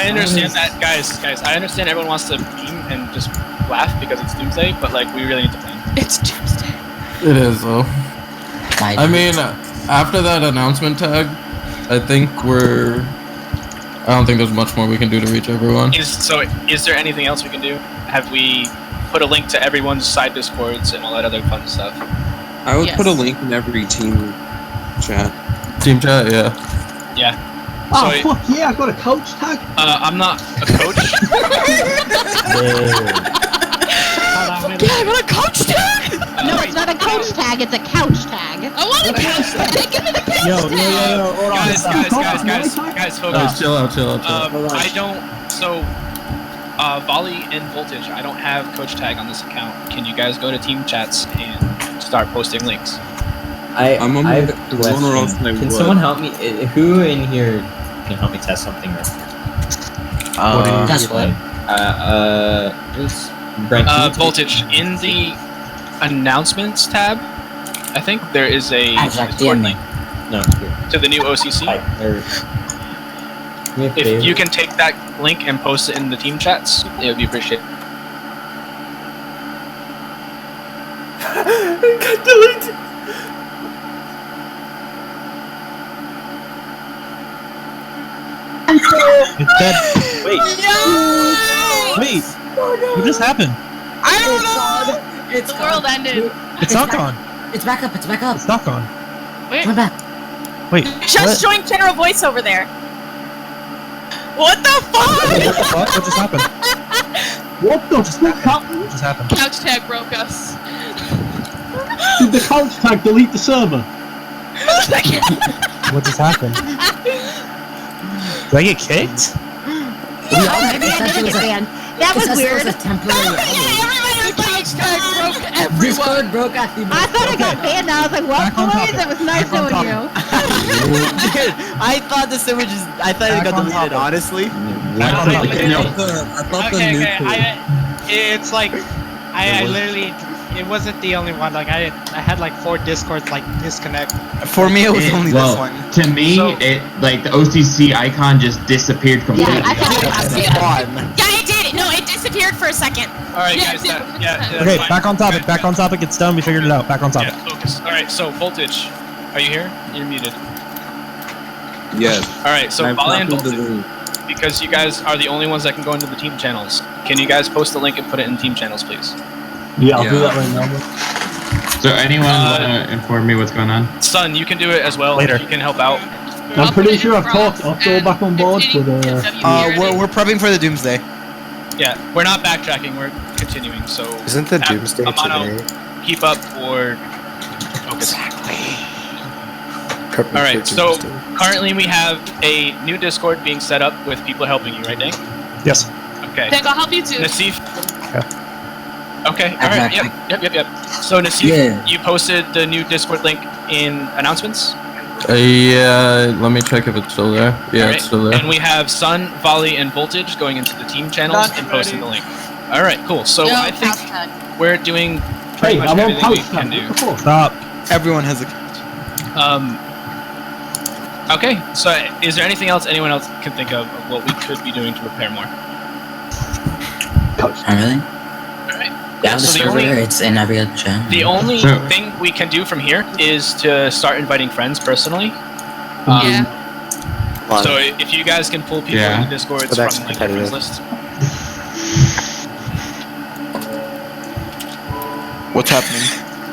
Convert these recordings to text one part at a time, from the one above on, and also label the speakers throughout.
Speaker 1: I understand that, guys. I understand everyone wants to meme and just laugh because it's Doomsday, but like we really need to plan.
Speaker 2: It's Doomsday.
Speaker 3: It is though. I mean, after that announcement tag, I think I don't think there's much more we can do to reach everyone.
Speaker 1: Is there anything else we can do? Have we put a link to everyone's side discords and all that other fun stuff?
Speaker 4: I would put a link in every team chat.
Speaker 3: Team chat, yeah.
Speaker 1: Yeah.
Speaker 5: Oh, fuck yeah, I got a coach tag.
Speaker 1: I'm not a coach.
Speaker 2: Yeah, I got a coach tag!
Speaker 6: No, it's not a coach tag, it's a couch tag.
Speaker 2: I want a couch tag! Give me the couch tag!
Speaker 5: Hold on.
Speaker 1: Guys, focus.
Speaker 3: Chill out.
Speaker 1: I don't, Volley and Voltage, I don't have coach tag on this account. Can you guys go to team chats and start posting links?
Speaker 7: I have a question. Can someone help me? Who in here can help me test something?
Speaker 4: Test
Speaker 7: what?
Speaker 1: Voltage, in the announcements tab, I think there is a Discord link to the new OCC. If you can take that link and post it in the team chats, it would be appreciated.
Speaker 2: It got deleted!
Speaker 8: It's dead. Wait.
Speaker 2: No!
Speaker 8: Wait. What just happened?
Speaker 2: I don't know! The world ended.
Speaker 8: It's not gone.
Speaker 9: It's back up.
Speaker 8: It's not gone.
Speaker 2: Wait.
Speaker 9: Come back.
Speaker 8: Wait.
Speaker 2: Just joined general voice over there. What the fuck?
Speaker 8: What the fuck? What just happened?
Speaker 5: What the fuck happened?
Speaker 8: What just happened?
Speaker 2: Couch tag broke us.
Speaker 5: Did the couch tag delete the server?
Speaker 8: What just happened? Did I get kicked?
Speaker 6: That was weird.
Speaker 2: Everybody couch tag broke everyone.
Speaker 9: Discord broke at the
Speaker 6: I thought I got banned. I was like, well, boys, it was nice knowing you.
Speaker 10: Dude, I thought the server I thought it got deleted, honestly.
Speaker 11: It's like, I literally, it wasn't the only one. Like I had like 4 discords like disconnect.
Speaker 10: For me, it was only this one.
Speaker 12: To me, the OCC icon just disappeared completely.
Speaker 2: Yeah, it did. No, it disappeared for a second.
Speaker 1: Alright, guys,
Speaker 8: Okay, back on topic. Back on topic. It's done. We figured it out. Back on topic.
Speaker 1: Yeah, focus. Alright, so Voltage, are you here? You're muted.
Speaker 4: Yes.
Speaker 1: Alright, so Volley and Voltage, because you guys are the only ones that can go into the team channels. Can you guys post the link and put it in team channels, please?
Speaker 5: Yeah, I'll do that right now.
Speaker 12: So anyone want to inform me what's going on?
Speaker 1: Son, you can do it as well.
Speaker 8: Later.
Speaker 1: You can help out.
Speaker 5: I'm pretty sure I've talked Octo back on board, but
Speaker 10: we're prepping for the Doomsday.
Speaker 1: Yeah, we're not backtracking, we're continuing, so...
Speaker 4: Isn't the Doomsday today?
Speaker 1: Keep up or... focus. Alright, so currently we have a new Discord being set up with people helping you, right, Dang?
Speaker 8: Yes.
Speaker 1: Okay.
Speaker 2: Dang, I'll help you too.
Speaker 1: Nassif? Okay, alright, yep. So Nassif, you posted the new Discord link in announcements?
Speaker 3: Yeah, let me check if it's still there. Yeah, it's still there.
Speaker 1: And we have Sun, Volley, and Voltage going into the team channels and posting the link. Alright, cool. So I think we're doing pretty much everything we can do.
Speaker 8: Stop.
Speaker 10: Everyone has a
Speaker 1: Okay, so is there anything else anyone else can think of what we could be doing to prepare more?
Speaker 9: Not really.
Speaker 1: Alright.
Speaker 9: Yeah, the server, it's in every other channel.
Speaker 1: The only thing we can do from here is to start inviting friends personally. So if you guys can pull people into Discords from like your friends list.
Speaker 10: What's happening?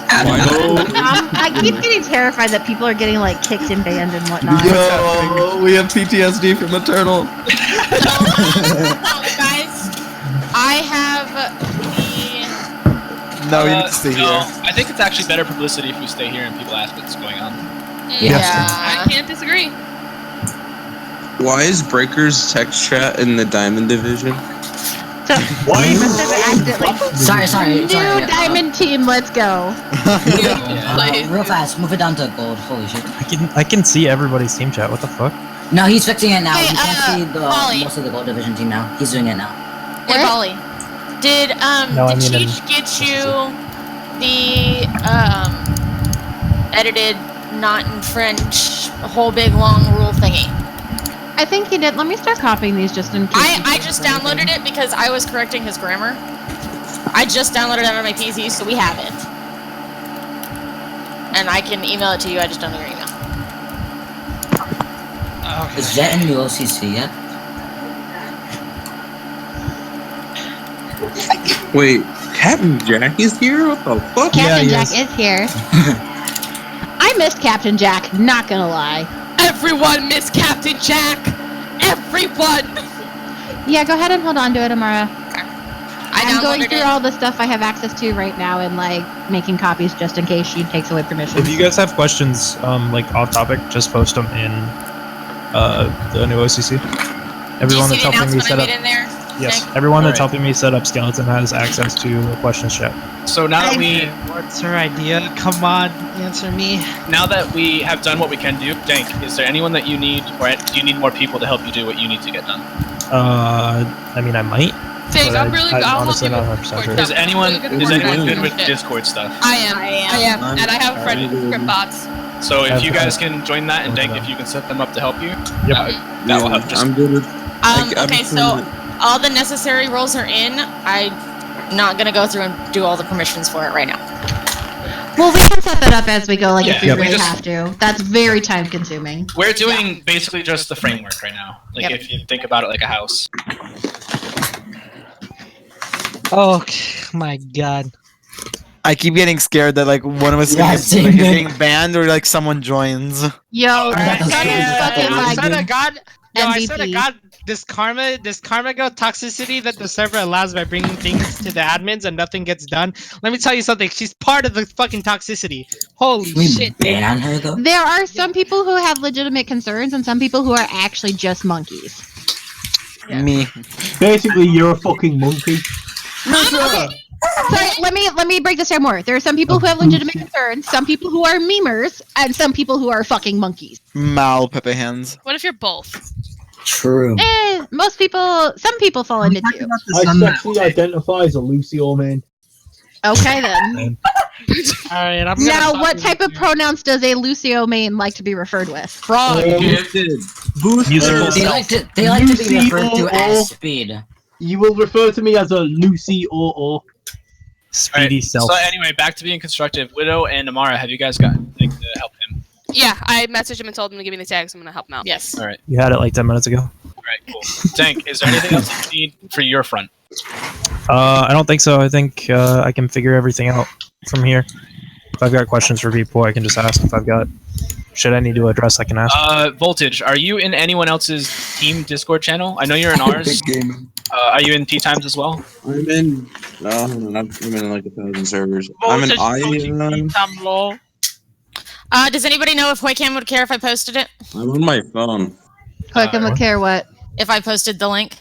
Speaker 6: I keep getting terrified that people are getting like kicked and banned and whatnot.
Speaker 3: Yo, we have PTSD from Eternal.
Speaker 2: Guys, I have
Speaker 10: No, you need to stay here.
Speaker 1: I think it's actually better publicity if we stay here and people ask what's going on.
Speaker 2: Yeah, I can't disagree.
Speaker 4: Why is Breaker's text chat in the Diamond Division?
Speaker 6: So, Sorry. New Diamond team, let's go.
Speaker 9: Real fast, move it down to gold. Holy shit.
Speaker 8: I can see everybody's team chat. What the fuck?
Speaker 9: No, he's fixing it now.
Speaker 2: Hey,
Speaker 9: you can't see the most of the gold division team now. He's doing it now.
Speaker 2: Hey, Bolly. Did Cheech get you the edited, not in French, whole big long rule thingy?
Speaker 6: I think he did. Let me start copying these just in case.
Speaker 2: I just downloaded it because I was correcting his grammar. I just downloaded it on my PC, so we have it. And I can email it to you, I just don't know your email.
Speaker 9: Okay. Is that in NewOCC yet?
Speaker 4: Wait, Captain Jack is here? What the fuck?
Speaker 6: Captain Jack is here. I missed Captain Jack, not gonna lie.
Speaker 2: Everyone missed Captain Jack! Everyone!
Speaker 6: Yeah, go ahead and hold on to it, Amara. I'm going through
Speaker 2: it.
Speaker 6: all the stuff I have access to right now and like making copies just in case she takes away permission.
Speaker 8: If you guys have questions, like off topic, just post them in the new OCC. Everyone that's helping me set up. Yes, everyone that's helping me set up Skeleton has access to the questions chat.
Speaker 1: So now that we...
Speaker 11: What's her idea? Come on, answer me.
Speaker 1: Now that we have done what we can do, Dank, is there anyone that you need, or do you need more people to help you do what you need to get done?
Speaker 8: I mean, I might.
Speaker 2: Dank, I'm really... I'll
Speaker 8: honestly
Speaker 2: help
Speaker 8: not
Speaker 2: you
Speaker 8: 100% sure.
Speaker 1: Is anyone good with Discord stuff?
Speaker 2: I am. And I have friend script bots.
Speaker 1: So if you guys can join that, and Dank, if you can set them up to help you,
Speaker 8: Yep.
Speaker 1: that will help.
Speaker 4: I'm good with...
Speaker 2: Okay, so all the necessary roles are in. I'm not gonna go through and do all the permissions for it right now.
Speaker 6: Well, we can set that up as we go, like if we
Speaker 1: we
Speaker 6: really
Speaker 1: just-
Speaker 6: have to. That's very time consuming.
Speaker 1: We're doing basically just the framework right now. Like if you think about it like a house.
Speaker 11: Oh my god.
Speaker 10: I keep getting scared that like one of us is getting banned or like someone joins.
Speaker 6: Yo, that is fucking
Speaker 11: I swear to
Speaker 6: lagging.
Speaker 11: God, I swear to
Speaker 6: MVP.
Speaker 11: God, this karma girl toxicity that the server allows by bringing things to the admins and nothing gets done. Let me tell you something. She's part of the fucking toxicity. Holy shit.
Speaker 9: Ban her though.
Speaker 6: There are some people who have legitimate concerns and some people who are actually just monkeys.
Speaker 10: Me.
Speaker 5: Basically, you're a fucking monkey.
Speaker 6: Sorry, let me break this down more. There are some people who have legitimate concerns, some people who are memers, and some people who are fucking monkeys.
Speaker 10: Mal Pepe hands.
Speaker 2: What if you're both?
Speaker 9: True.
Speaker 6: Most people, some people fall into two.
Speaker 5: I sexually identify as a Lucio man.
Speaker 6: Okay then.
Speaker 11: Alright, I'm
Speaker 6: Now, what type of pronouns does a Lucio main like to be referred with?
Speaker 11: Frog.
Speaker 5: Useful
Speaker 9: They like to be referred to as speed.
Speaker 5: You will refer to me as a Lucy or
Speaker 8: Speedy self.
Speaker 1: So anyway, back to being constructive. Widow and Amara, have you guys got anything to help him?
Speaker 2: Yeah, I messaged him and told him to give me the tags. I'm gonna help him out. Yes.
Speaker 1: All right.
Speaker 8: You had it like 10 minutes ago.
Speaker 1: Alright, cool. Tank, is there anything else you need for your front?
Speaker 8: I don't think so. I think I can figure everything out from here. If I've got questions for people, I can just ask. If I've got shit I need to address, I can ask.
Speaker 1: Voltage, are you in anyone else's team Discord channel? I know you're in ours. Are you in Tea Times as well?
Speaker 4: I'm in... No, I'm in like 1,000 servers. I'm in Ion.
Speaker 2: Does anybody know if Hoycam would care if I posted it?
Speaker 4: I'm on my phone.
Speaker 6: Hoycam would care what?
Speaker 2: If I posted the link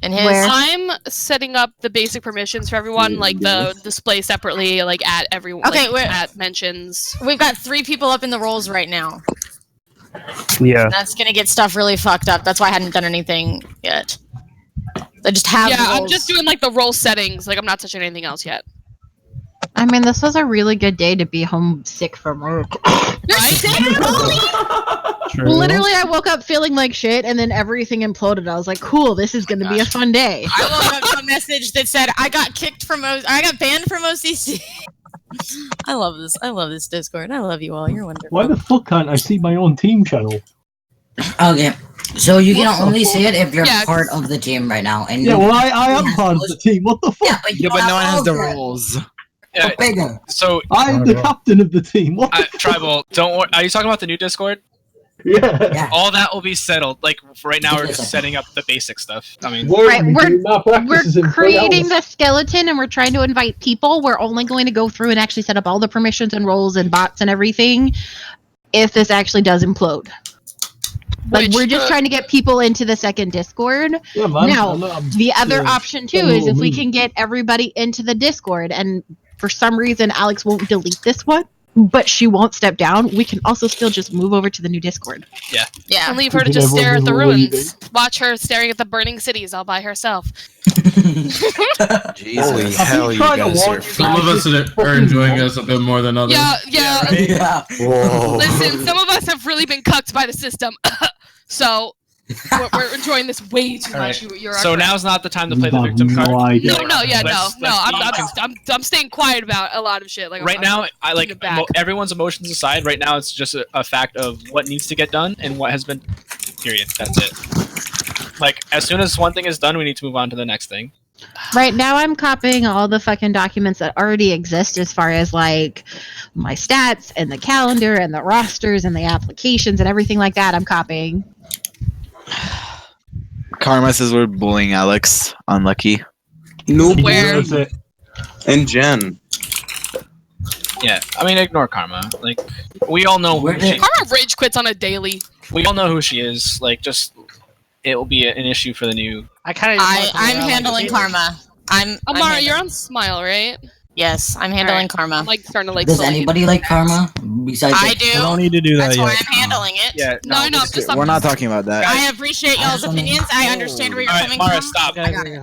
Speaker 2: in his?
Speaker 6: Where?
Speaker 13: I'm setting up the basic permissions for everyone, like the display separately, like at everyone.
Speaker 2: Okay,
Speaker 13: like, at mentions.
Speaker 2: We've got 3 people up in the roles right now.
Speaker 8: Yeah.
Speaker 2: That's gonna get stuff really fucked up. That's why I hadn't done anything yet. I just have
Speaker 13: Yeah, I'm
Speaker 2: roles.
Speaker 13: just doing like the role settings. Like I'm not touching anything else yet.
Speaker 6: I mean, this was a really good day to be home sick from work. Literally, I woke up feeling like shit, and then everything imploded. I was like, "Cool, this is going to be a fun day."
Speaker 2: I woke up to a message that said I got banned from OCC. I love this. I love this Discord. I love you all. You're wonderful.
Speaker 5: Why the fuck can't I see my own team channel?
Speaker 9: Okay, so you can only see it if you're
Speaker 13: Yeah,
Speaker 9: part of the team right now. And
Speaker 5: Yeah, well, I am part of the team. What the fuck?
Speaker 9: Yeah, but
Speaker 10: no one has the
Speaker 9: roles.
Speaker 10: rules.
Speaker 1: Yeah,
Speaker 9: Bigger.
Speaker 1: so,
Speaker 5: I'm the captain of the team. What the
Speaker 1: Tribal, don't worry. Are you talking about the new Discord?
Speaker 5: Yeah.
Speaker 1: All that will be settled. Like, for right now, we're just setting up the basic stuff. I mean,
Speaker 6: Right, we're creating the skeleton and we're trying to invite people. We're only going to go through and actually set up all the permissions and roles and bots and everything if this actually does implode. Like, we're just trying to get people into the second Discord.
Speaker 5: Yeah, man.
Speaker 6: Now, the other option too is if we can get everybody into the Discord and for some reason Alex won't delete this one, but she won't step down, we can also still just move over to the new Discord.
Speaker 1: Yeah.
Speaker 2: Yeah.
Speaker 13: And leave her to just stare at the ruins. Watch her staring at the burning cities all by herself.
Speaker 10: Holy hell, you guys are
Speaker 3: Some of us are enjoying us a bit more than others.
Speaker 13: Yeah.
Speaker 9: Yeah.
Speaker 10: Whoa.
Speaker 13: Listen, some of us have really been cucked by the system. So, We're enjoying this way too much.
Speaker 1: Right.
Speaker 13: You're
Speaker 1: So now's not the time to play the
Speaker 5: No,
Speaker 1: victim card.
Speaker 5: no idea.
Speaker 13: I'm staying quiet about a lot of shit. Like
Speaker 1: Right now, I like everyone's emotions aside. Right now, it's just a fact of what needs to get done and what has been. Period. That's it. Like as soon as one thing is done, we need to move on to the next thing.
Speaker 6: Right now, I'm copying all the fucking documents that already exist as far as like my stats and the calendar and the rosters and the applications and everything like that. I'm copying.
Speaker 10: Karma says we're bullying Alex. Unlucky.
Speaker 4: Nope.
Speaker 13: Where?
Speaker 4: And Jen.
Speaker 1: Yeah, I mean, ignore Karma. Like, we all know who she.
Speaker 13: Karma rage quits on a daily.
Speaker 1: We all know who she is. Like, just it will be an issue for the new.
Speaker 11: I'm
Speaker 2: handling Karma.
Speaker 13: Amara, you're on Smile, right?
Speaker 2: Yes, I'm handling Karma.
Speaker 13: I'm like starting to like.
Speaker 9: Does anybody like Karma? Besides,
Speaker 2: I do.
Speaker 8: You don't need to do that
Speaker 2: That's
Speaker 8: yet.
Speaker 2: why I'm handling it.
Speaker 1: Yeah.
Speaker 13: No,
Speaker 10: We're not talking about that.
Speaker 2: I appreciate y'all's opinions. I understand where you're coming
Speaker 1: Mara,
Speaker 2: from.
Speaker 1: stop.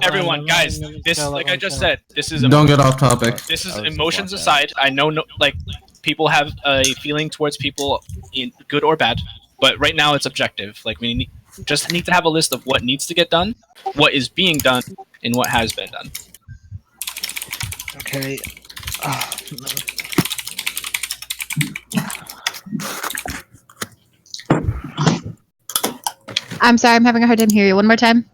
Speaker 1: Everyone, guys, this, like I just said, this is.
Speaker 3: Don't get off topic.
Speaker 1: This is emotions aside. I know, like, people have a feeling towards people, in good or bad, but right now it's objective. Like, we just need to have a list of what needs to get done, what is being done, and what has been done.
Speaker 10: Okay.
Speaker 6: I'm sorry, I'm having a hard time hearing you. One more time.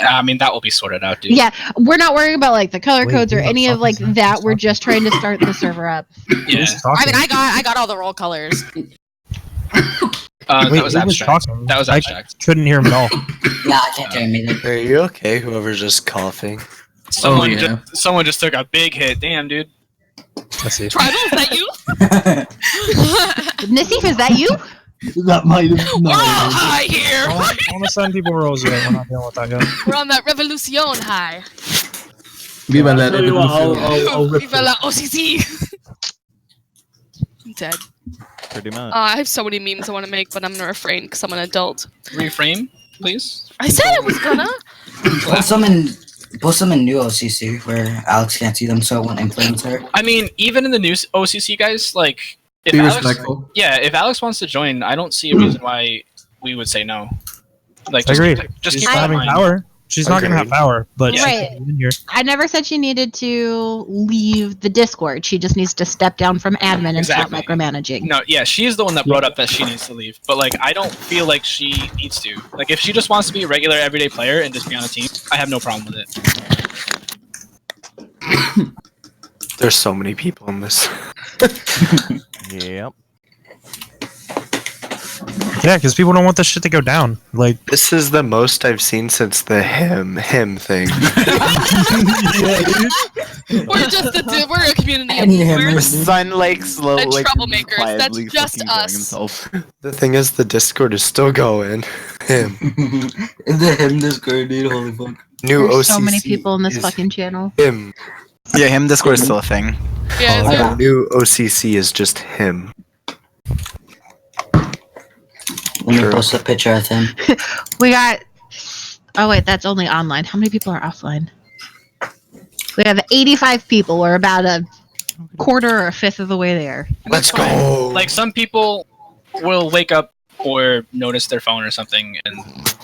Speaker 1: I mean, that will be sorted out, dude.
Speaker 6: Yeah, we're not worrying about like the color codes or any of like that. We're just trying to start the server up.
Speaker 1: Yeah.
Speaker 2: I mean, I got all the roll colors.
Speaker 1: That was abstract. That was abstract.
Speaker 8: I couldn't hear him at all.
Speaker 9: Yeah, I can't hear him either.
Speaker 10: Are you okay? Whoever's just coughing.
Speaker 1: Someone just took a big hit. Damn, dude.
Speaker 8: Let's see.
Speaker 13: Tribal, is that you?
Speaker 6: Nisif, is that you?
Speaker 5: That might have.
Speaker 13: We're all high here.
Speaker 8: I want to send people rolls yet. We're not dealing with that yet.
Speaker 13: We're on that revolution high.
Speaker 3: Viva la
Speaker 13: Viva la OCC. I'm dead.
Speaker 10: Pretty much.
Speaker 13: I have so many memes I want to make, but I'm gonna refrain because I'm an adult.
Speaker 1: Reframe, please.
Speaker 13: I said I was gonna.
Speaker 9: Post them in NewOCC where Alex can't see them, so it won't influence her.
Speaker 1: I mean, even in the new OCC, guys, like, if
Speaker 3: Be
Speaker 1: Alex,
Speaker 3: respectful.
Speaker 1: yeah, if Alex wants to join, I don't see a reason why we would say no. Like,
Speaker 8: I agree.
Speaker 1: Just
Speaker 8: She's
Speaker 1: keep that in
Speaker 8: having
Speaker 1: mind.
Speaker 8: power. She's not gonna have power, but
Speaker 1: Yeah.
Speaker 6: Right.
Speaker 8: she's in here.
Speaker 6: I never said she needed to leave the Discord. She just needs to step down from admin and stop micromanaging.
Speaker 1: No, yeah, she is the one that brought up that she needs to leave. But, like, I don't feel like she needs to. Like, if she just wants to be a regular everyday player and just be on a team, I have no problem with it.
Speaker 10: There's so many people in this. Yep.
Speaker 8: Yeah, because people don't want this shit to go down. Like,
Speaker 10: This is the most I've seen since the him thing.
Speaker 13: We're a community of
Speaker 10: Where
Speaker 13: boomers
Speaker 10: Sun like slowly
Speaker 13: and
Speaker 10: like,
Speaker 13: troublemakers. That's
Speaker 10: quietly
Speaker 13: just
Speaker 10: fucking killing
Speaker 13: us.
Speaker 10: himself. The thing is, the Discord is still going. Him.
Speaker 9: The him Discord, dude, holy fuck.
Speaker 10: New
Speaker 6: There's
Speaker 10: OCC.
Speaker 6: so many people in this
Speaker 10: is
Speaker 6: fucking channel.
Speaker 10: Him. Yeah, him Discord is still a thing.
Speaker 13: Yeah, is there-
Speaker 10: New OCC is just him.
Speaker 9: Let me post a picture of him.
Speaker 6: We got. Oh wait, that's only online. How many people are offline? We have 85 people. We're about a quarter or a fifth of the way there.
Speaker 10: Let's go.
Speaker 1: Like, some people will wake up or notice their phone or something and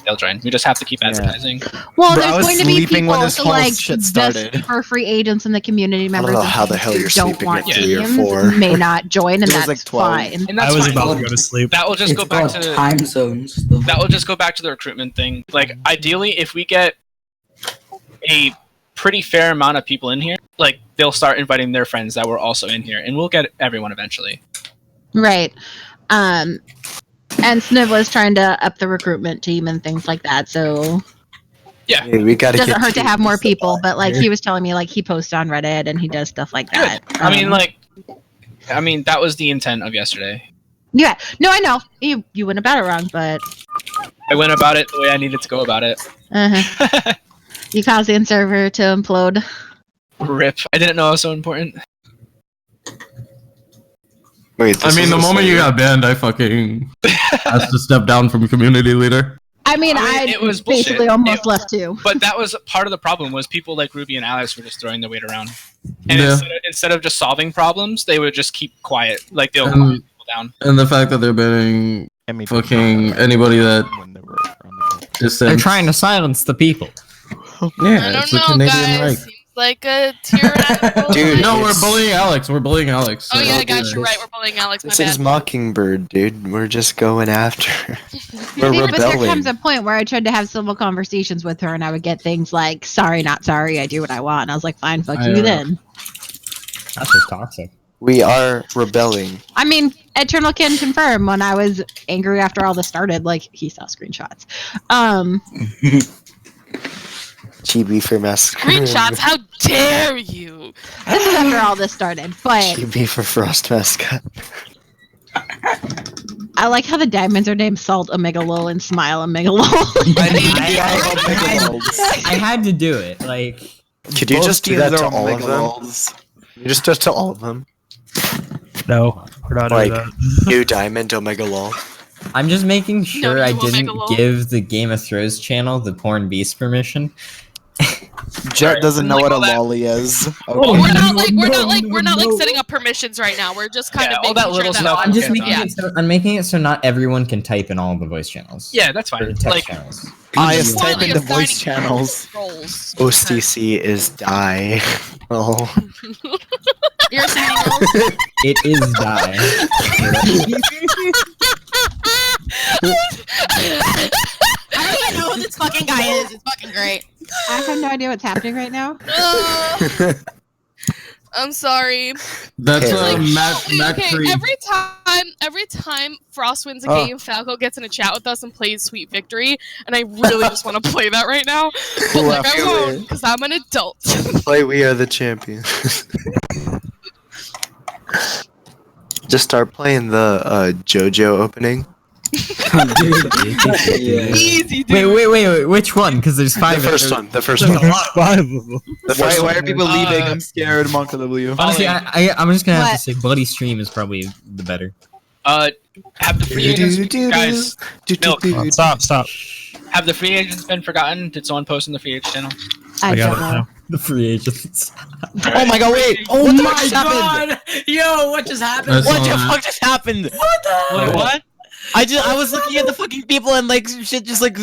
Speaker 1: they'll join. We just have to keep advertising.
Speaker 6: Well,
Speaker 10: Bro, I
Speaker 6: there's
Speaker 10: was
Speaker 6: going to be
Speaker 10: sleeping when
Speaker 6: people
Speaker 10: this
Speaker 6: so
Speaker 10: whole
Speaker 6: like
Speaker 10: shit
Speaker 6: the
Speaker 10: started.
Speaker 6: super free agents and the community members
Speaker 10: know
Speaker 6: and
Speaker 10: how the
Speaker 6: things
Speaker 10: hell
Speaker 6: who
Speaker 10: you're
Speaker 6: don't
Speaker 10: sleeping
Speaker 6: want
Speaker 10: at 3 or
Speaker 6: teams
Speaker 10: 4.
Speaker 6: may not join, and
Speaker 10: It was
Speaker 6: that's
Speaker 10: like 12.
Speaker 6: fine.
Speaker 1: And that's
Speaker 8: I was
Speaker 1: fine.
Speaker 8: about to go to sleep.
Speaker 1: That will just
Speaker 9: It's
Speaker 1: go back
Speaker 9: called
Speaker 1: to
Speaker 9: time zones.
Speaker 1: that will just go back to the recruitment thing. Like, ideally, if we get a pretty fair amount of people in here, like, they'll start inviting their friends that were also in here, and we'll get everyone eventually.
Speaker 6: Right. And Sniv was trying to up the recruitment team and things like that, so
Speaker 1: Yeah,
Speaker 10: we gotta
Speaker 6: it doesn't
Speaker 10: get
Speaker 6: hurt to have more people. But like
Speaker 10: here.
Speaker 6: he was telling me, like he posts on Reddit and he does stuff like that.
Speaker 1: I mean, that was the intent of yesterday.
Speaker 6: Yeah, no, I know you went about it wrong, but
Speaker 1: I went about it the way I needed to go about it.
Speaker 6: You caused the server to implode.
Speaker 1: Rip. I didn't know it was so important.
Speaker 10: Wait,
Speaker 3: I mean, the moment you got banned, I fucking asked to step down from community leader.
Speaker 6: I mean,
Speaker 1: it was
Speaker 6: basically
Speaker 1: bullshit.
Speaker 6: almost left too.
Speaker 1: But that was part of the problem. Was people like Ruby and Alex were just throwing their weight around, and instead of just solving problems, they would just keep quiet. Like they'll calm people down.
Speaker 3: And the fact that they're banning fucking anybody that just
Speaker 9: They're trying to silence the people.
Speaker 3: Yeah, it's the Canadian right.
Speaker 13: Like a tyrannical.
Speaker 3: Dude, no, we're bullying Alex. We're bullying Alex.
Speaker 13: Oh yeah, I got you right. We're bullying Alex.
Speaker 10: This is Mockingbird, dude. We're just going after. We're
Speaker 6: But there
Speaker 10: rebelling.
Speaker 6: comes a point where I tried to have civil conversations with her, and I would get things like, "Sorry, not sorry. I do what I want." And I was like, "Fine, fuck you then."
Speaker 9: That's just toxic.
Speaker 10: We are rebelling.
Speaker 6: I mean, Eternal can confirm when I was angry after all this started. Like he saw screenshots.
Speaker 10: GB for massacre.
Speaker 13: Screenshots? How dare you?
Speaker 6: This is after all this started, but
Speaker 10: GB for frost mascot.
Speaker 6: I like how the diamonds are named Salt Omega Lol and Smile Omega Lol.
Speaker 9: I had to do it. Like,
Speaker 10: could you just do that to all of them? You just do it to all of them.
Speaker 8: No, we're not doing that.
Speaker 10: New diamond Omega Lol.
Speaker 9: I'm just making sure I didn't give the Game of Thrones channel the Porn Beast permission.
Speaker 10: Jet doesn't know what a lolly is. Okay.
Speaker 13: We're not like setting up permissions right now. We're just kind of making
Speaker 1: that little
Speaker 13: sure
Speaker 1: stuff.
Speaker 9: I'm just making it so I'm making it so not everyone can type in all the voice channels.
Speaker 1: Yeah, that's fine.
Speaker 9: Or the text channels.
Speaker 10: I am typing the voice channels. OCC is die. Oh.
Speaker 13: You're signing roles?
Speaker 9: It is die.
Speaker 2: I don't even know who this fucking guy is. It's fucking great.
Speaker 6: I have no idea what's happening right now.
Speaker 13: I'm sorry.
Speaker 3: That's
Speaker 13: Matt
Speaker 3: okay,
Speaker 13: Creed. Every time Frost wins a game, Falco gets in a chat with us and plays Sweet Victory, and I really just want to play that right now. But like I won't, because I'm an adult.
Speaker 10: Play We Are the Champions. Just start playing the JoJo opening.
Speaker 13: Easy, dude.
Speaker 9: Wait, which one? Because there's 5.
Speaker 10: The first one. There's 5 of them. Why are people leaving? I'm scared, Monka W.
Speaker 9: Honestly, I'm just gonna have to say Bloody Stream is probably the better.
Speaker 1: Have the free agents, guys? Milk.
Speaker 8: Stop.
Speaker 1: Have the free agents been forgotten? Did someone post in the free agent channel?
Speaker 6: I don't know.
Speaker 9: The free agents.
Speaker 10: Oh my god, wait!
Speaker 9: Oh
Speaker 10: what
Speaker 9: my god! Yo, what just happened?
Speaker 10: What the fuck just happened?
Speaker 1: Wait, what?
Speaker 10: I was looking at the fucking people and like shit just like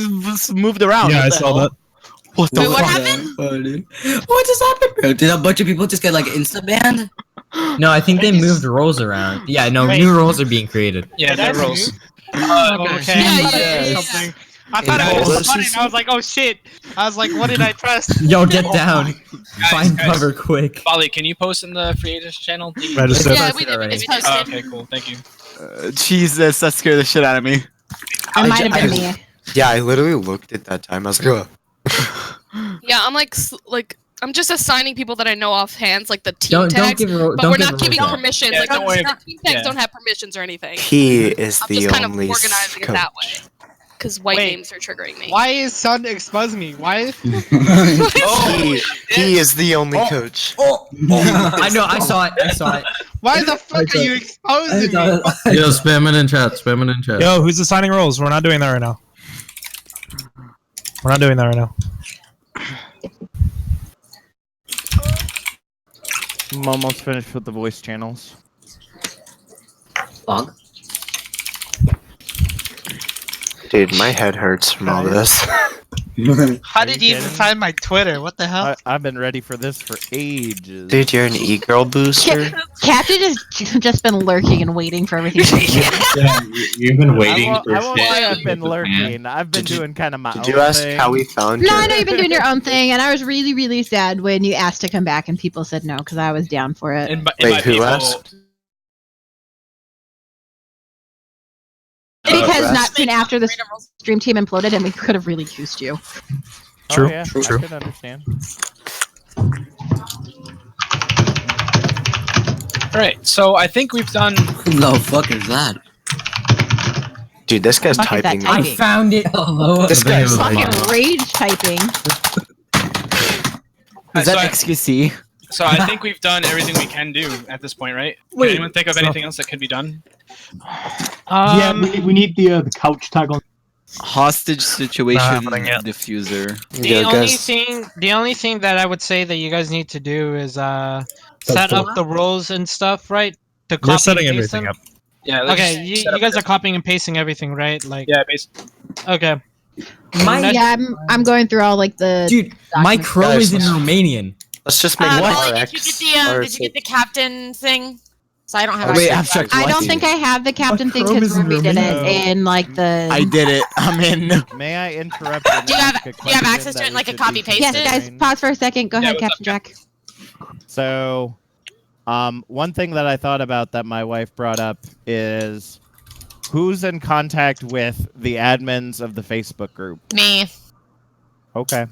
Speaker 10: moved around.
Speaker 8: Yeah, I saw that.
Speaker 10: What the fuck?
Speaker 13: What happened?
Speaker 9: What just happened, bro? Did a bunch of people just get like insta banned? No, I think they moved roles around. Yeah, no, new roles are being created.
Speaker 1: Yeah, new roles.
Speaker 11: Okay.
Speaker 13: Yeah.
Speaker 11: I thought it was funny, and I was like, oh shit. I was like, what did I press?
Speaker 9: Yo, get down. Find cover quick.
Speaker 1: Bali, can you post in the free agents channel?
Speaker 8: Register.
Speaker 13: Yeah, we did. It's posted.
Speaker 1: Okay, cool. Thank you.
Speaker 10: Jesus, that scared the shit out of me.
Speaker 6: I might have been me.
Speaker 10: Yeah, I literally looked at that time. I was like,
Speaker 13: Yeah, I'm like I'm just assigning people that I know offhand, like the team tags, but we're not giving permissions.
Speaker 1: Yeah,
Speaker 13: like
Speaker 1: don't worry.
Speaker 13: the team tags don't have permissions or anything.
Speaker 10: he is
Speaker 13: I'm
Speaker 10: the
Speaker 13: just kind of
Speaker 10: only
Speaker 13: organizing it
Speaker 10: coach.
Speaker 13: that way. Because white names are triggering me.
Speaker 11: Why is Sun expose me? Why?
Speaker 10: He is the only coach.
Speaker 9: I know, I saw it.
Speaker 11: Why the fuck are you exposing me?
Speaker 3: Yo, spam it in chat.
Speaker 8: Yo, who's assigning roles? We're not doing that right now.
Speaker 10: I'm almost finished with the voice channels.
Speaker 9: Bug.
Speaker 10: Dude, my head hurts from all this.
Speaker 11: How did you even find my Twitter? What the hell?
Speaker 10: I've been ready for this for ages. Dude, you're an e-girl booster?
Speaker 6: Captain has just been lurking and waiting for everything to begin.
Speaker 12: You've been waiting for
Speaker 10: I won't
Speaker 12: shit.
Speaker 10: say I've been lurking. I've been doing kind of my own
Speaker 4: Did you ask
Speaker 10: thing.
Speaker 4: how we found
Speaker 6: No,
Speaker 4: you?
Speaker 6: I know you've been doing your own thing, and I was really, really sad when you asked to come back and people said no because I was down for it.
Speaker 4: Wait, who asked?
Speaker 6: Because not soon after the stream team imploded, and we could have really used you.
Speaker 8: True.
Speaker 10: Yeah,
Speaker 8: True.
Speaker 10: I can understand.
Speaker 1: Alright, so I think we've done...
Speaker 9: Who the fuck is that?
Speaker 4: Dude, this guy's
Speaker 6: Fuck is that
Speaker 4: typing.
Speaker 6: typing?
Speaker 9: I found it. Oh,
Speaker 4: This guy's
Speaker 6: Fucking rage typing.
Speaker 10: Is that XQC?
Speaker 1: So I think we've done everything we can do at this point, right? Can anyone think of anything else that could be done?
Speaker 5: Yeah, we need the couch tag on.
Speaker 10: Hostage situation diffuser.
Speaker 11: The only thing that I would say that you guys need to do is set up the roles and stuff, right? To copy
Speaker 8: We're setting
Speaker 11: and paste
Speaker 8: everything
Speaker 11: them.
Speaker 8: up.
Speaker 1: Yeah.
Speaker 11: Okay, you guys are copying and pasting everything, right? Like.
Speaker 1: Yeah, basically.
Speaker 11: Okay.
Speaker 6: Yeah, I'm going through all like the.
Speaker 9: Dude, my
Speaker 6: documents.
Speaker 9: Chrome is in Romanian.
Speaker 14: Let's just make
Speaker 2: Molly,
Speaker 14: RX.
Speaker 2: did you get the captain thing? So I don't have.
Speaker 10: Wait,
Speaker 2: access.
Speaker 10: abstract.
Speaker 6: I don't think I have the captain thing because Ruby did it in like the.
Speaker 10: I did it. I'm in.
Speaker 15: May I interrupt?
Speaker 2: Do you have access to it in like a copy paste?
Speaker 6: Yes, guys, pause for a second. Go ahead, Captain Jack.
Speaker 15: So, one thing that I thought about that my wife brought up is who's in contact with the admins of the Facebook group?
Speaker 2: Me.
Speaker 15: Okay.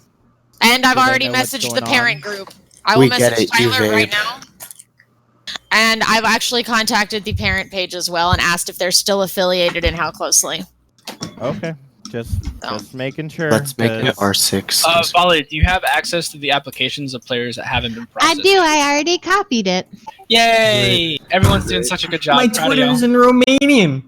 Speaker 2: And I've
Speaker 15: Do they
Speaker 2: already
Speaker 15: know what's
Speaker 2: messaged the
Speaker 15: going
Speaker 2: parent
Speaker 15: on?
Speaker 2: group. I will message Tyler right now. And I've actually contacted the parent page as well and asked if they're still affiliated and how closely.
Speaker 15: Okay. Just making sure.
Speaker 14: Let's make it R6.
Speaker 1: Volley, do you have access to the applications of players that haven't been
Speaker 6: I
Speaker 1: processed?
Speaker 6: do. I already copied it.
Speaker 1: Yay! Everyone's doing such a good job.
Speaker 9: My
Speaker 1: Proud of
Speaker 9: Twitter
Speaker 1: y'all.
Speaker 9: is in Romanian.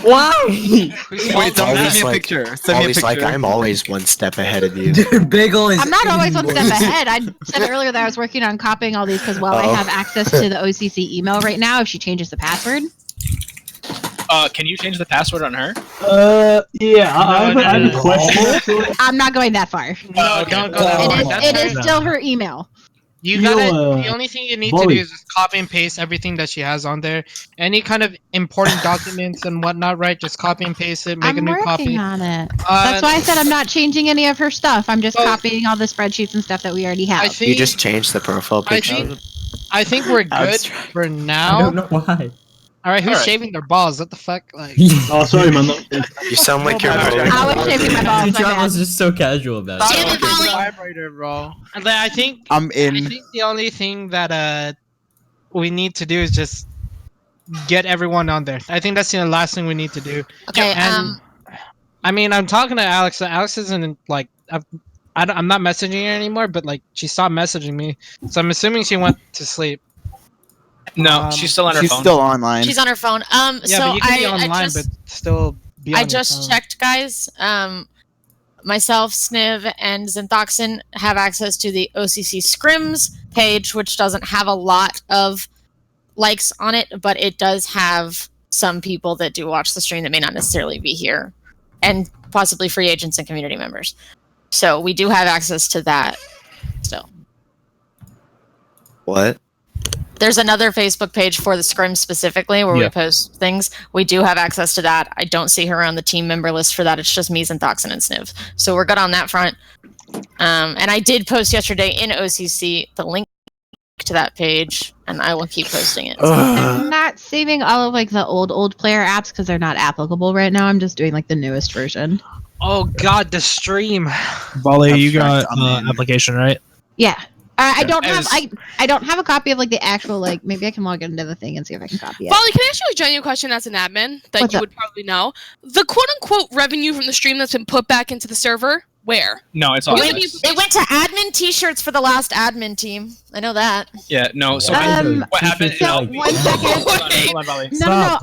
Speaker 9: Why?
Speaker 10: Wait, don't send me a picture. Send me a picture.
Speaker 14: Like, I'm always one step ahead of you.
Speaker 9: Dude, Bagel is.
Speaker 6: I'm not always one step ahead. I said earlier that I was working on copying all these because I have access to the OCC email right now. If she changes the password.
Speaker 1: Can you change the password on her?
Speaker 5: Yeah, I have a question.
Speaker 6: I'm not going that far.
Speaker 11: No, don't go that far.
Speaker 6: It is still her email.
Speaker 11: You gotta. The only thing you need to do is just copy and paste everything that she has on there. Any kind of important documents and whatnot, right? Just copy and paste it. Make a new copy.
Speaker 6: I'm working on it. That's why I said I'm not changing any of her stuff. I'm just copying all the spreadsheets and stuff that we already have.
Speaker 14: You just changed the profile picture.
Speaker 11: I think we're good for now.
Speaker 9: I don't know why.
Speaker 11: All right, who's shaving their balls? What the fuck? Like.
Speaker 5: Oh, sorry, man.
Speaker 14: You sound like you're.
Speaker 6: I was shaving my balls.
Speaker 9: John was just so casual about it.
Speaker 11: Vibrator, bro. And then I think
Speaker 10: I'm in.
Speaker 11: I think the only thing that we need to do is just get everyone on there. I think that's the last thing we need to do.
Speaker 2: Okay.
Speaker 11: And, I mean, I'm talking to Alex. Alex isn't like I'm not messaging her anymore, but like she stopped messaging me, so I'm assuming she went to sleep.
Speaker 1: No, she's still on her phone.
Speaker 10: She's still online.
Speaker 2: She's on her phone.
Speaker 11: Yeah,
Speaker 2: So
Speaker 11: but you can be
Speaker 2: I
Speaker 11: online,
Speaker 2: just,
Speaker 11: but still be on
Speaker 2: I
Speaker 11: your
Speaker 2: just
Speaker 11: phone.
Speaker 2: checked, guys. Myself, Sniv, and Xanthoxin have access to the OCC Scrims page, which doesn't have a lot of likes on it, but it does have some people that do watch the stream that may not necessarily be here, and possibly free agents and community members. So we do have access to that still.
Speaker 14: What?
Speaker 2: There's another Facebook page for the Scrim specifically where we post things. We do have access to that. I don't see her on the team member list for that. It's just me, Xanthoxin, and Sniv. So we're good on that front. And I did post yesterday in OCC the link to that page, and I will keep posting it.
Speaker 6: I'm not saving all of like the old player apps because they're not applicable right now. I'm just doing like the newest version.
Speaker 11: Oh God, the stream.
Speaker 8: Volley, you got application, right?
Speaker 6: Yeah. I don't have I don't have a copy of like the actual like maybe I can log into the thing and see if I can copy it.
Speaker 13: Volley, can I ask you a genuine question as an admin that
Speaker 6: What's
Speaker 13: you
Speaker 6: up?
Speaker 13: would probably know? The quote-unquote revenue from the stream that's been put back into the server, where?
Speaker 1: No, it's all.
Speaker 2: It went to admin t-shirts for the last admin team. I know that.
Speaker 1: Yeah, no. So what happened?
Speaker 6: So, 1 second.
Speaker 1: Hold on, Volley.
Speaker 6: No.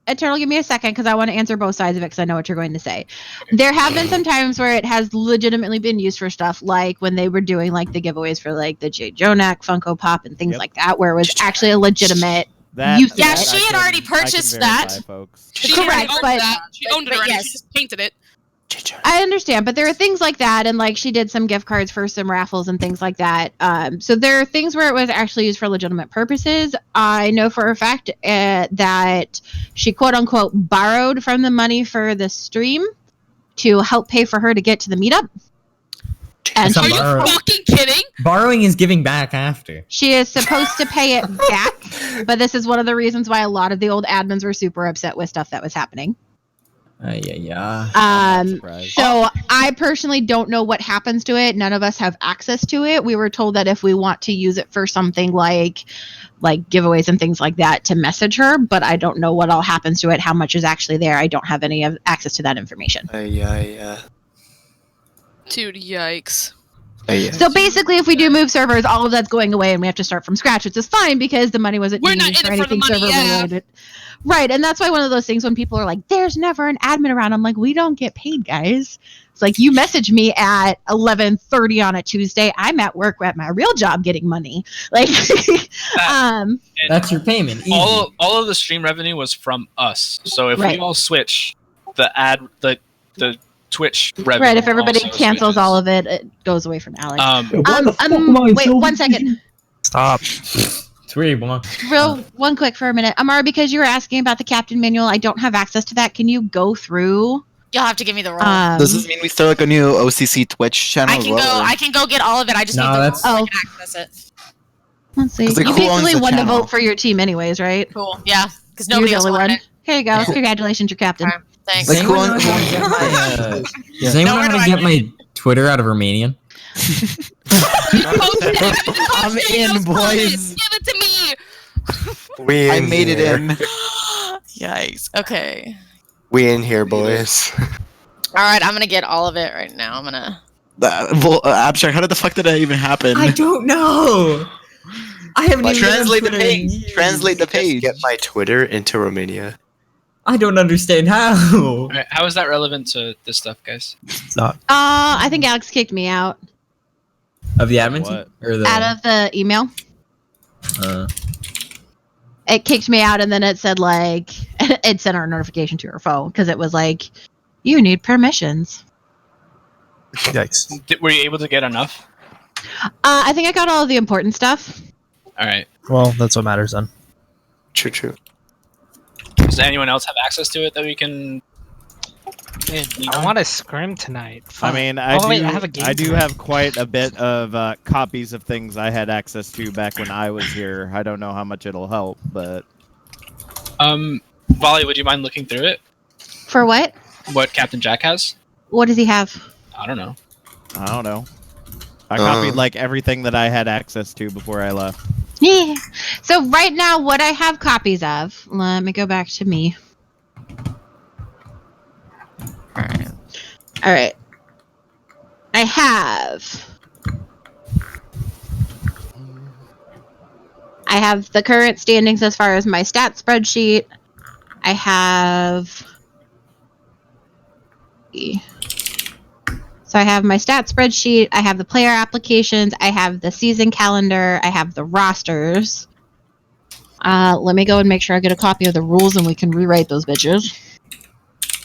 Speaker 6: Eternal, give me a second because I want to answer both sides of it because I know what you're going to say. There have been some times where it has legitimately been used for stuff like when they were doing like the giveaways for like the J. Jonak, Funko Pop, and things like that, where it was actually a legitimate use.
Speaker 2: Yeah, she had already purchased that.
Speaker 6: Correct, but
Speaker 13: She owned it already.
Speaker 6: yes.
Speaker 13: She just painted it.
Speaker 6: I understand, but there are things like that, and like she did some gift cards for some raffles and things like that. So there are things where it was actually used for legitimate purposes. I know for a fact that she quote unquote borrowed from the money for the stream to help pay for her to get to the meetup. And
Speaker 9: Are
Speaker 6: she,
Speaker 9: you
Speaker 13: fucking kidding?
Speaker 9: Borrowing is giving back after.
Speaker 6: she is supposed to pay it back, but this is one of the reasons why a lot of the old admins were super upset with stuff that was happening. So I personally don't know what happens to it. None of us have access to it. We were told that if we want to use it for something like giveaways and things like that to message her, but I don't know what all happens to it, how much is actually there. I don't have any access to that information.
Speaker 14: Yeah.
Speaker 13: Dude, yikes.
Speaker 14: Yes.
Speaker 6: So basically, if we do move servers, all of that's going away, and we have to start from scratch, which is fine because the money wasn't
Speaker 13: We're
Speaker 6: being
Speaker 13: not
Speaker 6: used
Speaker 13: in
Speaker 6: for
Speaker 13: it for the
Speaker 6: anything
Speaker 13: money,
Speaker 6: server
Speaker 13: yeah.
Speaker 6: related. Right, and that's why one of those things when people are like, "There's never an admin around," I'm like, "We don't get paid, guys." It's like you message me at 11:30 on a Tuesday. I'm at work at my real job getting money. Like,
Speaker 9: That's your payment. Easy.
Speaker 1: All of the stream revenue was from us. So if
Speaker 6: Right.
Speaker 1: we all switch, the Twitch revenue.
Speaker 6: right. If everybody
Speaker 1: also
Speaker 6: cancels
Speaker 1: switches.
Speaker 6: all of it, it goes away from Alex.
Speaker 5: Why the fuck am I
Speaker 6: wait
Speaker 5: so
Speaker 6: 1 second.
Speaker 8: Stop.
Speaker 6: One quick for a minute. Amara, because you were asking about the captain manual, I don't have access to that. Can you go through?
Speaker 2: You'll have to give me the role.
Speaker 10: Does this mean we start like a new OCC Twitch channel?
Speaker 2: I can go get all of it. I just need the role so I can access it.
Speaker 6: Let's see.
Speaker 10: It's like,
Speaker 6: You
Speaker 10: who owns
Speaker 6: basically
Speaker 10: the
Speaker 6: won to
Speaker 10: channel?
Speaker 6: vote for your team anyways, right?
Speaker 2: Cool. Yeah, because
Speaker 6: You're
Speaker 2: nobody
Speaker 6: the
Speaker 2: else
Speaker 6: only
Speaker 2: wanted
Speaker 6: one.
Speaker 2: it.
Speaker 6: Here you go. Congratulations, you're captain.
Speaker 2: Thanks.
Speaker 9: Does anyone know how to get my, does anyone know how to get my Twitter out of Romanian?
Speaker 15: I'm in, boys.
Speaker 13: Give it to me.
Speaker 10: I made it in.
Speaker 2: Yikes. Okay.
Speaker 14: We in here, boys.
Speaker 2: All right, I'm gonna get all of it right now. I'm gonna.
Speaker 10: Abstract, how the fuck did that even happen?
Speaker 9: I don't know. I haven't even
Speaker 10: Translate the
Speaker 9: been on Twitter in
Speaker 10: page.
Speaker 9: years.
Speaker 10: Translate the page.
Speaker 14: Get my Twitter into Romania.
Speaker 9: I don't understand how.
Speaker 1: Alright, how is that relevant to this stuff, guys?
Speaker 8: It's not.
Speaker 6: I think Alex kicked me out
Speaker 9: Of the admin team? Or the...
Speaker 6: out of the email. It kicked me out, and then it said like it sent our notification to your phone because it was like, you need permissions.
Speaker 8: Yikes.
Speaker 1: Were you able to get enough?
Speaker 6: I think I got all of the important stuff.
Speaker 1: All right.
Speaker 8: Well, that's what matters then.
Speaker 14: True.
Speaker 1: Does anyone else have access to it that we can?
Speaker 11: I want to scrim tonight.
Speaker 15: I mean, I do have quite a bit of copies of things I had access to back when I was here. I don't know how much it'll help, but
Speaker 1: Volley, would you mind looking through it?
Speaker 6: For what?
Speaker 1: What Captain Jack has?
Speaker 6: What does he have?
Speaker 1: I don't know.
Speaker 15: I copied like everything that I had access to before I left.
Speaker 6: Yeah. So right now, what I have copies of. Let me go back to me. All right. I have the current standings as far as my stat spreadsheet. I have. So I have my stat spreadsheet. I have the player applications. I have the season calendar. I have the rosters. Let me go and make sure I get a copy of the rules, and we can rewrite those bitches.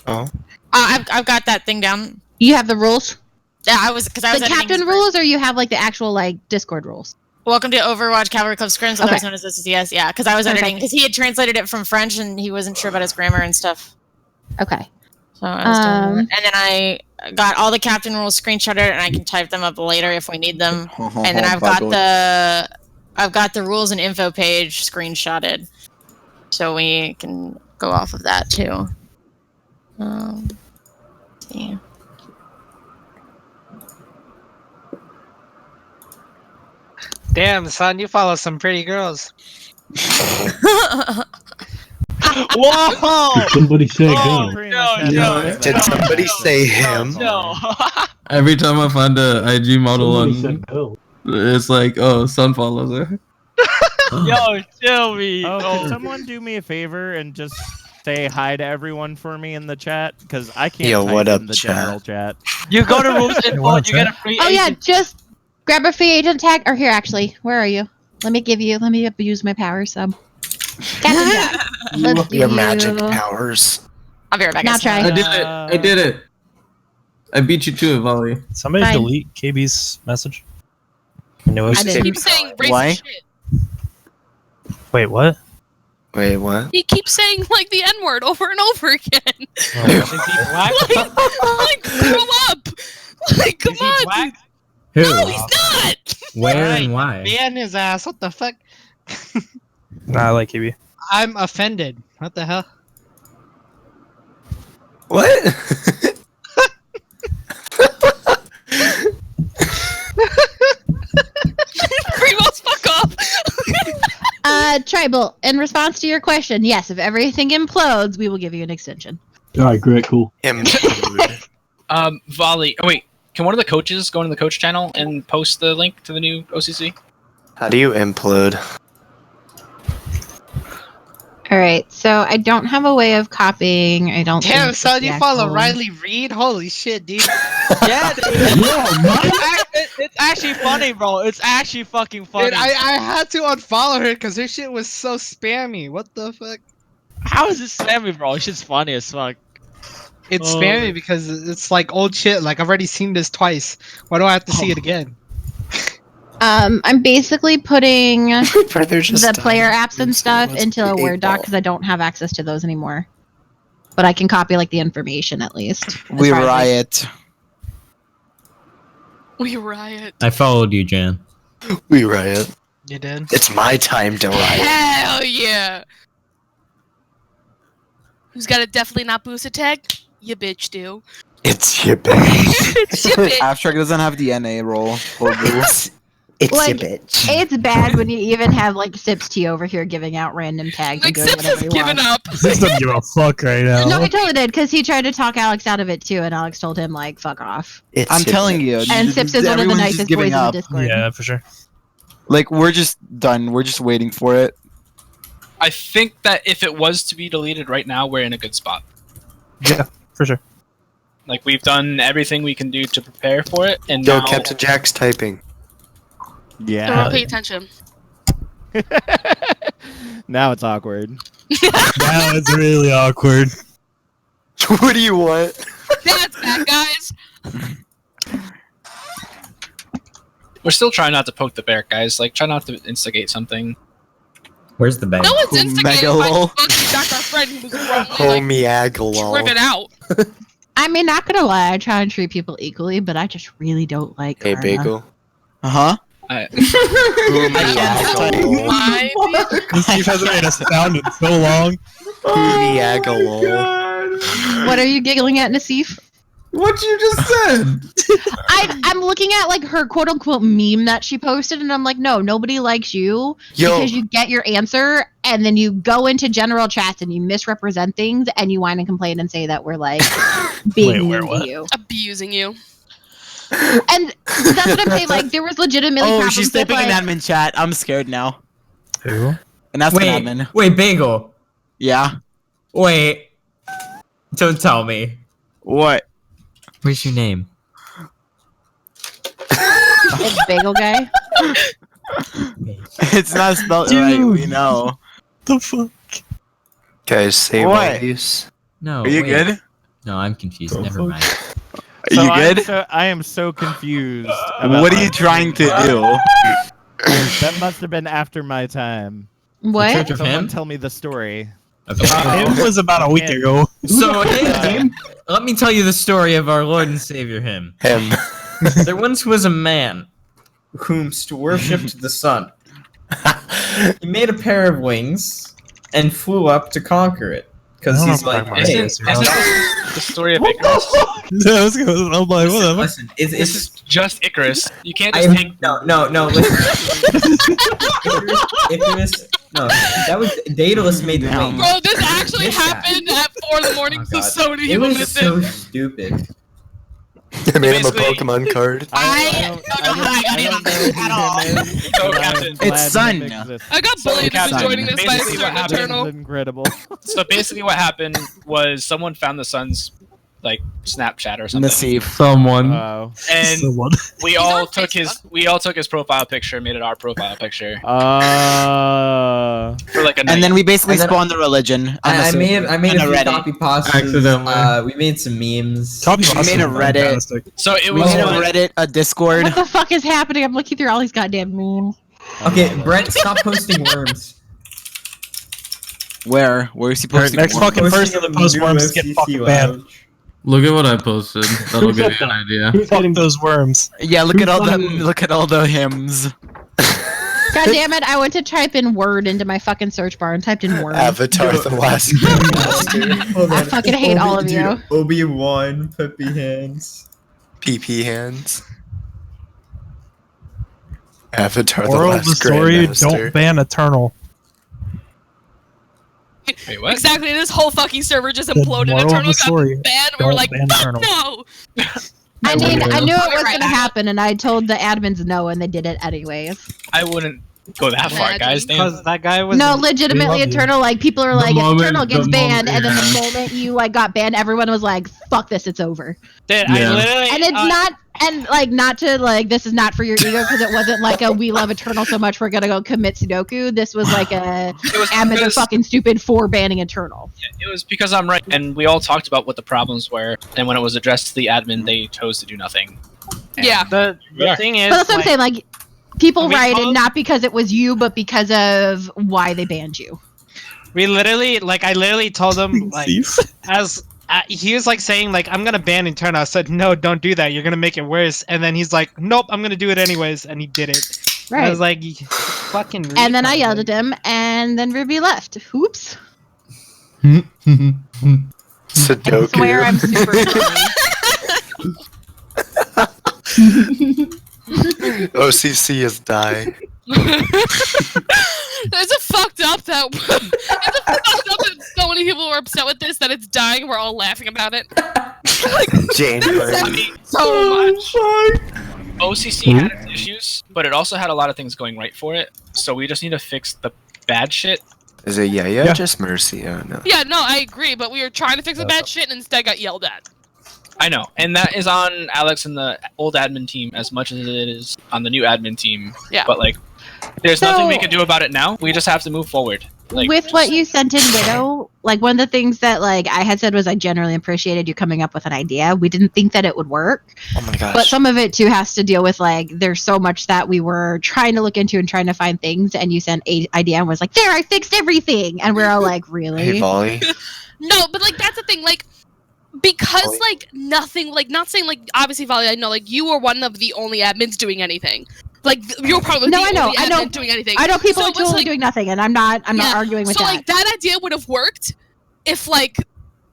Speaker 14: Oh.
Speaker 2: I've got that thing down.
Speaker 6: You have the rules?
Speaker 2: Yeah, I was
Speaker 6: the captain rules, or you have like the actual like Discord rules.
Speaker 2: Welcome to Overwatch Cavalry Club Scrims, otherwise known as OCCS. Yeah, because I was editing because he had translated it from French and he wasn't sure about his grammar and stuff.
Speaker 6: Okay.
Speaker 2: So I was doing that. And then I got all the captain rules screenshotted, and I can type them up later if we need them. And then I've got the rules and info page screenshotted, so we can go off of that too. Let's see.
Speaker 11: Damn, son, you follow some pretty girls. Whoa!
Speaker 5: Did somebody say go?
Speaker 14: No. Did somebody say him?
Speaker 11: No.
Speaker 3: Every time I find a IG model
Speaker 5: Somebody
Speaker 3: on, it's like, oh, Sun follows her.
Speaker 11: Yo, chill me.
Speaker 15: Can someone do me a favor and just say hi to everyone for me in the chat? Because I can't
Speaker 14: Yo,
Speaker 15: type
Speaker 14: what up,
Speaker 15: in the
Speaker 14: chat?
Speaker 15: general chat.
Speaker 11: You go to rules info, you get a free
Speaker 6: Oh yeah,
Speaker 11: agent.
Speaker 6: just grab a free agent tag. Or here, actually, where are you? Let me use my power sub. Captain Jack. Let's
Speaker 14: Your
Speaker 6: do-
Speaker 14: magic powers.
Speaker 2: I'll be right back.
Speaker 6: Now
Speaker 2: guys.
Speaker 6: try.
Speaker 3: I did it. I beat you to it, Volley.
Speaker 8: Somebody
Speaker 6: Fine.
Speaker 8: delete KB's message. No,
Speaker 6: I didn't.
Speaker 13: Keep saying racist
Speaker 10: Why?
Speaker 13: shit.
Speaker 8: Wait, what?
Speaker 14: Wait, what?
Speaker 13: He keeps saying like the N word over and over again.
Speaker 11: Is he black?
Speaker 13: like, grow up. Like, come
Speaker 11: Is he
Speaker 13: on.
Speaker 11: black?
Speaker 9: Who?
Speaker 13: No, he's not.
Speaker 9: Where and why?
Speaker 11: Ban his ass. What the fuck?
Speaker 8: Nah, I like KB.
Speaker 11: I'm offended. What the hell?
Speaker 14: What?
Speaker 13: Primos, fuck off.
Speaker 6: Tribal. In response to your question, yes, if everything implodes, we will give you an extension.
Speaker 5: All right, great, cool.
Speaker 1: Volley. Oh wait, Can one of the coaches go into the coach channel and post the link to the new OCC?
Speaker 14: How do you implode?
Speaker 6: All right, so I don't have a way of copying. I don't.
Speaker 11: Damn,
Speaker 6: think
Speaker 11: son,
Speaker 6: the
Speaker 11: you follow
Speaker 6: actual-
Speaker 11: Riley Reid? Holy shit, dude.
Speaker 16: Yeah, dude. It's actually funny, bro. It's actually fucking funny.
Speaker 11: Dude, I had to unfollow her because her shit was so spammy. What the fuck?
Speaker 16: How is this spammy, bro? It's just funny as fuck.
Speaker 11: It's spammy because it's like old shit. Like, I've already seen this twice. Why do I have to see it again?
Speaker 6: I'm basically putting
Speaker 14: just
Speaker 6: the player apps and stuff into a Word doc because I don't have access to those anymore. But I can copy like the information at least.
Speaker 10: We riot.
Speaker 13: We riot.
Speaker 9: I followed you, Jan.
Speaker 14: We riot.
Speaker 11: You did?
Speaker 14: It's my time to riot.
Speaker 13: Hell yeah! Who's got a definitely not boosted tag? You bitch do.
Speaker 14: It's your bitch.
Speaker 13: It's your bitch.
Speaker 10: Abstract doesn't have the NA role.
Speaker 14: It's
Speaker 6: Like,
Speaker 14: your bitch.
Speaker 6: It's bad when you even have like Sips T over here giving out random tags and doing whatever he wants.
Speaker 13: up.
Speaker 8: This doesn't give a fuck right now.
Speaker 6: No, he totally did because he tried to talk Alex out of it too, and Alex told him like, "Fuck off."
Speaker 10: I'm telling you.
Speaker 6: And Sips is one of the
Speaker 10: everyone's
Speaker 6: nicest
Speaker 10: just giving
Speaker 6: boys in the
Speaker 10: up.
Speaker 6: Discord.
Speaker 8: Yeah, for sure.
Speaker 10: Like, we're just done. We're just waiting for it.
Speaker 1: I think that if it was to be deleted right now, we're in a good spot.
Speaker 8: Yeah, for sure.
Speaker 1: Like, we've done everything we can do to prepare for it, and
Speaker 14: Yo,
Speaker 1: now...
Speaker 14: Captain Jack's typing.
Speaker 13: Don't pay attention.
Speaker 15: Now it's awkward.
Speaker 8: Now it's really awkward.
Speaker 14: What do you want?
Speaker 13: That's bad, guys.
Speaker 1: We're still trying not to poke the bear, guys. Like, try not to instigate something.
Speaker 9: Where's the bag?
Speaker 13: No one's instigated by
Speaker 14: Megalol.
Speaker 13: fucking Dr. Fred who was wrongly, like, driven out.
Speaker 6: I mean, not gonna lie, I try and treat people equally, but I just really don't like.
Speaker 14: Hey,
Speaker 6: Karma.
Speaker 14: Bagel.
Speaker 10: Uh-huh.
Speaker 8: This hasn't made a sound in so long.
Speaker 6: What are you giggling at, Nassif?
Speaker 3: What you just said?
Speaker 6: I'm looking at like her quote unquote meme that she posted, and I'm like, no, nobody likes you because you get your answer, and then you go into general chats and you misrepresent things, and you whine and complain and say that we're like being mean to you,
Speaker 13: abusing you.
Speaker 6: And that's what I'm saying. Like, there was legitimately.
Speaker 15: Oh,
Speaker 6: problems
Speaker 15: she's
Speaker 6: with,
Speaker 15: typing
Speaker 6: like,
Speaker 15: in admin chat. I'm scared now.
Speaker 8: Who?
Speaker 15: And that's
Speaker 9: Wait,
Speaker 15: an admin.
Speaker 9: wait, Bagel.
Speaker 15: Yeah.
Speaker 9: Wait. Don't tell me.
Speaker 15: What?
Speaker 9: What's your name?
Speaker 6: It's Bagel Guy.
Speaker 15: It's not spelled right. We know.
Speaker 8: The fuck?
Speaker 14: Guys, save
Speaker 15: What?
Speaker 14: all these.
Speaker 9: No.
Speaker 15: Are you
Speaker 9: wait.
Speaker 15: good?
Speaker 9: No, I'm confused. Never mind.
Speaker 15: Are you good? I am so confused. About
Speaker 10: What are you trying to do?
Speaker 15: That must have been after my time.
Speaker 6: What?
Speaker 9: Church of
Speaker 15: Someone
Speaker 9: Him?
Speaker 15: tell me the story.
Speaker 8: It was about a week ago.
Speaker 9: So, let me tell you the story of our Lord and Savior Him.
Speaker 14: Him.
Speaker 9: There once was a man whom worshipped the sun. He made a pair of wings and flew up to conquer it. Because he's like, hey,
Speaker 1: Isn't the story of Icarus?
Speaker 8: I'm like, what the fuck?
Speaker 9: listen,
Speaker 1: This is just Icarus. You can't just take...
Speaker 9: No, listen. Icarus, no, that was Daedalus made the wings.
Speaker 13: Bro, this actually happened at 4 in the morning, so so many
Speaker 9: It
Speaker 13: people
Speaker 9: was
Speaker 13: missed
Speaker 9: so
Speaker 13: it.
Speaker 9: stupid.
Speaker 14: I made him a Pokemon card.
Speaker 10: It's Sun.
Speaker 13: I got bullied into joining this by a
Speaker 1: Basically what
Speaker 13: certain
Speaker 1: happened-
Speaker 13: eternal.
Speaker 15: Incredible.
Speaker 1: So basically what happened was someone found the sun's, like, Snapchat or something.
Speaker 10: Nassif.
Speaker 3: Someone.
Speaker 15: Wow.
Speaker 1: And
Speaker 8: Someone.
Speaker 1: we all took his profile picture and made it our profile picture.
Speaker 15: For
Speaker 1: For like a night.
Speaker 10: And then we basically
Speaker 9: And then-
Speaker 10: spawned the religion.
Speaker 9: I made a few
Speaker 10: Reddit.
Speaker 9: copy pastas.
Speaker 3: Accidentally.
Speaker 9: We made some memes.
Speaker 8: Copy
Speaker 10: We made a Reddit.
Speaker 1: So it
Speaker 10: We
Speaker 1: was
Speaker 10: made a
Speaker 1: one-
Speaker 10: Reddit, a Discord.
Speaker 6: What the fuck is happening? I'm looking through all these goddamn memes.
Speaker 9: Okay, Brent, stop posting worms.
Speaker 10: Where? Where is he
Speaker 8: Alright,
Speaker 10: posting?
Speaker 8: next
Speaker 10: worms?
Speaker 8: fucking person that posts worms get fucking banned.
Speaker 3: Look at what I posted. That'll give you an idea.
Speaker 8: Fuck those worms.
Speaker 10: Yeah, look at all the hymns.
Speaker 6: God damn it! I went to type in word into my fucking search bar and typed in word.
Speaker 14: Avatar the Last Master.
Speaker 6: I fucking hate all of you.
Speaker 9: Obi-Wan, puppy hands.
Speaker 14: PP hands. Avatar the
Speaker 8: Moral of the
Speaker 14: Last
Speaker 8: story,
Speaker 14: Grandmaster.
Speaker 8: don't ban Eternal.
Speaker 1: Wait, what?
Speaker 13: Exactly, this whole fucking server just
Speaker 8: The
Speaker 13: imploded.
Speaker 8: moral of
Speaker 13: Eternal
Speaker 8: the story,
Speaker 13: got banned. We were
Speaker 8: don't
Speaker 13: like,
Speaker 8: ban
Speaker 13: fuck
Speaker 8: Eternal.
Speaker 13: no!
Speaker 6: I mean, I knew it was going to happen, and I told the admins no, and they did it anyways.
Speaker 1: I wouldn't go that far, guys.
Speaker 11: Because that guy was
Speaker 6: No, legitimately, Eternal. Like people are like,
Speaker 5: moment-
Speaker 6: Eternal gets
Speaker 5: the
Speaker 6: banned,
Speaker 5: moment-
Speaker 6: and then the moment you like got banned, everyone was like, "Fuck this, it's over."
Speaker 11: Dude,
Speaker 5: Yeah.
Speaker 11: I literally.
Speaker 6: And it's not, and like not to like, this is not for your ego because it wasn't like a we love Eternal so much we're gonna go commit Sudoku. This was like a admins are
Speaker 1: because-
Speaker 6: fucking stupid for banning Eternal.
Speaker 1: It was because I'm right, and we all talked about what the problems were, and when it was addressed to the admin, they chose to do nothing.
Speaker 13: Yeah.
Speaker 11: The thing is,
Speaker 6: But that's what I'm saying. Like people
Speaker 11: we
Speaker 6: rioted
Speaker 11: told-
Speaker 6: not because it was you, but because of why they banned you.
Speaker 11: we literally, like, I literally told him, like, as he was like saying, like, I'm gonna ban Eternal. I said, no, don't do that. You're gonna make it worse. And then he's like, nope, I'm gonna do it anyways, and he did it.
Speaker 6: Right.
Speaker 11: I was like, "You fucking.
Speaker 6: And then I
Speaker 11: retard,
Speaker 6: yelled
Speaker 11: like."
Speaker 6: at him, and then Ruby left. Oops.
Speaker 14: Sudoku.
Speaker 6: I swear I'm super
Speaker 14: OCC is dying.
Speaker 13: It's a fucked up that so many people were upset with this that it's dying. We're all laughing about it.
Speaker 14: January.
Speaker 13: So much.
Speaker 1: OCC had its issues, but it also had a lot of things going right for it. So we just need to fix the bad shit.
Speaker 14: Is it yeah, just Mercy? Oh no.
Speaker 13: Yeah, no, I agree, but we were trying to fix the bad shit and instead got yelled at.
Speaker 1: I know, and that is on Alex and the old admin team as much as it is on the new admin team.
Speaker 13: Yeah.
Speaker 1: But like, there's nothing we can do about it now. We just have to move forward. Like,
Speaker 6: with what you sent in Widow, like one of the things that like I had said was I generally appreciated you coming up with an idea. We didn't think that it would work.
Speaker 14: Oh my gosh.
Speaker 6: But some of it too has to deal with like there's so much that we were trying to look into and trying to find things, and you sent a idea and was like, "There, I fixed everything," and we're all like, "Really?"
Speaker 14: Hey, Volley.
Speaker 13: No, but like that's the thing, like because like nothing, like not saying like obviously Volley, I know like you were one of the only admins doing anything. Like you're probably
Speaker 6: No,
Speaker 13: the
Speaker 6: I know,
Speaker 13: only
Speaker 6: I know.
Speaker 13: admin doing anything.
Speaker 6: I know people
Speaker 13: So
Speaker 6: are
Speaker 13: it was,
Speaker 6: totally
Speaker 13: like,
Speaker 6: doing nothing, and I'm not arguing with
Speaker 13: so
Speaker 6: that.
Speaker 13: like that idea would have worked if like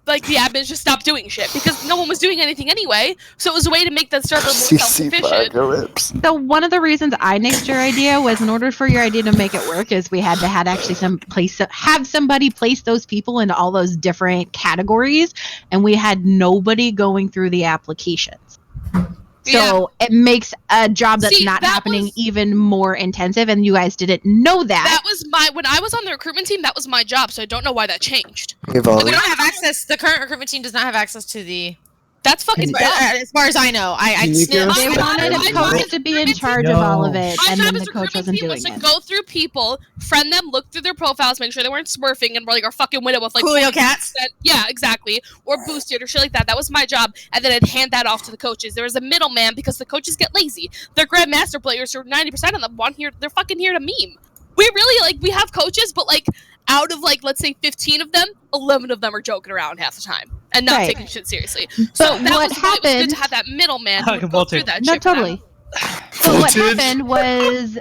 Speaker 13: the admins just stopped doing shit because no one was doing anything anyway. So it was a way to make that server more self-sufficient.
Speaker 6: So one of the reasons I nixed your idea was in order for your idea to make it work is we had to have actually have somebody place those people into all those different categories, and we had nobody going through the applications. So it makes a job that's not happening even more intensive, and you guys didn't know that.
Speaker 13: That was when I was on the recruitment team, that was my job, so I don't know why that changed.
Speaker 14: Hey, Volley.
Speaker 2: We don't have access. The current recruitment team does not have access to the.
Speaker 13: That's fucking dumb.
Speaker 2: As far as I know, I
Speaker 6: They wanted a coach to be in charge of all of it,
Speaker 13: My
Speaker 6: and
Speaker 13: job
Speaker 6: then
Speaker 13: as
Speaker 6: the
Speaker 13: a
Speaker 6: coach
Speaker 13: recruitment
Speaker 6: wasn't
Speaker 13: team
Speaker 6: doing
Speaker 13: was to
Speaker 6: it.
Speaker 13: go through people, friend them, look through their profiles, make sure they weren't smurfing and like our fucking window with like
Speaker 2: Coolio cats.
Speaker 13: Yeah, exactly. Or boosted or shit like that. That was my job, and then I'd hand that off to the coaches. There was a middleman because the coaches get lazy. They're grandmaster players, who 90% of them they're fucking here to meme. We really we have coaches, but like out of like let's say 15 of them, 11 of them are joking around half the time and not
Speaker 6: Right.
Speaker 13: taking shit seriously.
Speaker 6: But
Speaker 13: So that
Speaker 6: what
Speaker 13: was why it was good
Speaker 6: happened-
Speaker 13: to have that middleman who
Speaker 11: Fucking
Speaker 13: would go through
Speaker 11: voltage.
Speaker 13: that
Speaker 6: No,
Speaker 13: shit. for them.
Speaker 6: totally. So what happened was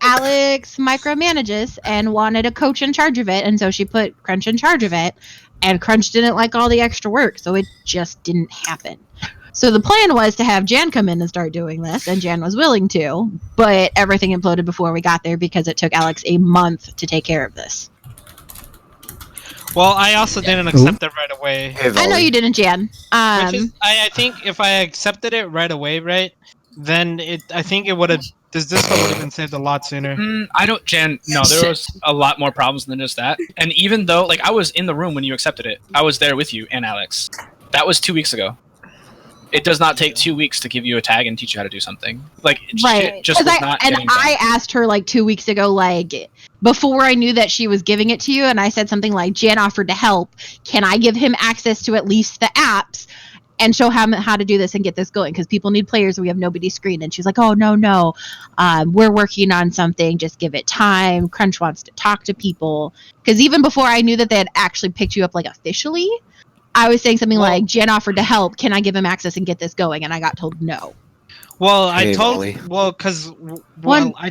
Speaker 6: Alex micromanages and wanted a coach in charge of it, and so she put Crunch in charge of it, and Crunch didn't like all the extra work, so it just didn't happen. So the plan was to have Jan come in and start doing this, and Jan was willing to, but everything imploded before we got there because it took Alex a month to take care of this.
Speaker 11: Well, I also didn't accept it right away.
Speaker 14: Hey,
Speaker 6: I know
Speaker 14: Volley.
Speaker 6: you didn't, Jan.
Speaker 11: Which is, I think if I accepted it right away, right, then I think it would have. This would have been saved a lot sooner.
Speaker 1: I don't, Jan. No, there was a lot more problems than just that. And even though, like, I was in the room when you accepted it, I was there with you and Alex. That was 2 weeks ago. It does not take 2 weeks to give you a tag and teach you how to do something. Like, shit just was not
Speaker 6: and
Speaker 1: getting done.
Speaker 6: I asked her like 2 weeks ago, like before I knew that she was giving it to you, and I said something like, "Jan offered to help. Can I give him access to at least the apps and show him how to do this and get this going? Because people need players. We have nobody screened." And she's like, "Oh no, we're working on something. Just give it time. Crunch wants to talk to people." Because even before I knew that they had actually picked you up like officially, I was saying something like, "Jen offered to help. Can I give him access and get this going?" And I got told no.
Speaker 11: Well,
Speaker 14: Hey,
Speaker 11: I told
Speaker 14: Molly.
Speaker 11: I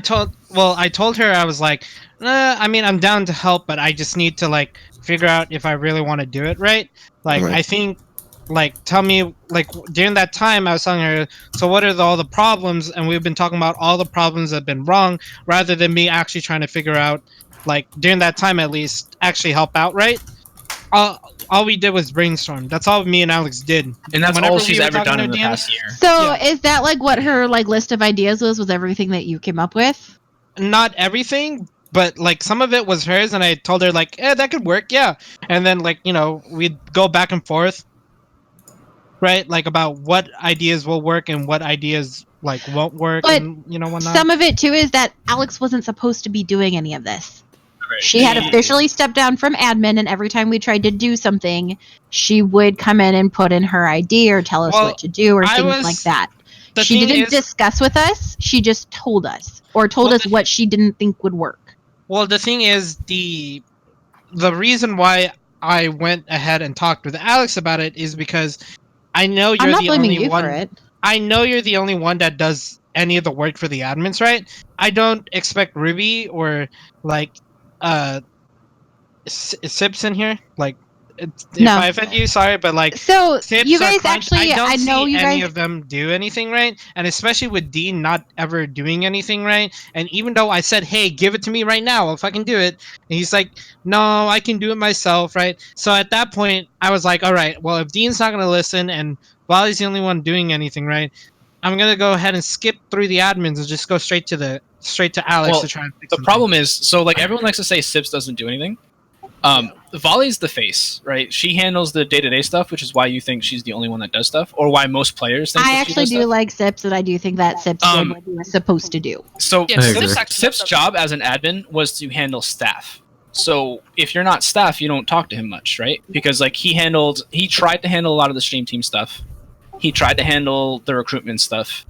Speaker 11: told her I was like, I mean, I'm down to help, but I just need to like figure out if I really want to do it, right? Like,
Speaker 14: Right.
Speaker 11: I think, like, tell me, like, during that time, I was telling her, so what are all the problems? And we've been talking about all the problems that have been wrong, rather than me actually trying to figure out, like, during that time at least, actually help out, right? all we did was brainstorm. That's all me and Alex did.
Speaker 1: And that's
Speaker 11: Whenever
Speaker 1: all she's
Speaker 11: we were
Speaker 1: ever
Speaker 11: talking
Speaker 1: done
Speaker 11: to
Speaker 1: in the
Speaker 11: Dan-
Speaker 1: past year.
Speaker 6: So is that like what her like list of ideas was everything that you came up with?
Speaker 11: Not everything, but like some of it was hers, and I told her like, that could work, yeah. And then like, you know, we'd go back and forth, right? Like about what ideas will work and what ideas like won't work,
Speaker 6: But
Speaker 11: and you know whatnot.
Speaker 6: some of it too is that Alex wasn't supposed to be doing any of this.
Speaker 1: Right.
Speaker 6: She had officially stepped down from admin, and every time we tried to do something, she would come in and put in her idea or tell us what to do or things like that. She didn't discuss with us. She just told us or told us what she didn't think would work.
Speaker 11: Well, the thing is, the reason why I went ahead and talked with Alex about it is because I know you're the only one.
Speaker 6: For it.
Speaker 11: I know you're the only one that does any of the work for the admins, right? I don't expect Ruby or like Sips in here. Like, if I offend you, sorry, but like,
Speaker 6: so
Speaker 11: Sips
Speaker 6: you
Speaker 11: are
Speaker 6: guys
Speaker 11: crunch-
Speaker 6: actually,
Speaker 11: I don't
Speaker 6: I know
Speaker 11: see
Speaker 6: you
Speaker 11: any
Speaker 6: guys.
Speaker 11: of them do anything right, and especially with Dean not ever doing anything right. And even though I said, "Hey, give it to me right now, if I can do it," and he's like, "No, I can do it myself," right? So at that point, I was like, "All right, well, if Dean's not gonna listen, and Wally's the only one doing anything right, I'm gonna go ahead and skip through the admins and just go straight to Alex
Speaker 1: Well,
Speaker 11: to try and fix
Speaker 1: the
Speaker 11: something."
Speaker 1: problem is, so like everyone likes to say Sips doesn't do anything. Volley's the face, right? She handles the day-to-day stuff, which is why you think she's the only one that does stuff, or why most players think
Speaker 6: I
Speaker 1: that she
Speaker 6: actually
Speaker 1: does
Speaker 6: do
Speaker 1: stuff.
Speaker 6: like Sips, and I do think that Sips did what he was supposed to do.
Speaker 1: So
Speaker 6: Yeah,
Speaker 1: Sip's job as an admin was to handle staff. So if you're not staff, you don't talk to him much, right? Because like he tried to handle a lot of the stream team stuff. He tried to handle the recruitment stuff.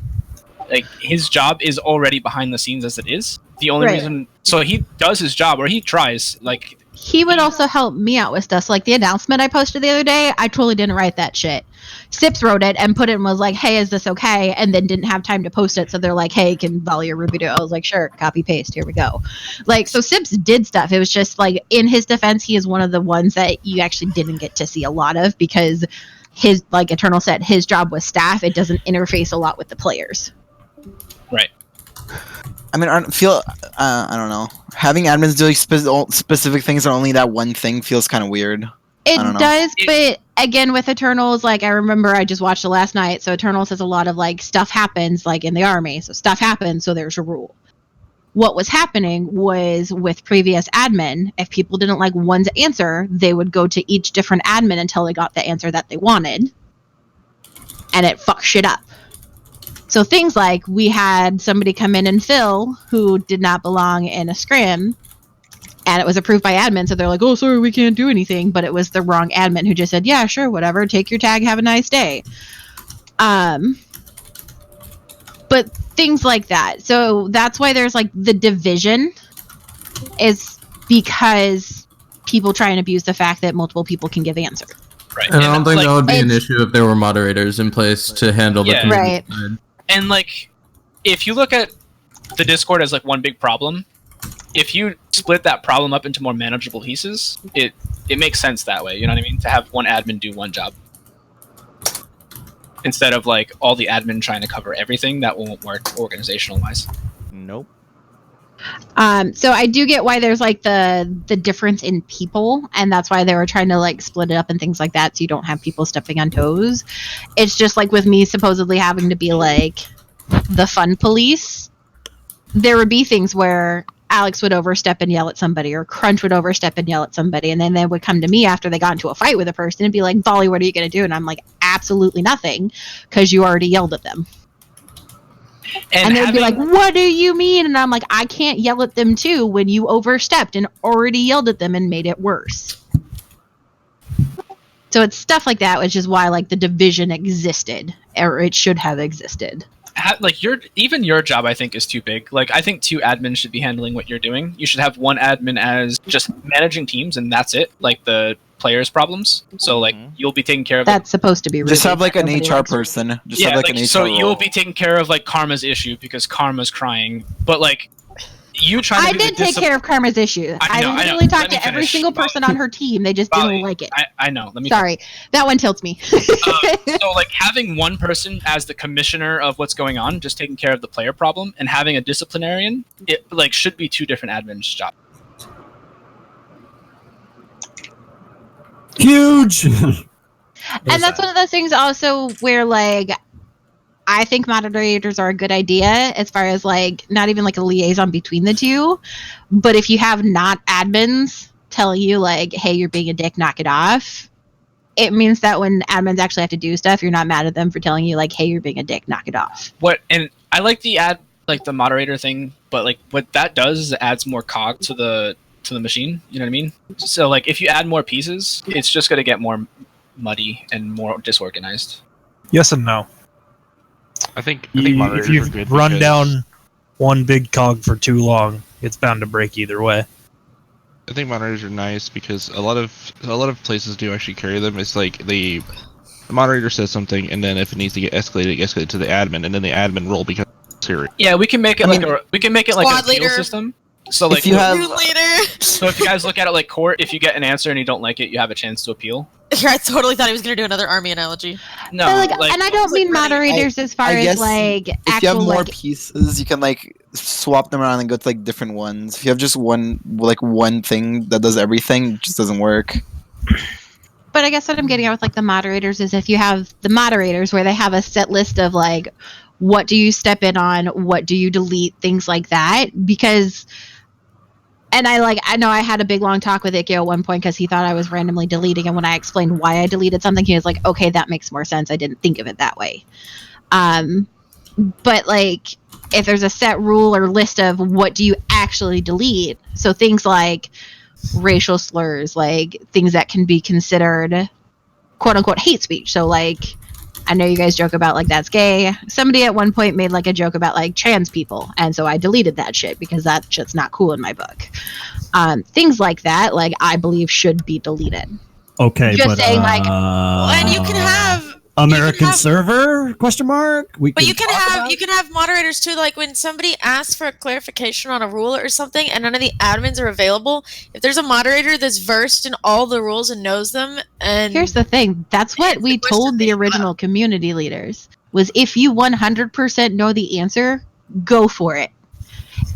Speaker 1: Like his job is already behind the scenes as it is. The only reason, so he does his job, or he tries. Like
Speaker 6: He would also help me out with stuff. So, like the announcement I posted the other day, I totally didn't write that shit. Sips wrote it and put it and was like, "Hey, is this okay?" And then didn't have time to post it, so they're like, "Hey, can Volley or Ruby do it?" I was like, "Sure, copy paste. Here we go." Like, so Sips did stuff. It was just like, in his defense, he is one of the ones that you actually didn't get to see a lot of because his, like Eternal said, his job was staff. It doesn't interface a lot with the players.
Speaker 1: Right.
Speaker 10: I mean, I don't know. Having admins doing specific things on only that one thing feels kind of weird. I don't
Speaker 6: It
Speaker 10: know.
Speaker 6: does, but again, with Eternals, like I remember I just watched it last night. So Eternals has a lot of like stuff happens, like in the army. So stuff happens, so there's a rule. What was happening was with previous admin, if people didn't like one's answer, they would go to each different admin until they got the answer that they wanted, and it fucked shit up. So things like we had somebody come in and fill who did not belong in a scrim, and it was approved by admin, so they're like, "Oh, sorry, we can't do anything," but it was the wrong admin who just said, "Yeah, sure, whatever, take your tag, have a nice day." But things like that. So that's why there's like the division is because people try and abuse the fact that multiple people can give answers.
Speaker 1: Right.
Speaker 3: And I don't think that would be an issue if there were moderators in place to handle the community side.
Speaker 1: And like, if you look at the Discord as like one big problem, if you split that problem up into more manageable pieces, it makes sense that way. You know what I mean? To have one admin do one job instead of like all the admin trying to cover everything. That won't work organizational wise.
Speaker 15: Nope.
Speaker 6: So I do get why there's like the difference in people, and that's why they were trying to like split it up and things like that, so you don't have people stepping on toes. It's just like with me supposedly having to be like the fun police, there would be things where Alex would overstep and yell at somebody, or Crunch would overstep and yell at somebody, and then they would come to me after they got into a fight with a person and be like, "Volley, what are you going to do?" And I'm like, "Absolutely nothing, because you already yelled at them." And they'd be like, "What do you mean?" And I'm like, "I can't yell at them too when you overstepped and already yelled at them and made it worse." So it's stuff like that, which is why like the division existed, or it should have existed.
Speaker 1: Like even your job, I think, is too big. Like I think 2 admins should be handling what you're doing. You should have one admin as just managing teams, and that's it. Like the players' problems. So like you'll be taking care of.
Speaker 6: That's supposed to be
Speaker 10: just have like an HR person. Just have like an HR
Speaker 1: so
Speaker 10: role.
Speaker 1: you'll be taking care of like Karma's issue because Karma's crying. But like you trying to
Speaker 6: I
Speaker 1: be
Speaker 6: did take care of Karma's issue. I literally talked to every single person on her team. They just didn't like it.
Speaker 1: I know. Let me.
Speaker 6: Sorry, that one tilts me.
Speaker 1: So like having one person as the commissioner of what's going on, just taking care of the player problem, and having a disciplinarian, it like should be 2 different admins' jobs.
Speaker 5: Huge.
Speaker 6: And that's one of those things also where like I think moderators are a good idea as far as like not even like a liaison between the two, but if you have not admins telling you like, hey, you're being a dick, knock it off, it means that when admins actually have to do stuff, you're not mad at them for telling you like, hey, you're being a dick, knock it off.
Speaker 1: And I like the moderator thing, but like what that does is it adds more cog to the machine. You know what I mean? So like if you add more pieces, it's just gonna get more muddy and more disorganized.
Speaker 8: Yes and no.
Speaker 17: I think
Speaker 8: if you run down one big cog for too long, it's bound to break either way.
Speaker 17: I think moderators are nice because a lot of places do actually carry them. It's like the moderator says something, and then if it needs to get escalated, it gets escalated to the admin, and then the admin roll becomes serious.
Speaker 1: Yeah, we can make it like an appeal system. So like
Speaker 10: if you have
Speaker 1: so if you guys look at it like court, if you get an answer and you don't like it, you have a chance to appeal.
Speaker 2: I totally thought he was going to do another army analogy.
Speaker 1: No,
Speaker 6: and I don't mean moderators as far as like
Speaker 10: if
Speaker 6: actual
Speaker 10: you have more
Speaker 6: like,
Speaker 10: pieces, you can like swap them around and go to like different ones. If you have just one thing that does everything, it just doesn't work.
Speaker 6: But I guess what I'm getting at with like the moderators is if you have the moderators where they have a set list of like what do you step in on, what do you delete, things like that, because. And I know I had a big long talk with Ike at one point because he thought I was randomly deleting, and when I explained why I deleted something, he was like, okay, that makes more sense. I didn't think of it that way. But like if there's a set rule or list of what do you actually delete, so things like racial slurs, like things that can be considered quote unquote hate speech. So like I know you guys joke about like that's gay. Somebody at one point made like a joke about like trans people, and so I deleted that shit because that shit's not cool in my book. Things like that, like I believe should be deleted.
Speaker 5: Okay,
Speaker 6: just
Speaker 5: but
Speaker 6: saying like,
Speaker 2: and you can have
Speaker 5: American server ? Question mark.
Speaker 2: But you can have moderators too. Like when somebody asks for a clarification on a rule or something, and none of the admins are available. If there's a moderator that's versed in all the rules and knows them, and
Speaker 6: here's the thing, that's what we told the original community leaders was if you 100% know the answer, go for it.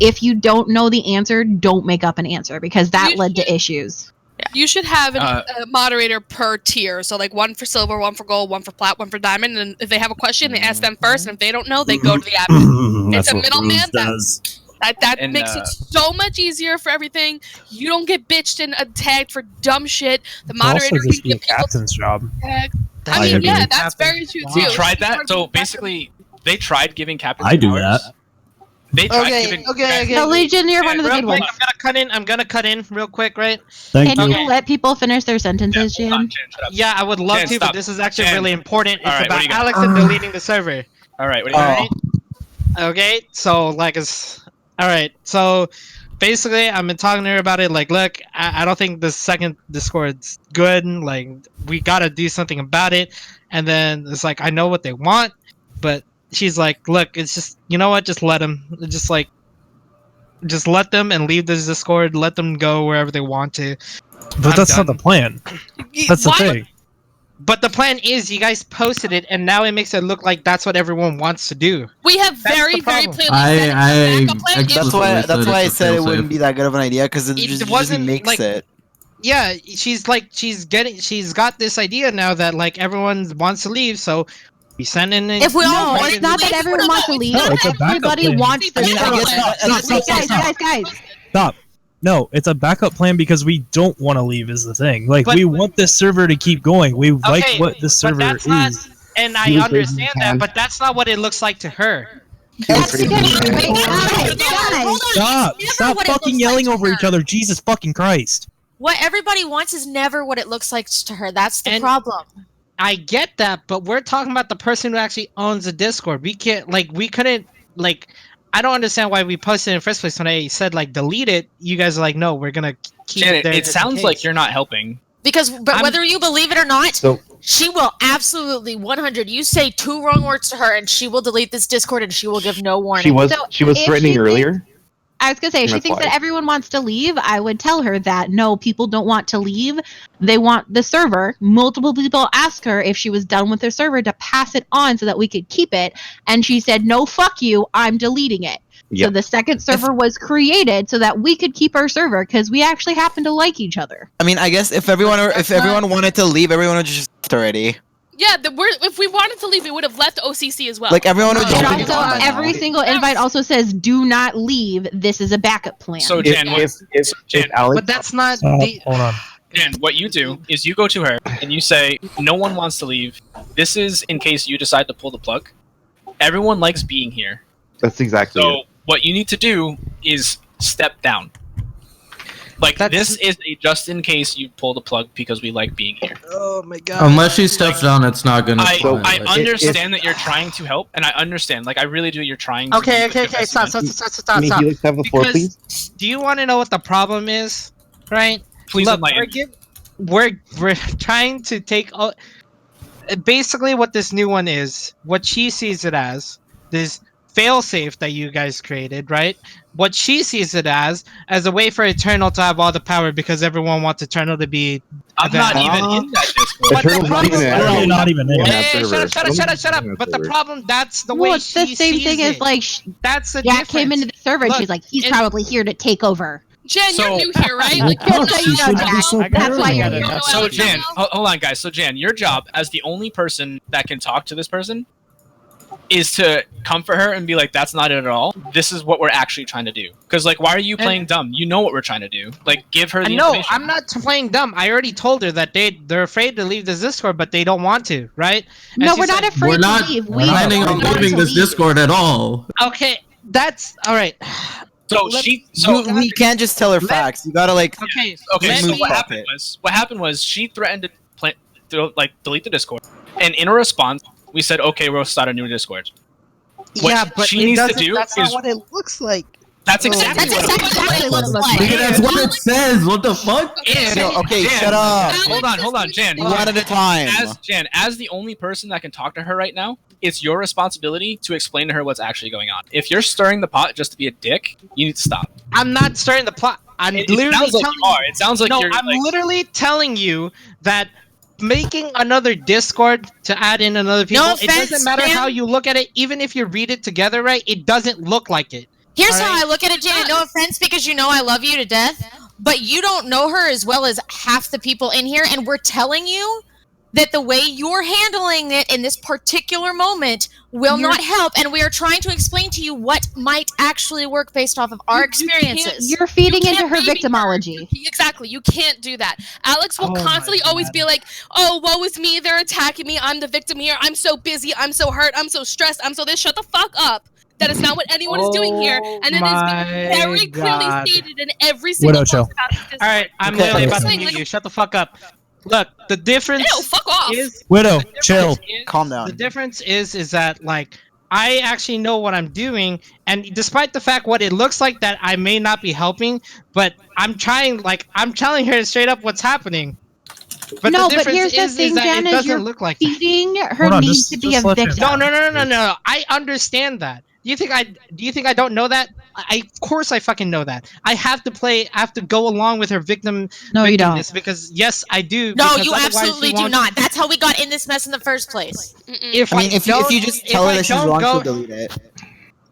Speaker 6: If you don't know the answer, don't make up an answer because that led to issues.
Speaker 13: You should have a moderator per tier. So like one for silver, one for gold, one for plat, one for diamond. And if they have a question, they ask them first. And if they don't know, they go to the admin. It's a middleman that makes it so much easier for everything. You don't get bitched and tagged for dumb shit. The moderator
Speaker 8: also just be a captain's job.
Speaker 13: I mean, yeah, that's very true too.
Speaker 1: We tried that. So basically, they tried giving captains.
Speaker 5: I do
Speaker 1: powers.
Speaker 5: that.
Speaker 1: They tried giving.
Speaker 6: No, Legion, you're one of the good ones.
Speaker 11: I'm gonna cut in real quick, right?
Speaker 6: Can you let people finish their sentences, Jan?
Speaker 11: Yeah, I would love to, but this is actually really important. It's
Speaker 1: Alright,
Speaker 11: about Alex and deleting the server.
Speaker 1: All right, what do you got?
Speaker 11: Okay, so like alright, so basically I've been talking to her about it, like, look, I don't think the second Discord's good, like, we gotta do something about it, and then it's like, I know what they want, but she's like, look, it's just, you know what, just let them, just let them and leave this Discord, let them go wherever they want to.
Speaker 8: But that's not the plan. That's the thing.
Speaker 11: But the plan is you guys posted it, and now it makes it look like that's what everyone wants to do.
Speaker 13: We have very plainly
Speaker 10: that's why I said it wouldn't be that good of an idea because it just makes
Speaker 11: like,
Speaker 10: it.
Speaker 11: Yeah, she's got this idea now that like everyone wants to leave, so we send in.
Speaker 6: If we all, it's not that everyone wants to leave. Everybody wants to. Guys.
Speaker 8: Stop. No, it's a backup plan because we don't want to leave is the thing. Like, we want this server to keep going. We like what this server is.
Speaker 11: And I understand that, but that's not what it looks like to her.
Speaker 8: Stop fucking yelling over each other. Jesus fucking Christ.
Speaker 2: What everybody wants is never what it looks like to her. That's the problem.
Speaker 11: I get that, but we're talking about the person who actually owns the Discord. We couldn't, I don't understand why we posted it in the first place. When I said, delete it, you guys are like, no, we're gonna keep it there.
Speaker 1: It sounds like you're not helping.
Speaker 2: Because, whether you believe it or not, she will absolutely 100. You say 2 wrong words to her, and she will delete this Discord, and she will give no warning.
Speaker 18: She was threatening earlier.
Speaker 6: I was gonna say, if she thinks that everyone wants to leave, I would tell her that no, people don't want to leave. They want the server. Multiple people asked her if she was done with the server to pass it on so that we could keep it, and she said, "No, fuck you, I'm deleting it." So the second server was created so that we could keep our server because we actually happen to like each other.
Speaker 10: I mean, I guess if everyone wanted to leave, everyone would just left already.
Speaker 13: Yeah, if we wanted to leave, we would have left OCC as well.
Speaker 10: Like everyone would
Speaker 6: And also, every single invite also says, "Do not leave. This is a backup plan."
Speaker 1: So Jan,
Speaker 11: but that's not the.
Speaker 8: Hold on.
Speaker 1: Jan, what you do is you go to her and you say, "No one wants to leave. This is in case you decide to pull the plug. Everyone likes being here.
Speaker 18: That's exactly
Speaker 1: So
Speaker 18: it.
Speaker 1: what you need to do is step down. Like this is a just in case you pull the plug because we like being here."
Speaker 16: Oh my god.
Speaker 3: Unless she steps down, it's not gonna.
Speaker 1: I understand that you're trying to help, and I understand. Like I really do. You're trying. To
Speaker 11: Okay. Stop.
Speaker 18: Can Helix have the floor, please?
Speaker 11: Do you want to know what the problem is? Right.
Speaker 1: Please
Speaker 11: Look,
Speaker 1: enlighten.
Speaker 11: we're trying to take. Basically, what this new one is, what she sees it as, this failsafe that you guys created, right? What she sees it as a way for Eternal to have all the power because everyone wants Eternal to be.
Speaker 1: I'm not even in that Discord.
Speaker 11: But the problem,
Speaker 8: You're not even in that
Speaker 11: Hey, shut up! But the problem, that's the way
Speaker 6: it's the
Speaker 11: she
Speaker 6: same
Speaker 11: sees
Speaker 6: thing
Speaker 11: it.
Speaker 6: as like
Speaker 11: That's the
Speaker 6: Jack
Speaker 11: difference.
Speaker 6: came into the server and
Speaker 11: Look,
Speaker 6: she's like, "He's
Speaker 11: it-
Speaker 6: probably here to take over."
Speaker 13: Jan, you're new here, right?
Speaker 6: Like,
Speaker 13: You're
Speaker 6: so
Speaker 13: not-
Speaker 6: you know, Jack, that's why you're here.
Speaker 1: So Jan, hold on, guys. So Jan, your job as the only person that can talk to this person is to comfort her and be like, "That's not it at all. This is what we're actually trying to do." Because like, why are you playing dumb? You know what we're trying to do. Like, give her the
Speaker 11: No,
Speaker 1: information.
Speaker 11: I'm not playing dumb. I already told her that they're afraid to leave this Discord, but they don't want to, right? And
Speaker 6: No,
Speaker 11: she
Speaker 6: we're not
Speaker 11: said-
Speaker 6: afraid
Speaker 3: We're not
Speaker 6: to leave. We
Speaker 3: planning
Speaker 6: don't
Speaker 3: on
Speaker 6: want
Speaker 3: leaving
Speaker 6: to
Speaker 3: this
Speaker 6: leave.
Speaker 3: Discord at all.
Speaker 11: Okay, that's all right.
Speaker 1: So
Speaker 10: we can't just tell her facts. You gotta like.
Speaker 11: Okay.
Speaker 1: Okay. So
Speaker 10: move
Speaker 1: what
Speaker 10: off
Speaker 1: happened
Speaker 10: it.
Speaker 1: was she threatened to delete the Discord, and in a response, we said, "Okay, we'll start a new Discord." What
Speaker 16: Yeah, but
Speaker 1: she
Speaker 16: it
Speaker 1: needs to
Speaker 16: doesn't-
Speaker 1: do
Speaker 16: that's
Speaker 1: is
Speaker 16: not what it looks like.
Speaker 1: that's exactly what it
Speaker 6: what it looks like.
Speaker 3: Nigga, that's what it says. What the fuck?
Speaker 1: is.
Speaker 10: No, okay,
Speaker 1: Jan,
Speaker 10: shut up.
Speaker 1: Hold on, Jan.
Speaker 10: One at a time.
Speaker 1: As the only person that can talk to her right now, it's your responsibility to explain to her what's actually going on. If you're stirring the pot just to be a dick, you need to stop.
Speaker 11: I'm not starting the plot. I'm
Speaker 1: It
Speaker 11: literally
Speaker 1: sounds like
Speaker 11: telling
Speaker 1: you are. It sounds like
Speaker 11: no,
Speaker 1: you're
Speaker 11: I'm
Speaker 1: like.
Speaker 11: literally telling you that making another Discord to add in another people,
Speaker 2: No
Speaker 11: it
Speaker 2: offense,
Speaker 11: doesn't matter
Speaker 2: Jan.
Speaker 11: how you look at it, even if you read it together right, it doesn't look like it.
Speaker 2: Here's
Speaker 11: All
Speaker 2: how
Speaker 11: right?
Speaker 2: I look at it, Jan. No offense, because you know I love you to death, but you don't know her as well as half the people in here, and we're telling you that the way you're handling it in this particular moment will not help, and we are trying to explain to you what might actually work based off of our experiences.
Speaker 6: You're feeding
Speaker 13: You
Speaker 6: into
Speaker 13: can't
Speaker 6: her
Speaker 13: baby
Speaker 6: victimology.
Speaker 13: Exactly. You can't do that. Alex will constantly always be like, "Oh, woe is me. They're attacking me. I'm the victim here. I'm so busy. I'm so hurt. I'm so stressed. I'm so this." Shut the fuck up. That is not what anyone is doing here, and it has been very clearly stated in every single
Speaker 8: Widow, chill.
Speaker 13: post about this.
Speaker 11: All right, I'm
Speaker 10: Okay.
Speaker 11: literally about to
Speaker 13: Like-
Speaker 11: mute you. Shut the fuck up. Look, the difference
Speaker 13: Ew, fuck off.
Speaker 11: is
Speaker 8: Widow, chill.
Speaker 10: Calm
Speaker 11: the
Speaker 10: down.
Speaker 11: difference is that like I actually know what I'm doing, and despite the fact what it looks like that I may not be helping, but I'm trying. Like I'm telling her straight up what's happening. But
Speaker 6: No,
Speaker 11: the
Speaker 6: but
Speaker 11: difference
Speaker 6: here's the
Speaker 11: is
Speaker 6: thing,
Speaker 11: that
Speaker 6: Jan,
Speaker 11: it
Speaker 6: is
Speaker 11: doesn't
Speaker 6: you're
Speaker 11: look like that.
Speaker 6: feeding her
Speaker 8: Hold on,
Speaker 6: need
Speaker 8: just-
Speaker 6: to be
Speaker 8: just
Speaker 6: a
Speaker 8: let him-
Speaker 6: victim.
Speaker 11: No. I understand that. Do you think I don't know that? Of course I fucking know that. I have to go along with her victim.
Speaker 6: No, you don't.
Speaker 11: victimness because yes, I do.
Speaker 2: No,
Speaker 11: because
Speaker 2: you
Speaker 11: otherwise
Speaker 2: absolutely
Speaker 11: she
Speaker 2: do
Speaker 11: won't-
Speaker 2: not. That's how we got in this mess in the first place.
Speaker 11: If
Speaker 10: I mean, if you just tell her
Speaker 11: I
Speaker 10: that she's
Speaker 11: don't
Speaker 10: wrong,
Speaker 11: go-
Speaker 10: she'll delete it.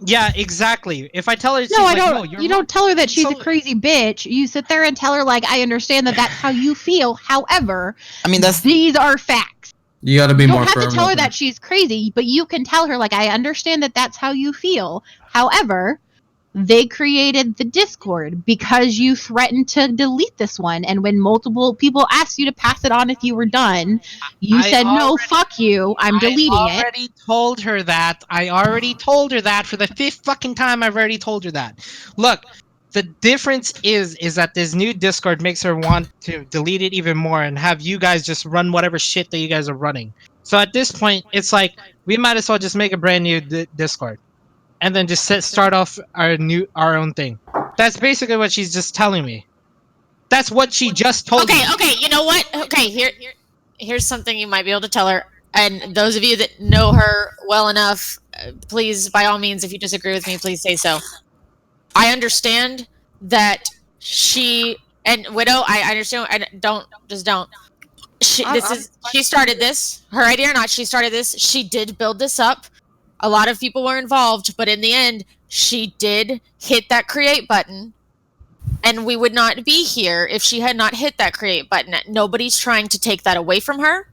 Speaker 11: Yeah, exactly. If I tell her,
Speaker 6: No, I
Speaker 11: like,
Speaker 6: don't.
Speaker 11: No, you're
Speaker 6: you
Speaker 11: wrong.
Speaker 6: don't tell her that she's
Speaker 11: So-
Speaker 6: a crazy bitch. You sit there and tell her like, "I understand that that's how you feel. However,
Speaker 10: I mean,
Speaker 6: these are facts."
Speaker 3: You gotta be
Speaker 6: You
Speaker 3: more
Speaker 6: don't have
Speaker 3: firm
Speaker 6: to tell her
Speaker 3: with
Speaker 6: that she's crazy, but you can tell her like, "I understand that that's how you feel. However, they created the Discord because you threatened to delete this one, and when multiple people asked you to pass it on if you were done, you
Speaker 11: I
Speaker 6: said no,
Speaker 11: already-
Speaker 6: fuck you, I'm deleting
Speaker 11: I
Speaker 6: it."
Speaker 11: already told her that. I already told her that for the 5th fucking time. I've already told her that. Look, the difference is that this new Discord makes her want to delete it even more and have you guys just run whatever shit that you guys are running. So at this point, it's like we might as well just make a brand new Discord, and then just start off our own thing. That's basically what she's just telling me. That's what she just told me.
Speaker 2: Okay, you know what? Okay, here's something you might be able to tell her. And those of you that know her well enough, please, by all means, if you disagree with me, please say so. I understand that she and Widow. I understand. Don't. She started this. Her idea or not, she started this. She did build this up. A lot of people were involved, but in the end, she did hit that create button. And we would not be here if she had not hit that create button. Nobody's trying to take that away from her.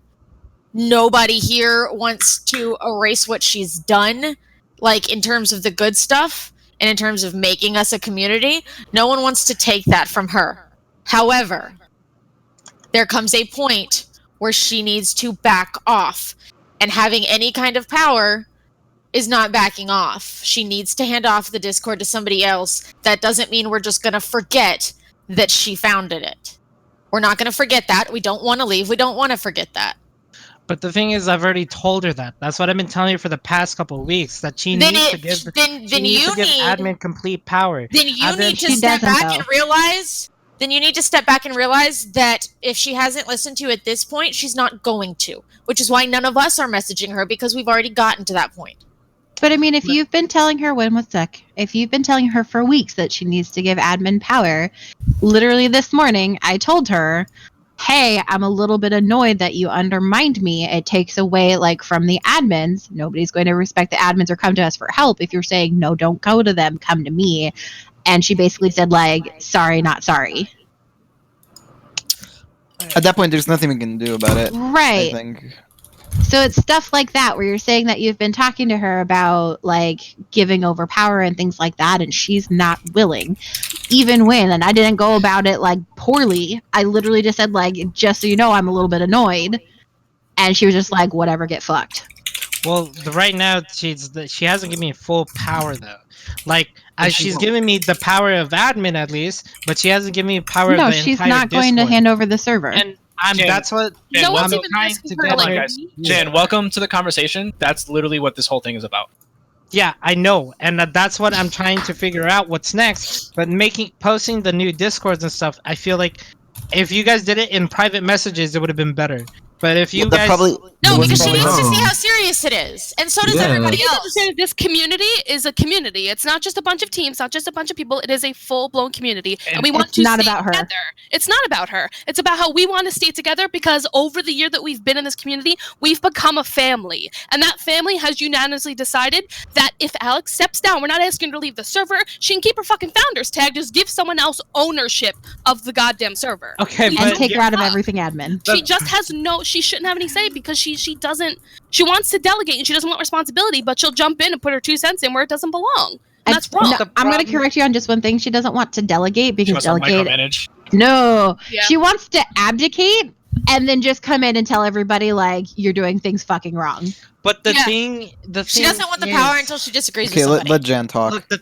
Speaker 2: Nobody here wants to erase what she's done, like in terms of the good stuff and in terms of making us a community. No one wants to take that from her. However, there comes a point where she needs to back off. And having any kind of power is not backing off. She needs to hand off the Discord to somebody else. That doesn't mean we're just going to forget that she founded it. We're not going to forget that. We don't want to leave. We don't want to forget that.
Speaker 11: But the thing is, I've already told her that. That's what I've been telling her for the past couple of weeks. That she needs to give admin complete power.
Speaker 2: Then you need to step back and realize. Then you need to step back and realize that if she hasn't listened to you at this point, she's not going to. Which is why none of us are messaging her, because we've already gotten to that point.
Speaker 6: But I mean, if you've been telling her if you've been telling her for weeks that she needs to give admin power, literally this morning I told her, hey, I'm a little bit annoyed that you undermined me. It takes away from the admins. Nobody's going to respect the admins or come to us for help. If you're saying, no, don't go to them, come to me. And she basically said sorry, not sorry.
Speaker 10: At that point, there's nothing we can do about it.
Speaker 6: Right.
Speaker 10: I think.
Speaker 6: So it's stuff like that where you're saying that you've been talking to her about giving over power and things like that, and she's not willing. Even when, and I didn't go about it poorly. I literally just said just so you know, I'm a little bit annoyed, and she was just whatever, get fucked.
Speaker 11: Well, right now she hasn't given me full power though. She's giving me the power of admin at least, but she hasn't given me power of the entire Discord.
Speaker 6: No, she's not going to hand over the server.
Speaker 11: And that's what
Speaker 13: no one's
Speaker 11: I'm
Speaker 13: even
Speaker 11: trying
Speaker 13: asking
Speaker 11: to
Speaker 13: her,
Speaker 11: get her.
Speaker 1: Guys, Jan, welcome to the conversation. That's literally what this whole thing is about.
Speaker 11: Yeah, I know, and that's what I'm trying to figure out what's next. But posting the new Discords and stuff, I feel like if you guys did it in private messages, it would have been better. But if you guys
Speaker 2: because she needs to see how serious it is, and so does everybody else.
Speaker 13: This community is a community. It's not just a bunch of teams, not just a bunch of people. It is a full-blown community, and we want to stay together. It's not about her. It's about how we want to stay together, because over the year that we've been in this community, we've become a family, and that family has unanimously decided that if Alex steps down, we're not asking her to leave the server. She can keep her fucking founders tag. Just give someone else ownership of the goddamn server.
Speaker 11: Okay,
Speaker 6: and take her out of everything admin.
Speaker 13: She just has she shouldn't have any say, because she wants to delegate and she doesn't want responsibility, but she'll jump in and put her 2 cents in where it doesn't belong. And that's wrong.
Speaker 6: No, I'm going to correct you on just one thing. She doesn't want to delegate, because
Speaker 1: micromanage.
Speaker 6: She wants to abdicate and then just come in and tell everybody you're doing things fucking wrong.
Speaker 11: But the thing
Speaker 2: she doesn't want the power until she disagrees with somebody.
Speaker 10: Let Jan talk.
Speaker 11: Look, the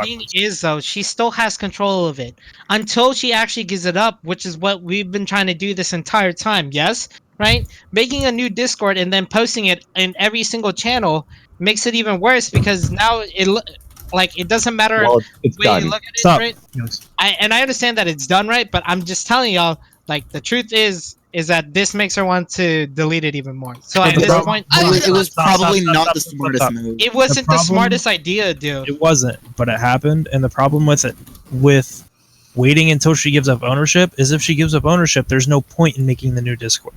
Speaker 11: thing is, though, she still has control of it until she actually gives it up, which is what we've been trying to do this entire time. Yes, right? Making a new Discord and then posting it in every single channel makes it even worse, because now it doesn't matter
Speaker 18: it's
Speaker 11: the way
Speaker 18: done.
Speaker 11: you look at it, right? I understand that it's done, right? But I'm just telling y'all, the truth is that this makes her want to delete it even more. So at this point,
Speaker 10: it was probably not the smartest move.
Speaker 11: It wasn't the smartest idea, dude.
Speaker 8: It wasn't, but it happened, and the problem with waiting until she gives up ownership is if she gives up ownership, there's no point in making the new Discord.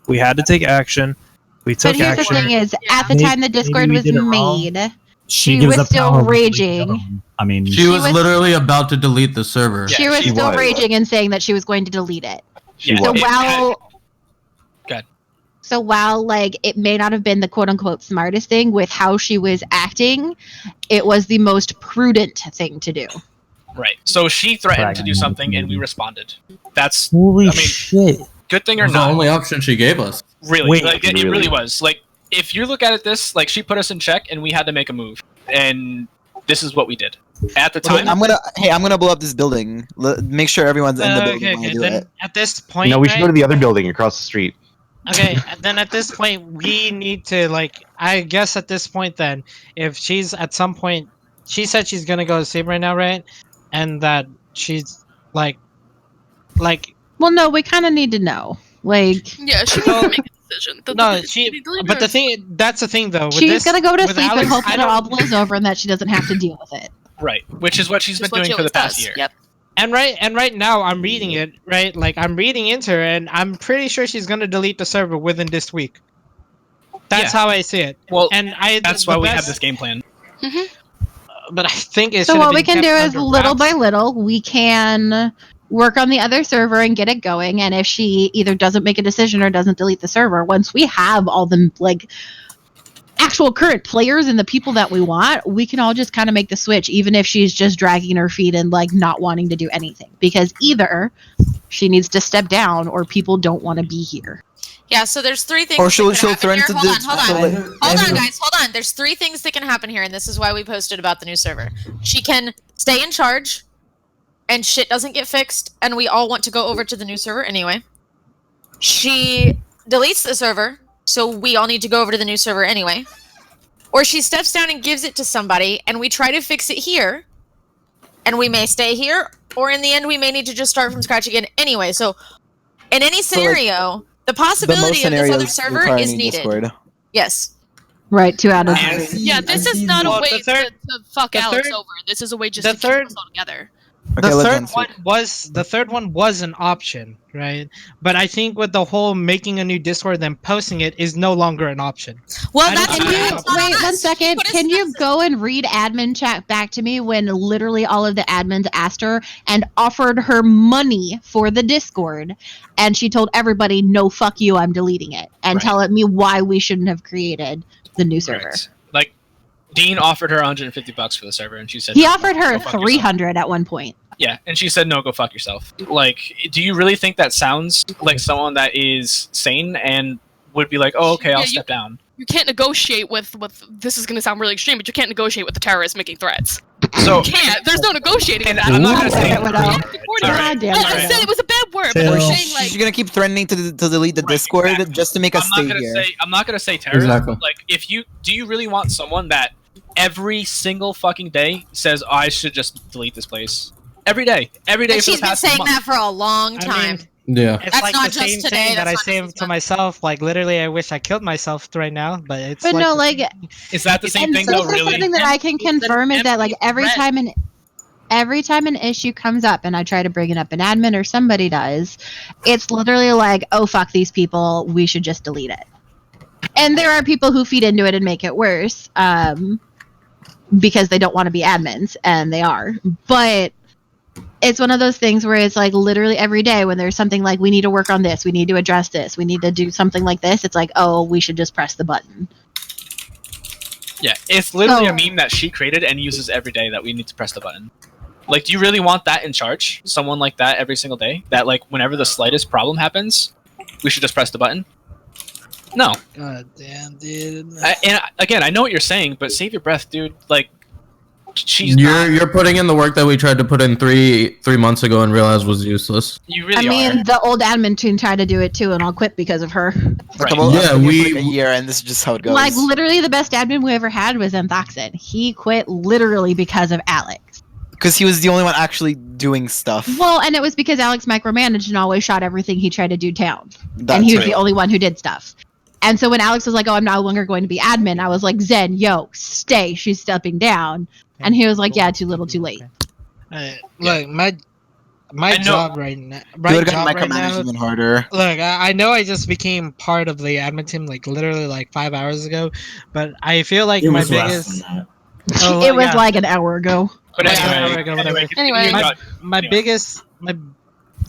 Speaker 8: We had to take action. We took action.
Speaker 6: But here's the thing is, at the time the Discord was made, she was still raging.
Speaker 19: I mean,
Speaker 3: she was literally about to delete the server.
Speaker 6: She was still raging and saying that she was going to delete it. So while it may not have been the quote unquote smartest thing, with how she was acting, it was the most prudent thing to do.
Speaker 1: Right. So she threatened to do something, and we responded. That's
Speaker 8: shit.
Speaker 1: Good thing or
Speaker 3: not. The only option she gave us.
Speaker 1: Really, it really was. If you look at it she put us in check, and we had to make a move, and this is what we did at the time.
Speaker 10: I'm gonna blow up this building. Make sure everyone's in the building when I do it.
Speaker 11: At this point,
Speaker 18: we should go to the other building across the street.
Speaker 11: Okay, then at this point, we need to I guess at this point, then, if she's at some point, she said she's gonna go to sleep right now, right? And that she's well,
Speaker 6: no, we kind of need to know.
Speaker 13: Yeah, she needs to make a decision.
Speaker 11: That's the thing, though.
Speaker 6: She's gonna go to sleep and hope that it all blows over and that she doesn't have to deal with it.
Speaker 1: Right, which is what she's been doing for the past year.
Speaker 13: Yep.
Speaker 11: And right now, I'm reading it, right? I'm reading into her, and I'm pretty sure she's gonna delete the server within this week. That's how I see it.
Speaker 1: Well,
Speaker 11: and
Speaker 1: that's why we have this game plan.
Speaker 11: But I think it
Speaker 6: So
Speaker 11: should
Speaker 6: what
Speaker 11: have
Speaker 6: we
Speaker 11: been
Speaker 6: can do
Speaker 11: kept
Speaker 6: is
Speaker 11: under
Speaker 6: little
Speaker 11: wraps.
Speaker 6: by little, we can work on the other server and get it going. And if she either doesn't make a decision or doesn't delete the server, once we have all the actual current players and the people that we want, we can all just kind of make the switch, even if she's just dragging her feet and not wanting to do anything. Because either she needs to step down or people don't want to be here.
Speaker 2: Yeah, so there's three things.
Speaker 10: Or she'll
Speaker 2: that can happen
Speaker 10: threaten
Speaker 2: here.
Speaker 10: to
Speaker 2: Hold
Speaker 10: do-
Speaker 2: on,
Speaker 10: so
Speaker 2: hold on, guys, hold on. There's three things that can happen here, and this is why we posted about the new server. She can stay in charge, and shit doesn't get fixed, and we all want to go over to the new server anyway. She deletes the server, so we all need to go over to the new server anyway. Or she steps down and gives it to somebody, and we try to fix it here, and we may stay here, or in the end we may need to just start from scratch again anyway. So in any scenario, the possibility of this other server is needed.
Speaker 10: Discord.
Speaker 2: Yes.
Speaker 6: Right, 2 out of 3.
Speaker 13: Yeah, this is not a
Speaker 11: Well,
Speaker 13: way
Speaker 11: the third-
Speaker 13: to fuck
Speaker 11: the
Speaker 13: Alex
Speaker 11: third-
Speaker 13: over. This is a way just
Speaker 11: the
Speaker 13: to
Speaker 11: third-
Speaker 13: keep us all together.
Speaker 10: Okay,
Speaker 11: the
Speaker 10: let
Speaker 11: third
Speaker 10: them speak.
Speaker 11: one was an option, right? But I think with the whole making a new Discord then posting it is no longer an option.
Speaker 2: Well,
Speaker 11: I don't
Speaker 2: that's
Speaker 11: think
Speaker 6: Can
Speaker 11: it's
Speaker 6: you
Speaker 11: an option.
Speaker 6: wait 1 second? Can you go and read admin chat back to me when literally all of the admins asked her and offered her money for the Discord, and she told everybody, "No, fuck you, I'm deleting it," and telling me why we shouldn't have created the new server.
Speaker 1: Right. Like, Dean offered her $150 for the server, and she said
Speaker 6: He
Speaker 1: no,
Speaker 6: offered her
Speaker 1: go fuck yourself.
Speaker 6: 300 at one point.
Speaker 1: Yeah, and she said no, go fuck yourself. Like, do you really think that sounds like someone that is sane and would be like, oh, okay, I'll step down?
Speaker 13: You can't negotiate with. This is going to sound really extreme, but you can't negotiate with the terrorists making threats.
Speaker 1: So
Speaker 13: You can't. There's no negotiating.
Speaker 1: And
Speaker 13: with
Speaker 1: I'm not
Speaker 13: that.
Speaker 1: gonna say
Speaker 13: Yeah,
Speaker 1: it.
Speaker 6: God damn
Speaker 13: I
Speaker 6: it.
Speaker 13: said it was a bad word, but I'm saying
Speaker 10: She's gonna keep threatening to delete the Discord just to make us stay here.
Speaker 1: I'm not gonna say terrorist.
Speaker 3: Exactly.
Speaker 1: Like, do you really want someone that every single fucking day says, oh, I should just delete this place? Every day
Speaker 2: And
Speaker 1: for the
Speaker 2: she's been
Speaker 1: past
Speaker 2: saying
Speaker 1: month.
Speaker 2: that for a long time.
Speaker 3: Yeah.
Speaker 11: It's
Speaker 2: That's
Speaker 11: like
Speaker 2: not
Speaker 11: the
Speaker 2: just
Speaker 11: same
Speaker 2: today,
Speaker 11: thing that I
Speaker 2: that's
Speaker 11: say to myself. Like literally, I wish I killed myself right now. But it's
Speaker 6: But
Speaker 11: like
Speaker 6: no,
Speaker 11: the-
Speaker 1: Is that the same
Speaker 6: and
Speaker 1: thing
Speaker 6: so
Speaker 1: though?
Speaker 6: for
Speaker 1: Really?
Speaker 6: something that I can confirm is that every time an issue comes up and I try to bring it up in admin or somebody does, it's literally like, oh fuck these people, we should just delete it. And there are people who feed into it and make it worse, because they don't want to be admins, and they are. But it's one of those things where it's like literally every day when there's something like, we need to work on this, we need to address this, we need to do something like this, it's like, oh, we should just press the button.
Speaker 1: Yeah, it's literally a meme that she created and uses every day that we need to press the button. Like, do you really want that in charge? Someone like that every single day? That, like, whenever the slightest problem happens, we should just press the button? No.
Speaker 11: God damn, dude.
Speaker 1: And again, I know what you're saying, but save your breath, dude. Like,
Speaker 3: You're putting in the work that we tried to put in three months ago and realized was useless.
Speaker 1: You
Speaker 6: I mean, the old admin team tried to do it too, and I'll quit because of her.
Speaker 10: Like,
Speaker 3: Yeah,
Speaker 10: I've been here for like a year, and this is just how it goes.
Speaker 6: Like, literally the best admin we ever had was Enthoxin. He quit literally because of Alex.
Speaker 10: Because he was the only one actually doing stuff.
Speaker 6: Well, and it was because Alex micromanaged and always shot everything he tried to do down.
Speaker 10: That's
Speaker 6: and he was
Speaker 10: right.
Speaker 6: the only one who did stuff. And so when Alex was like, oh, I'm no longer going to be admin, I was like, Zen, yo, stay. She's stepping down. And he was like, yeah, too little, too late.
Speaker 11: Look, my job right now.
Speaker 10: You would have gotten micromanaged even harder.
Speaker 11: Look, I know I just became part of the admin team like literally like 5 hours ago, but I feel like my biggest. Oh,
Speaker 6: It was
Speaker 11: yeah.
Speaker 6: like an hour ago.
Speaker 1: But
Speaker 13: Anyway.
Speaker 11: my biggest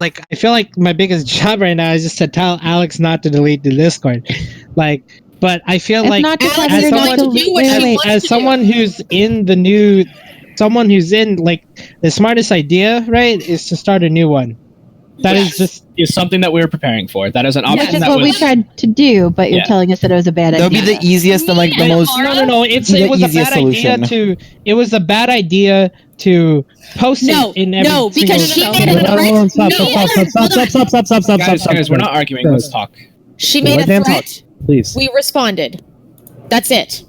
Speaker 11: I feel like my biggest job right now is just to tell Alex not to delete the Discord. Like, but I feel
Speaker 6: It's
Speaker 11: like
Speaker 6: not to tell
Speaker 11: as
Speaker 6: her not
Speaker 11: someone,
Speaker 6: to do what she wants
Speaker 11: as
Speaker 6: to
Speaker 11: someone who's in the new, someone who's in like the smartest idea, right, is to start a new one. That is just
Speaker 1: is something that we were preparing for. That is an option.
Speaker 6: Which is
Speaker 1: that
Speaker 6: what we
Speaker 1: was,
Speaker 6: tried to do, but you're
Speaker 1: Yeah.
Speaker 6: telling us that it was a bad
Speaker 10: That would
Speaker 6: idea.
Speaker 10: be the easiest and like the most.
Speaker 11: No. It
Speaker 10: the
Speaker 11: was a
Speaker 10: easiest
Speaker 11: bad
Speaker 10: solution.
Speaker 11: idea to. It was a bad idea to post it in every.
Speaker 2: no, because
Speaker 11: single-
Speaker 2: she made a threat.
Speaker 1: Guys, we're not arguing. Let's talk.
Speaker 2: She made a
Speaker 8: Let them
Speaker 2: threat.
Speaker 8: talk, please.
Speaker 2: We responded. That's it.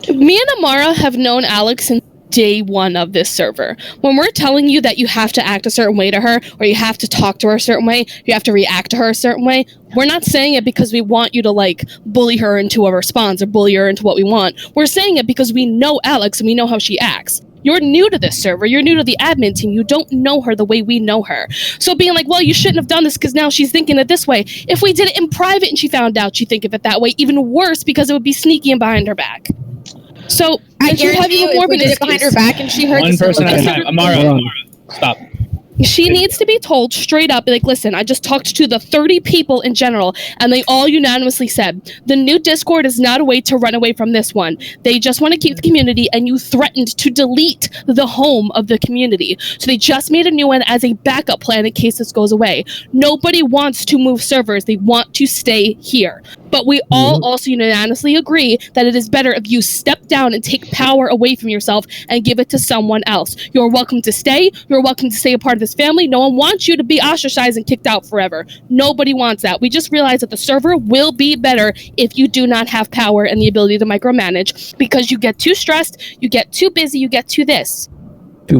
Speaker 13: Me and Amara have known Alex since day one of this server. When we're telling you that you have to act a certain way to her, or you have to talk to her a certain way, you have to react to her a certain way, we're not saying it because we want you to like bully her into a response or bully her into what we want. We're saying it because we know Alex and we know how she acts. You're new to this server. You're new to the admin team. You don't know her the way we know her. So being like, well, you shouldn't have done this because now she's thinking it this way. If we did it in private and she found out, she'd think of it that way. Even worse, because it would be sneaky and behind her back. So
Speaker 2: I guarantee you, if we did it behind her back and she heard
Speaker 1: one person at a time. Amara, stop.
Speaker 13: She needs to be told straight up, like, listen, I just talked to the 30 people in general, and they all unanimously said, the new Discord is not a way to run away from this one. They just want to keep the community, and you threatened to delete the home of the community. So they just made a new one as a backup plan in case this goes away. Nobody wants to move servers. They want to stay here. But we all also unanimously agree that it is better if you step down and take power away from yourself and give it to someone else. You're welcome to stay. You're welcome to stay a part of this family. No one wants you to be ostracized and kicked out forever. Nobody wants that. We just realized that the server will be better if you do not have power and the ability to micromanage, because you get too stressed, you get too busy, you get too this. You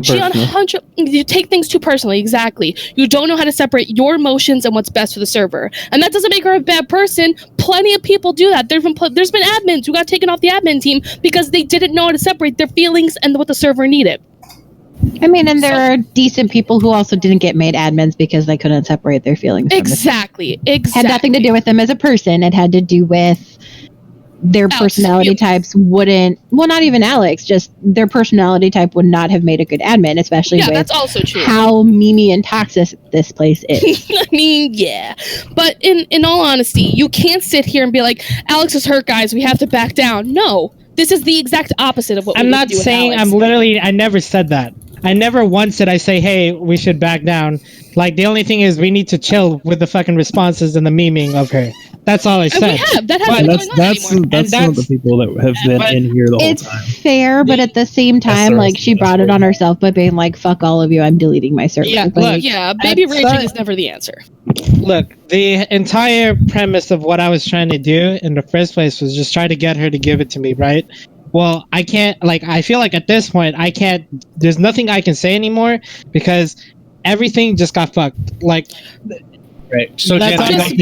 Speaker 13: take things too personally, exactly. You don't know how to separate your emotions and what's best for the server. And that doesn't make her a bad person. Plenty of people do that. There's been admins who got taken off the admin team because they didn't know how to separate their feelings and what the server needed.
Speaker 6: I mean, and there are decent people who also didn't get made admins because they couldn't separate their feelings.
Speaker 13: Exactly.
Speaker 6: Had nothing to do with them as a person. It had to do with their personality types wouldn't, well, not even Alex, just their personality type would not have made a good admin, especially with
Speaker 13: that's also true.
Speaker 6: How memey and toxic this place is.
Speaker 13: I mean, yeah. But in all honesty, you can't sit here and be like, Alex is hurt, guys, we have to back down. No. This is the exact opposite of what
Speaker 11: I'm
Speaker 13: we
Speaker 11: not
Speaker 13: do with
Speaker 11: saying
Speaker 13: Alex.
Speaker 11: I never said that. I never once did I say, hey, we should back down. Like, the only thing is we need to chill with the fucking responses and the memeing of her. That's all I said.
Speaker 13: And we have. That hasn't been going on anymore.
Speaker 8: That's some of the people that have been in here the whole time.
Speaker 6: It's fair, but at the same time, like, she brought it on herself by being like, fuck all of you, I'm deleting my server.
Speaker 13: Yeah,
Speaker 6: Like,
Speaker 13: baby raging is never the answer.
Speaker 11: Look, the entire premise of what I was trying to do in the first place was just try to get her to give it to me, right? Well, I can't, like, I feel like at this point, there's nothing I can say anymore because everything just got fucked. Like,
Speaker 1: right. So, Jen,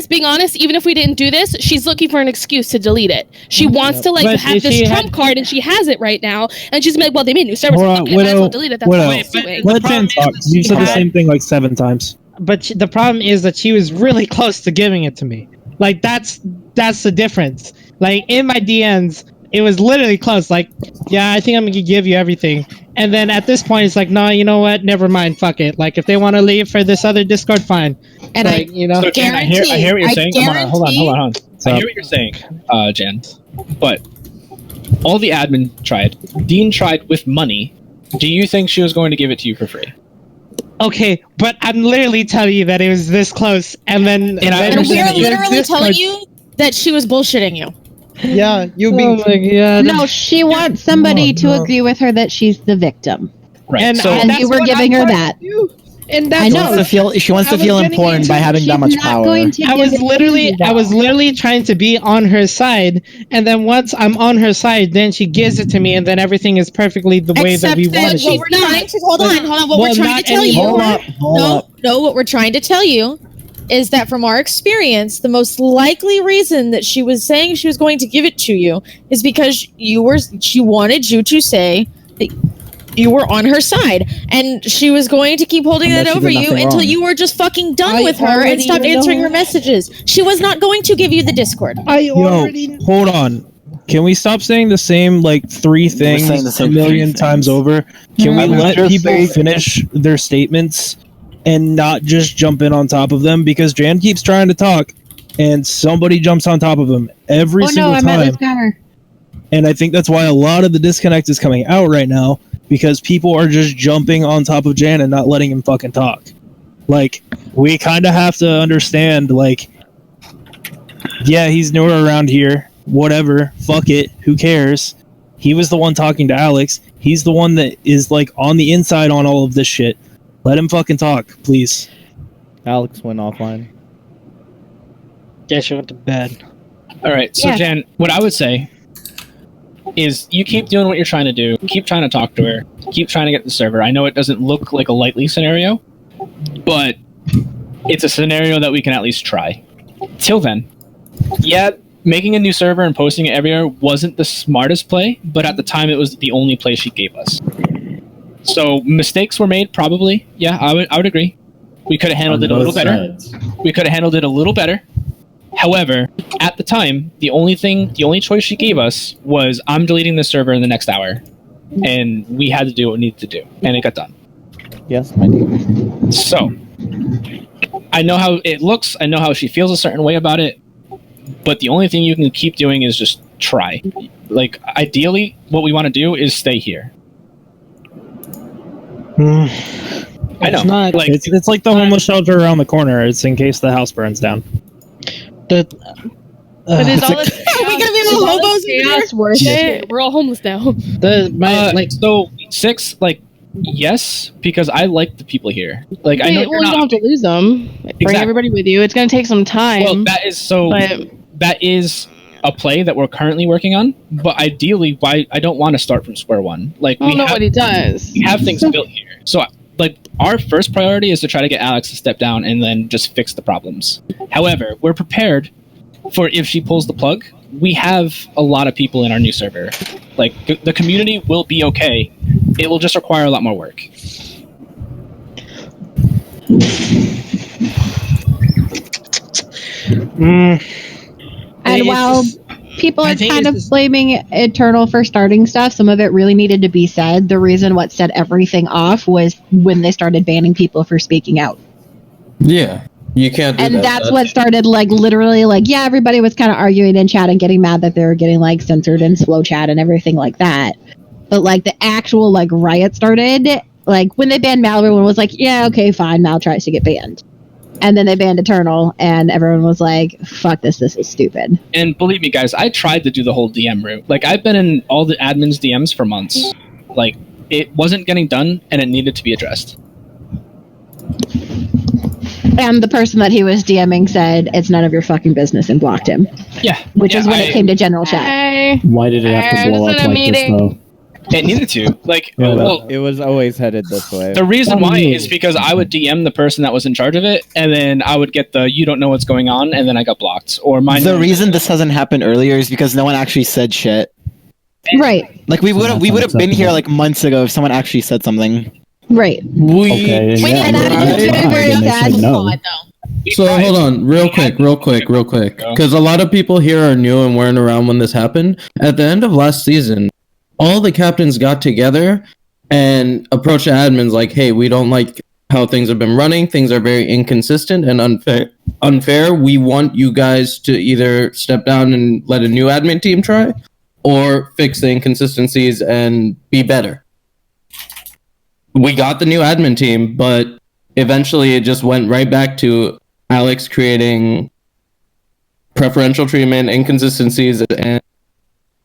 Speaker 13: being honest, even if we didn't do this, she's looking for an excuse to delete it. She wants to, like, have this trump card, and she has it right now, and she's like, well, they made new servers, I might as well delete it. That's what I'm doing.
Speaker 8: Let Jen talk. You said the same thing like 7 times.
Speaker 11: But the problem is that she was really close to giving it to me. Like, that's the difference. Like, in my DMs, it was literally close. Like, yeah, I think I'm gonna give you everything. And then at this point, it's like, no, you know what? Never mind. Fuck it. Like, if they want to leave for this other Discord, fine.
Speaker 2: And
Speaker 11: like,
Speaker 2: I,
Speaker 11: you know,
Speaker 1: so Jen, I hear what you're saying. Hold on. I hear what you're saying, Jen. But all the admin tried. Dean tried with money. Do you think she was going to give it to you for free?
Speaker 11: Okay, but I'm literally telling you that it was this close, and then
Speaker 2: we're literally telling you that she was bullshitting you.
Speaker 16: Yeah, you
Speaker 11: Oh my god.
Speaker 6: No, she wants somebody to agree with her that she's the victim.
Speaker 1: Right.
Speaker 11: And,
Speaker 6: And you were giving her that.
Speaker 11: And
Speaker 6: I
Speaker 11: that's
Speaker 6: know.
Speaker 10: She wants to feel important by having that much power.
Speaker 11: I was literally trying to be on her side, and then once I'm on her side, then she gives it to me, and then everything is perfectly the way that we want it.
Speaker 2: Hold on. What we're trying to tell you. What we're trying to tell you is that from our experience, the most likely reason that she was saying she was going to give it to you is because she wanted you to say that you were on her side, and she was going to keep holding that over you until you were just fucking done with her and stopped answering her messages. She was not going to give you the Discord.
Speaker 8: Hold on. Can we stop saying the same, like, 3 things a million times over? Can we let people finish their statements and not just jump in on top of them? Because Jan keeps trying to talk, and somebody jumps on top of him every single time. And I think that's why a lot of the disconnect is coming out right now, because people are just jumping on top of Jan and not letting him fucking talk. Like, we kind of have to understand, like, yeah, he's newer around here. Whatever. Fuck it. Who cares? He was the one talking to Alex. He's the one that is, like, on the inside on all of this shit. Let him fucking talk, please.
Speaker 15: Alex went offline.
Speaker 11: Yeah, she went to bed.
Speaker 1: Alright, so Jen, what I would say is you keep doing what you're trying to do. Keep trying to talk to her. Keep trying to get the server. I know it doesn't look like a likely scenario, but it's a scenario that we can at least try. Till then, yeah, making a new server and posting it everywhere wasn't the smartest play, but at the time it was the only play she gave us. So mistakes were made, probably. Yeah, I would agree. We could have handled it a little better. We could have handled it a little better. However, at the time, the only choice she gave us was, I'm deleting the server in the next hour. And we had to do what we needed to do. And it got done.
Speaker 15: Yes, my dear.
Speaker 1: So, I know how it looks. I know how she feels a certain way about it. But the only thing you can keep doing is just try. Like, ideally, what we want to do is stay here. I know.
Speaker 8: It's like the homeless shelter around the corner. It's in case the house burns down.
Speaker 13: But is all this
Speaker 2: we gonna be little hobos in here?
Speaker 13: worth it? We're all homeless now.
Speaker 1: So 6, yes, because I like the people here. Like, I know
Speaker 19: you don't have to lose them. Bring everybody with you. It's gonna take some time.
Speaker 1: Well, that is a play that we're currently working on. But ideally, I don't want to start from square one. Like,
Speaker 19: nobody does.
Speaker 1: We have things built here, so our first priority is to try to get Alex to step down and then just fix the problems. However, we're prepared for if she pulls the plug. We have a lot of people in our new server. Like, the community will be okay. It will just require a lot more work.
Speaker 6: And while people are kind of blaming Eternal for starting stuff, some of it really needed to be said. The reason what set everything off was when they started banning people for speaking out.
Speaker 3: Yeah, you can't do
Speaker 6: and
Speaker 3: that.
Speaker 6: that's what started, literally, everybody was kind of arguing in chat and getting mad that they were getting, censored in slow chat and everything like that. But, the actual, riot started, when they banned Mal, everyone was like, yeah, okay, fine, Mal tries to get banned. And then they banned Eternal, and everyone was like, fuck this is stupid.
Speaker 1: And believe me, guys, I tried to do the whole DM route. I've been in all the admins' DMs for months. It wasn't getting done, and it needed to be addressed.
Speaker 6: And the person that he was DMing said, it's none of your fucking business, and blocked him.
Speaker 1: Yeah.
Speaker 6: Which is when it came to general chat.
Speaker 5: Why did it have to blow up like this, though?
Speaker 1: It needed to.
Speaker 15: It was always headed this way.
Speaker 1: The reason why is because I would DM the person that was in charge of it, and then I would get you don't know what's going on, and then I got blocked. Or
Speaker 10: the reason this hasn't happened earlier is because no one actually said shit.
Speaker 6: Right.
Speaker 10: We would have been here months ago if someone actually said something.
Speaker 6: Right.
Speaker 3: So hold on, real quick, because a lot of people here are new and weren't around when this happened. At the end of last season, all the captains got together and approached the admins like, hey, we don't like how things have been running. Things are very inconsistent and unfair. We want you guys to either step down and let a new admin team try, or fix the inconsistencies and be better. We got the new admin team, but eventually it just went right back to Alex creating preferential treatment, inconsistencies, and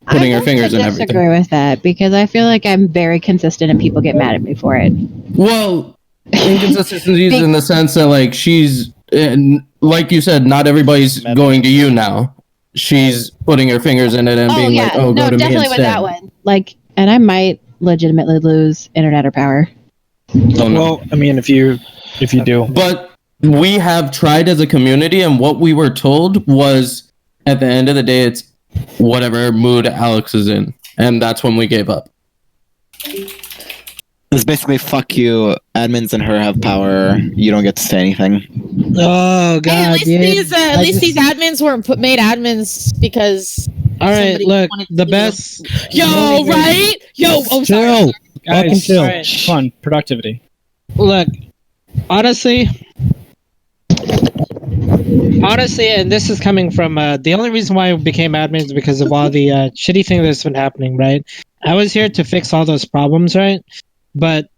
Speaker 3: putting her fingers in everything.
Speaker 6: I disagree with that, because I feel like I'm very consistent and people get mad at me for it.
Speaker 3: Well, inconsistencies in the sense that, she's, like you said, not everybody's going to you now. She's putting her fingers in it and go to me instead.
Speaker 6: No, definitely with that one. And I might legitimately lose internet or power.
Speaker 3: Oh, no.
Speaker 8: Well, I mean, if you do.
Speaker 3: But we have tried as a community, and what we were told was, at the end of the day, it's whatever mood Alex is in, and that's when we gave up.
Speaker 10: It's basically, fuck you, admins and her have power, you don't get to say anything.
Speaker 19: Oh god,
Speaker 2: at least these admins weren't made admins because
Speaker 19: alright, look, the best
Speaker 2: right?
Speaker 19: Chill.
Speaker 1: Guys,
Speaker 19: chill.
Speaker 1: Right. Fun, productivity.
Speaker 19: Look, honestly, and this is coming from the only reason why I became admin is because of all the shitty thing that's been happening, right? I was here to fix all those problems, right? But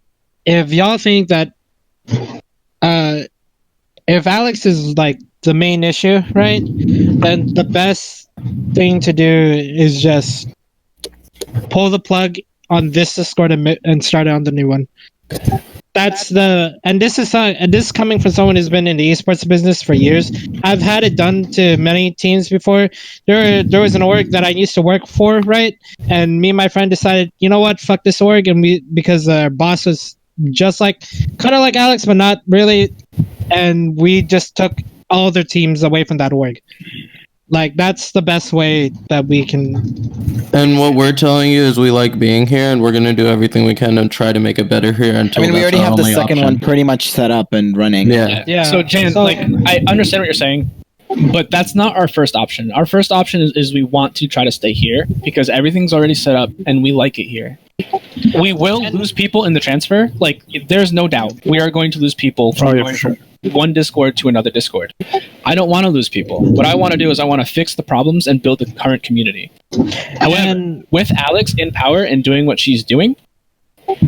Speaker 19: if y'all think that if Alex is the main issue, right, then the best thing to do is just pull the plug on this Discord and start it on the new one. That's and this is coming from someone who's been in the esports business for years. I've had it done to many teams before. There was an org that I used to work for, right? And me and my friend decided, you know what, fuck this org, and because our boss was just kind of like Alex, but not really, and we just took all their teams away from that org. Like that's the best way that we can.
Speaker 3: And what we're telling you is we like being here, and we're gonna do everything we can to try to make it better here. Until
Speaker 10: I mean, we
Speaker 3: that's
Speaker 10: already
Speaker 3: our
Speaker 10: have the
Speaker 3: only
Speaker 10: second
Speaker 3: option.
Speaker 10: one pretty much set up and running.
Speaker 3: Yeah.
Speaker 1: So Jan, like I understand what you're saying, but that's not our first option. Our first option is we want to try to stay here because everything's already set up and we like it here. We will lose people in the transfer. Like there's no doubt we are going to lose people from going from one Discord to another Discord. I don't want to lose people. What I want to do is I want to fix the problems and build the current community. However, with Alex in power and doing what she's doing,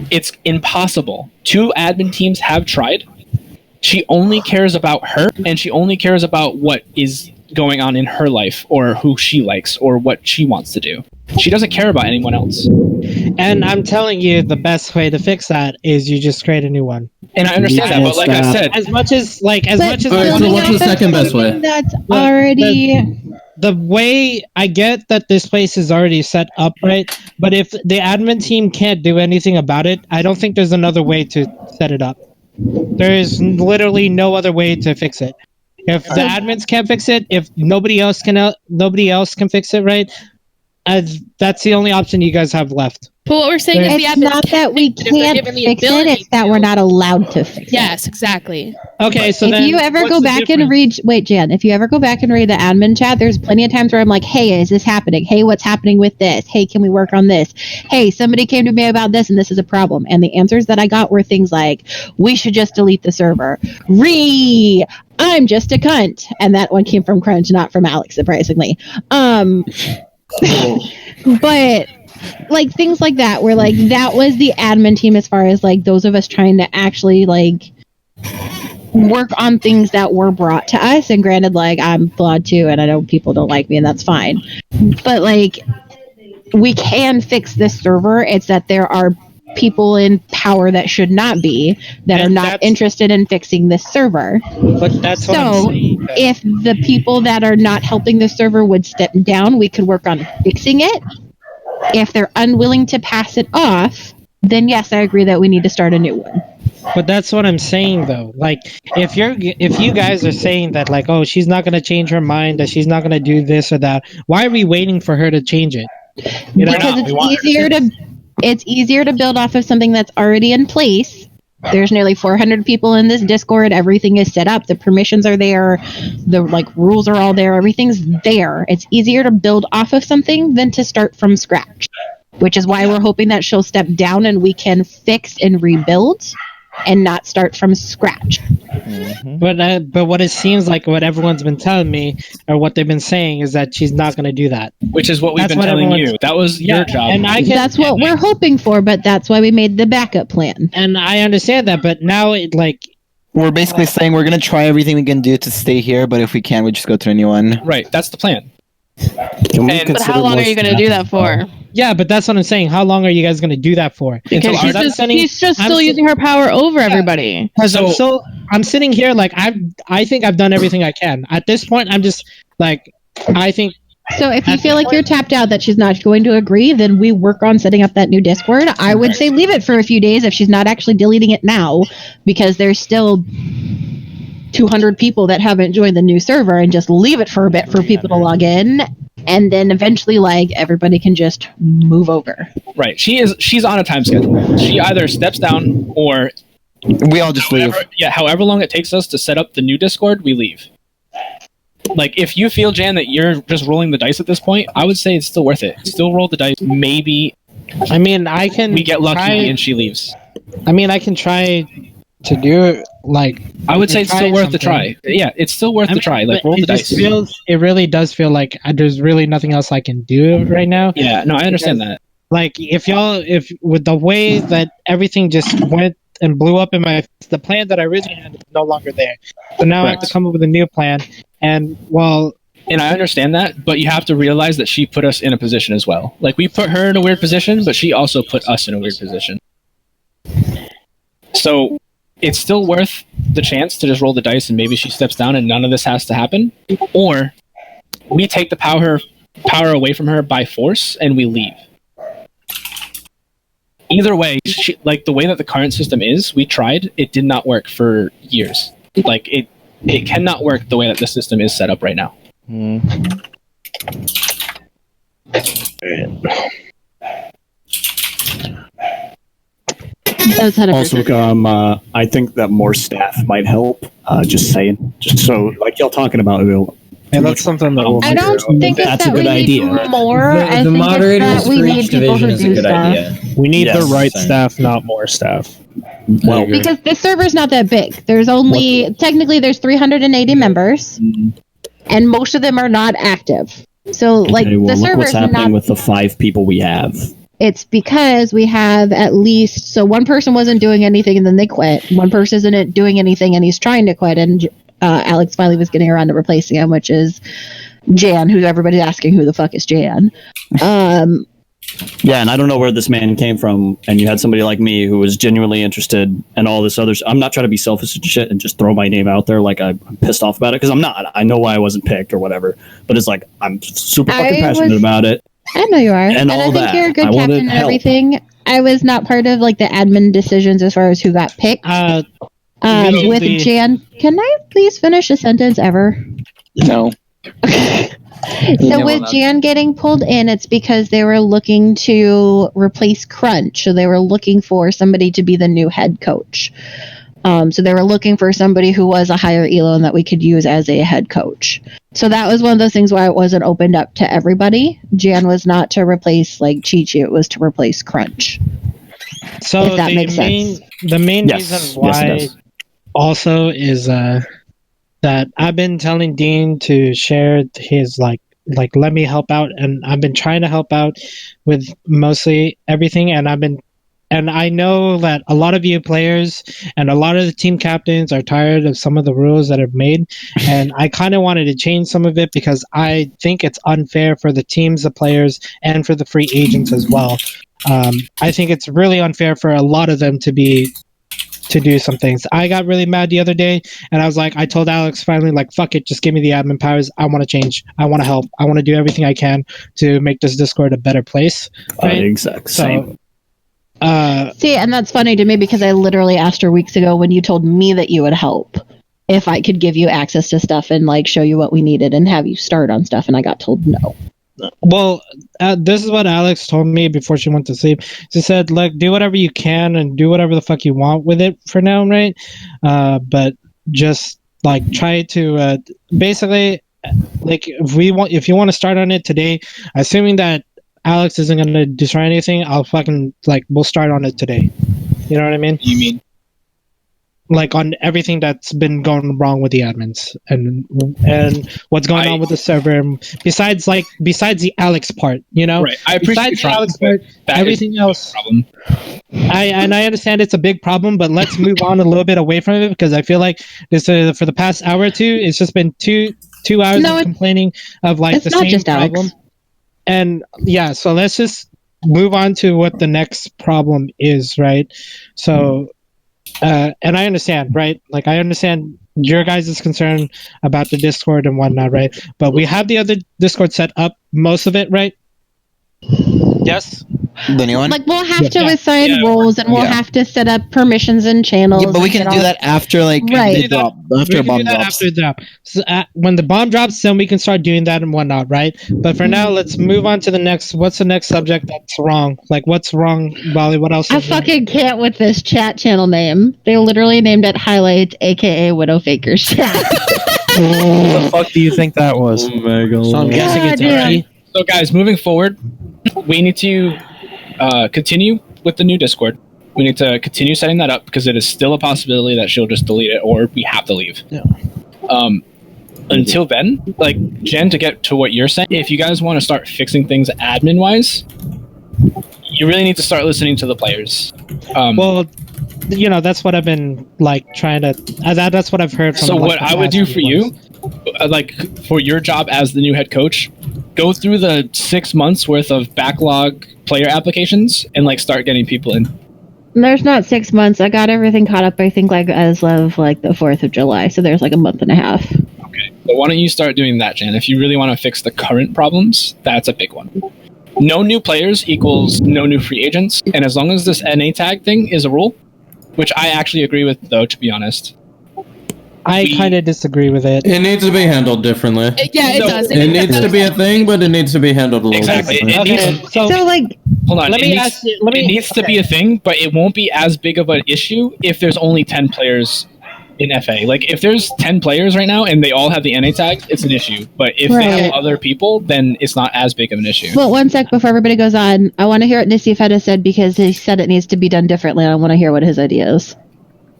Speaker 1: it's impossible. 2 admin teams have tried. She only cares about her, and she only cares about what is going on in her life, or who she likes, or what she wants to do. She doesn't care about anyone else.
Speaker 19: And I'm telling you, the best way to fix that is you just create a new one.
Speaker 1: And I understand that, but like I said,
Speaker 19: as much as
Speaker 3: what's the second best way?
Speaker 6: That's already.
Speaker 19: The way I get that this place is already set up, right? But if the admin team can't do anything about it, I don't think there's another way to set it up. There is literally no other way to fix it. If the admins can't fix it, if nobody else can fix it, right? That's the only option you guys have left.
Speaker 13: But what we're saying is the
Speaker 6: It's
Speaker 13: admins
Speaker 6: not that we can't fix it; it's that we're not allowed to fix it.
Speaker 13: Yes, exactly.
Speaker 19: Okay, so
Speaker 6: if
Speaker 19: then
Speaker 6: you ever
Speaker 19: what's
Speaker 6: go
Speaker 19: the
Speaker 6: back and read, wait, Jan, if you ever go back and read the admin chat, there's plenty of times where I'm like, hey, is this happening? Hey, what's happening with this? Hey, can we work on this? Hey, somebody came to me about this and this is a problem. And the answers that I got were things like, we should just delete the server. I'm just a cunt. And that one came from Crunch, not from Alex, surprisingly. But like things like that, where like that was the admin team as far as like those of us trying to actually like work on things that were brought to us. And granted, like I'm flawed too, and I know people don't like me, and that's fine. But like we can fix this server. It's that there are people in power that should not be, that are not interested in fixing this server.
Speaker 19: But that's what I'm saying.
Speaker 6: If the people that are not helping the server would step down, we could work on fixing it. If they're unwilling to pass it off, then yes, I agree that we need to start a new one.
Speaker 19: But that's what I'm saying, though. Like, if you guys are saying that, like, oh, she's not going to change her mind, that she's not going to do this or that, why are we waiting for her to change it? You know,
Speaker 6: Because it's easier to build off of something that's already in place. There's nearly 400 people in this Discord. Everything is set up. The permissions are there. The like rules are all there. Everything's there. It's easier to build off of something than to start from scratch, which is why we're hoping that she'll step down and we can fix and rebuild and not start from scratch.
Speaker 19: But what it seems like, what everyone's been telling me, or what they've been saying, is that she's not going to do that.
Speaker 1: Which is what we've been telling you. That was your job.
Speaker 19: And
Speaker 6: that's what we're hoping for, but that's why we made the backup plan.
Speaker 19: And I understand that, but now it like
Speaker 10: we're basically saying we're gonna try everything we can do to stay here, but if we can't, we just go to a new one.
Speaker 1: Right, that's the plan.
Speaker 2: But how long are you going to do that for?
Speaker 19: Yeah, but that's what I'm saying. How long are you guys going to do that for?
Speaker 2: Because she's just still using her power over everybody.
Speaker 19: Because I'm sitting here like I think I've done everything I can. At this point, I'm just like I think.
Speaker 6: So if you feel like you're tapped out that she's not going to agree, then we work on setting up that new Discord. I would say leave it for a few days if she's not actually deleting it now, because there's still 200 people that haven't joined the new server, and just leave it for a bit for people to log in, and then eventually like everybody can just move over.
Speaker 1: Right. She's on a time schedule. She either steps down or
Speaker 10: we all just leave.
Speaker 1: Yeah, however long it takes us to set up the new Discord, we leave. Like if you feel, Jan, that you're just rolling the dice at this point, I would say it's still worth it. Still roll the dice. Maybe
Speaker 19: I mean I can
Speaker 1: we get lucky and she leaves.
Speaker 19: I mean I can try to do it. Like
Speaker 1: I would say it's still worth the try. Yeah, it's still worth the try. Like roll the dice.
Speaker 19: It really does feel like there's really nothing else I can do right now.
Speaker 1: Yeah, no, I understand that.
Speaker 19: Like if with the way that everything just went and blew up in my face, the plan that I originally had is no longer there. So now I have to come up with a new plan. And
Speaker 1: and I understand that, but you have to realize that she put us in a position as well. Like we put her in a weird position, but she also put us in a weird position. So it's still worth the chance to just roll the dice and maybe she steps down and none of this has to happen. Or we take the power away from her by force and we leave. Either way, like the way that the current system is, we tried, it did not work for years. Like it cannot work the way that the system is set up right now.
Speaker 20: Also, I think that more staff might help. Just saying. Just so, like y'all talking about,
Speaker 8: and that's something that
Speaker 6: I don't think it's
Speaker 20: that's
Speaker 6: that
Speaker 20: a good
Speaker 6: we
Speaker 20: idea.
Speaker 6: need more.
Speaker 7: The
Speaker 6: I think it's
Speaker 7: moderators
Speaker 6: that we
Speaker 7: for
Speaker 6: need
Speaker 7: each
Speaker 6: people
Speaker 7: division
Speaker 6: who
Speaker 7: is a
Speaker 6: do
Speaker 7: good
Speaker 6: stuff.
Speaker 7: idea.
Speaker 8: We need the
Speaker 20: Yes,
Speaker 8: right
Speaker 20: same.
Speaker 8: staff, not more staff.
Speaker 20: Well,
Speaker 6: Because this server's not that big. There's only technically there's 380 members, and most of them are not active. So like
Speaker 20: okay, well,
Speaker 6: the
Speaker 20: look
Speaker 6: server's
Speaker 20: what's happening
Speaker 6: not.
Speaker 20: with the 5 people we have.
Speaker 6: It's because we have at least one person wasn't doing anything and then they quit. One person isn't doing anything and he's trying to quit, and Alex finally was getting around to replacing him, which is Jan, who everybody's asking who the fuck is Jan.
Speaker 20: Yeah, and I don't know where this man came from, and you had somebody like me who was genuinely interested and all this other. I'm not trying to be selfish and shit and just throw my name out there like I'm pissed off about it, because I'm not. I know why I wasn't picked or whatever, but it's like I'm super fucking passionate about it.
Speaker 6: I know you are,
Speaker 20: And
Speaker 6: I
Speaker 20: all
Speaker 6: think
Speaker 20: that.
Speaker 6: you're a good
Speaker 20: I wanted
Speaker 6: captain and
Speaker 20: help.
Speaker 6: everything. I was not part of like the admin decisions as far as who got picked. With Jan, can I please finish a sentence ever?
Speaker 21: No.
Speaker 6: So with Jan getting pulled in, it's because they were looking to replace Crunch. So they were looking for somebody to be the new head coach. So they were looking for somebody who was a higher elo and that we could use as a head coach. So that was one of those things why it wasn't opened up to everybody. Jan was not to replace like Chi-Chi, it was to replace Crunch.
Speaker 19: So
Speaker 6: if that makes sense.
Speaker 19: The main reason why also is that I've been telling Dean to share his like let me help out, and I've been trying to help out with mostly everything, and I know that a lot of you players and a lot of the team captains are tired of some of the rules that are made, and I kind of wanted to change some of it because I think it's unfair for the teams, the players, and for the free agents as well. I think it's really unfair for a lot of them to do some things. I got really mad the other day, and I told Alex finally, like, fuck it, just give me the admin powers. I want to change. I want to help. I want to do everything I can to make this Discord a better place. Right?
Speaker 20: Exactly. Same.
Speaker 6: See, and that's funny to me because I literally asked her weeks ago when you told me that you would help if I could give you access to stuff and like show you what we needed and have you start on stuff, and I got told no.
Speaker 19: Well, this is what Alex told me before she went to sleep. She said, "Look, do whatever you can and do whatever the fuck you want with it for now, right? But just like try to basically, like, if you want to start on it today, assuming that Alex isn't going to destroy anything, I'll fucking we'll start on it today. You know what I mean?
Speaker 1: You mean
Speaker 19: like on everything that's been going wrong with the admins and what's going on with the server, besides the Alex part, you know?
Speaker 1: Right. I appreciate
Speaker 19: besides the Alex part, everything else.
Speaker 1: Problem.
Speaker 19: I understand it's a big problem, but let's move on a little bit away from it because I feel like this for the past hour or two, it's just been two hours of complaining of like the same problem. Alex. And yeah, so let's just move on to what the next problem is, right? So. And I understand, right? Like, I understand your guys' concern about the Discord and whatnot, right? But we have the other Discord set up, most of it, right? Yes?
Speaker 10: The new one?
Speaker 6: Like, we'll have to assign roles and we'll have to set up permissions and channels.
Speaker 10: Yeah, but we can do that after, like, the drop. After a bomb drops.
Speaker 19: After the drop. So, when the bomb drops, then we can start doing that and whatnot, right? But for now, let's move on to the next. What's the next subject that's wrong? Like, what's wrong, Bali? What else?
Speaker 6: I fucking can't with this chat channel name. They literally named it Highlights, aka Widow Fakers chat.
Speaker 8: What the fuck do you think that was?
Speaker 20: Oh my god.
Speaker 8: So I'm guessing it's empty.
Speaker 1: So, guys, moving forward, we need to continue with the new Discord. We need to continue setting that up because it is still a possibility that she'll just delete it or we have to leave.
Speaker 19: Yeah.
Speaker 1: Until then, like, Jen, to get to what you're saying, if you guys want to start fixing things admin-wise, you really need to start listening to the players.
Speaker 19: Well, you know, that's what I've been, like, trying to... that's what I've heard from...
Speaker 1: So what I would do for you, like, for your job as the new head coach, go through the 6 months worth of backlog player applications and, like, start getting people in.
Speaker 6: There's not 6 months. I got everything caught up, I think, like, as of, like, the 4th of July. So there's, like, a month and a half.
Speaker 1: Okay. So why don't you start doing that, Jan? If you really want to fix the current problems, that's a big one. No new players equals no new free agents. And as long as this NA tag thing is a rule, which I actually agree with, though, to be honest.
Speaker 19: I kind of disagree with it.
Speaker 3: It needs to be handled differently.
Speaker 13: Yeah, it does.
Speaker 3: It needs to be a thing, but it needs to be handled a little differently.
Speaker 1: So
Speaker 6: like,
Speaker 1: hold on.
Speaker 19: Let me ask you.
Speaker 1: It needs to be a thing, but it won't be as big of an issue if there's only 10 players in FA. Like, if there's 10 players right now and they all have the NA tag, it's an issue. But if they have other people, then it's not as big of an issue.
Speaker 6: Well, one sec before everybody goes on. I want to hear what Nisifeta said because he said it needs to be done differently. I want to hear what his idea is.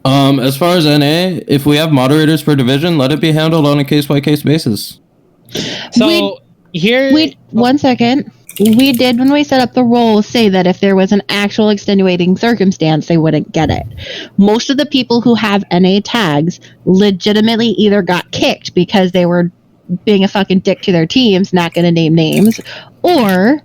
Speaker 3: As far as NA, if we have moderators per division, let it be handled on a case-by-case basis.
Speaker 19: So
Speaker 6: one second. We did, when we set up the roles, say that if there was an actual extenuating circumstance, they wouldn't get it. Most of the people who have NA tags legitimately either got kicked because they were being a fucking dick to their teams, not going to name names, or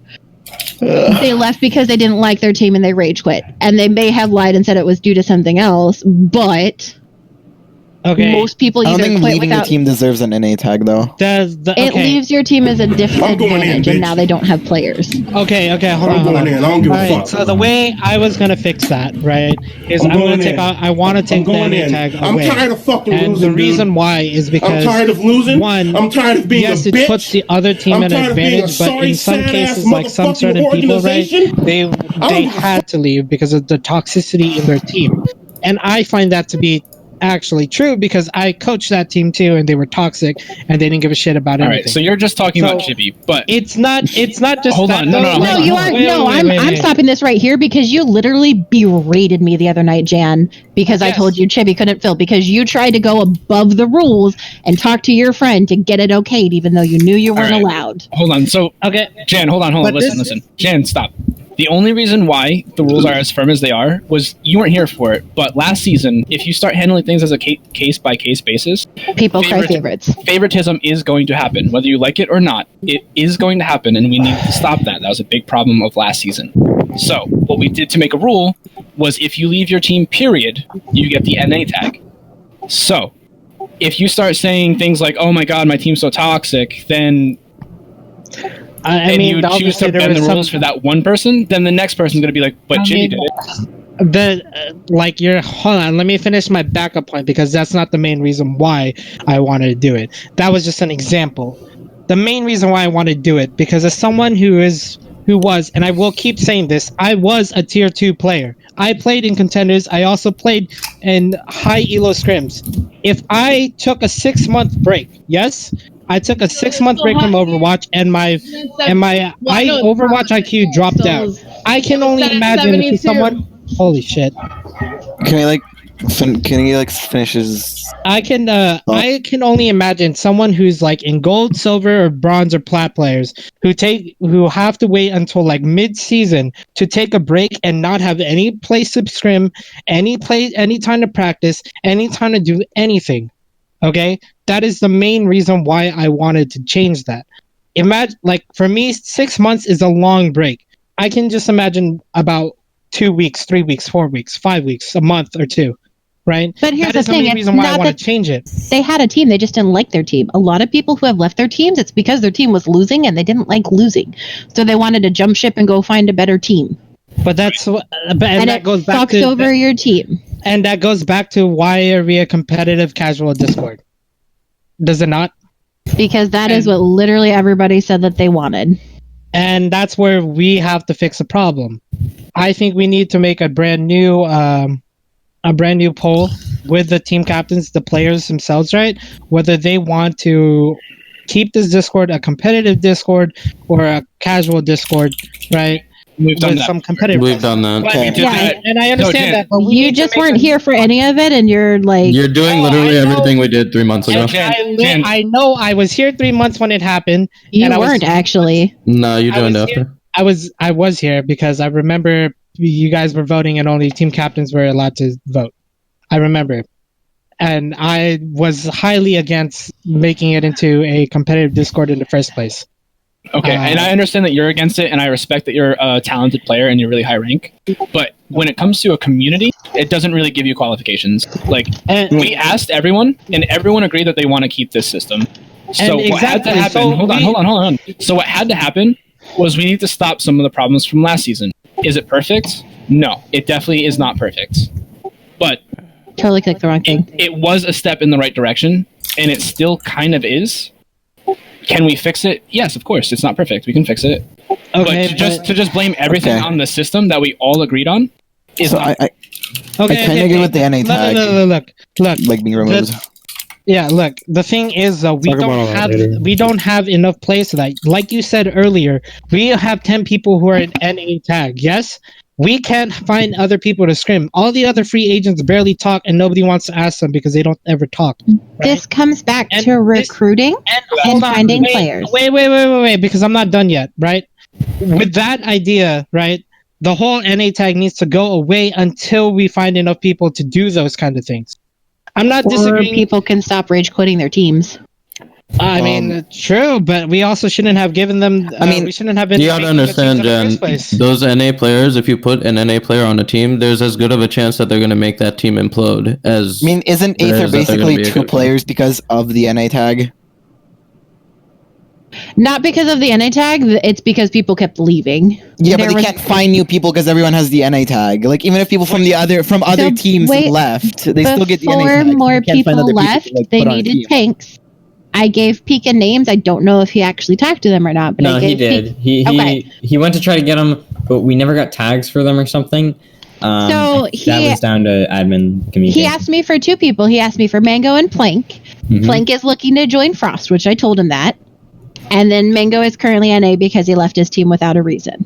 Speaker 6: they left because they didn't like their team and they rage quit. And they may have lied and said it was due to something else, but most people
Speaker 10: I don't
Speaker 6: either
Speaker 10: think
Speaker 6: quit
Speaker 10: leading the
Speaker 6: without...
Speaker 10: team deserves an NA tag, though.
Speaker 6: It leaves your team as a disadvantage, and now they don't have players.
Speaker 19: Okay, hold on.
Speaker 5: going in. I don't give a fuck.
Speaker 19: So the way I was gonna fix that, right, is I want to take the NA tag away.
Speaker 5: I'm tired of fucking
Speaker 19: and
Speaker 5: losing.
Speaker 19: the reason why is because
Speaker 5: I'm tired of losing.
Speaker 19: One,
Speaker 5: I'm tired of being
Speaker 19: yes,
Speaker 5: a bitch.
Speaker 19: it puts the other team at an advantage, but in some cases, like some certain people, right, they had to leave because of the toxicity in their team, and I find that to be actually true because I coached that team too, and they were toxic, and they didn't give a shit about anything.
Speaker 1: All right, so you're just talking about Chibi, but
Speaker 19: it's not just.
Speaker 1: Hold on,
Speaker 6: No, you aren't. I'm stopping this right here because you literally berated me the other night, Jan, because I told you Chibi couldn't fill because you tried to go above the rules and talk to your friend to get it okayed, even though you knew you weren't allowed.
Speaker 1: Hold on, so Jan, hold on, listen. Jan, stop. The only reason why the rules are as firm as they are was you weren't here for it. But last season, if you start handling things as a case-by-case basis,
Speaker 6: people cry favorites.
Speaker 1: Favoritism is going to happen. Whether you like it or not, it is going to happen, and we need to stop that. That was a big problem of last season. So what we did to make a rule was if you leave your team, period, you get the NA tag. So if you start saying things like, oh my god, my team's so toxic, then...
Speaker 19: I mean,
Speaker 1: you choose to bend the rules for that one person, then the next person's going to be like, but Jimmy did it. Hold on, let me finish my backup point because that's not the main reason why I wanted to do it. That was just an example. The main reason why I wanted to do it, because as someone who was, and I will keep saying this, I was a tier 2 player. I played in contenders. I also played in high elo scrims. If I took a 6-month break, I took a 6-month break from Overwatch, and my Overwatch IQ dropped down. I can only imagine if someone. Holy shit!
Speaker 10: Can he finish his?
Speaker 19: I can only imagine someone who's like in gold, silver, or bronze or plat players who have to wait until like mid-season to take a break and not have any place to scrim, any time to practice, any time to do anything. Okay, that is the main reason why I wanted to change that. Imagine, like, for me, 6 months is a long break. I can just imagine about 2 weeks, 3 weeks, 4 weeks, 5 weeks, a month or two, right?
Speaker 6: But here's
Speaker 19: that is
Speaker 6: the thing:
Speaker 19: main reason why I want to change it.
Speaker 6: They had a team; they just didn't like their team. A lot of people who have left their teams, it's because their team was losing and they didn't like losing, so they wanted to jump ship and go find a better team.
Speaker 19: But that's what, and that goes back
Speaker 6: to over your team.
Speaker 19: And that goes back to why are we a competitive casual Discord? Does it not?
Speaker 6: Because that is what literally everybody said that they wanted.
Speaker 19: And that's where we have to fix the problem. I think we need to make a brand new poll with the team captains, the players themselves, right? Whether they want to keep this Discord a competitive Discord or a casual Discord, right?
Speaker 3: We've done
Speaker 19: some competitive.
Speaker 3: We've done that.
Speaker 19: And I understand that. But
Speaker 6: you just weren't here for any of it, and you're like...
Speaker 3: You're doing literally everything we did 3 months ago.
Speaker 19: I know I was here 3 months when it happened.
Speaker 6: You weren't, actually.
Speaker 3: No, you joined after.
Speaker 19: I was here because I remember you guys were voting and only team captains were allowed to vote. I remember. And I was highly against making it into a competitive Discord in the first place.
Speaker 1: Okay, and I understand that you're against it, and I respect that you're a talented player and you're really high rank. But when it comes to a community, it doesn't really give you qualifications. Like, we asked everyone, and everyone agreed that they want to keep this system. So what had to happen... Hold on. So what had to happen was we need to stop some of the problems from last season. Is it perfect? No, it definitely is not perfect. But
Speaker 6: Totally clicked the wrong thing.
Speaker 1: It was a step in the right direction, and it still kind of is. Can we fix it? Yes, of course. It's not perfect. We can fix it.
Speaker 19: Okay,
Speaker 1: but to just blame everything on the system that we all agreed on is
Speaker 10: So
Speaker 1: not.
Speaker 10: I kind of agree with the NA tag.
Speaker 19: Look.
Speaker 10: Like being removed.
Speaker 19: Yeah, look. The thing is, we don't have enough players for that. Like you said earlier, we have 10 people who are in NA tag. Yes, we can't find other people to scrim. All the other free agents barely talk, and nobody wants to ask them because they don't ever talk. Right?
Speaker 6: This comes back to recruiting and finding players.
Speaker 19: Wait, because I'm not done yet. Right? With that idea, right? The whole NA tag needs to go away until we find enough people to do those kind of things. I'm not disagreeing.
Speaker 6: Or people can stop rage quitting their teams.
Speaker 19: I mean, true, but we also shouldn't have given them. We shouldn't have been.
Speaker 3: You gotta understand, Jen. Those NA players, if you put an NA player on a team, there's as good of a chance that they're going to make that team implode as.
Speaker 10: I mean, isn't Aether basically 2 players because of the NA tag?
Speaker 6: Not because of the NA tag, it's because people kept leaving.
Speaker 10: Yeah, but they can't find new people because everyone has the NA tag. Like, even if people from other teams left, they still get the NA tag.
Speaker 6: Before more people left, they needed tanks. I gave Pika names. I don't know if he actually talked to them or not. But
Speaker 7: No, he did. He went to try to get them, but we never got tags for them or something.
Speaker 6: So
Speaker 7: that was down to admin communication.
Speaker 6: He asked me for 2 people. He asked me for Mango and Plank. Plank is looking to join Frost, which I told him that. And then Mango is currently NA because he left his team without a reason.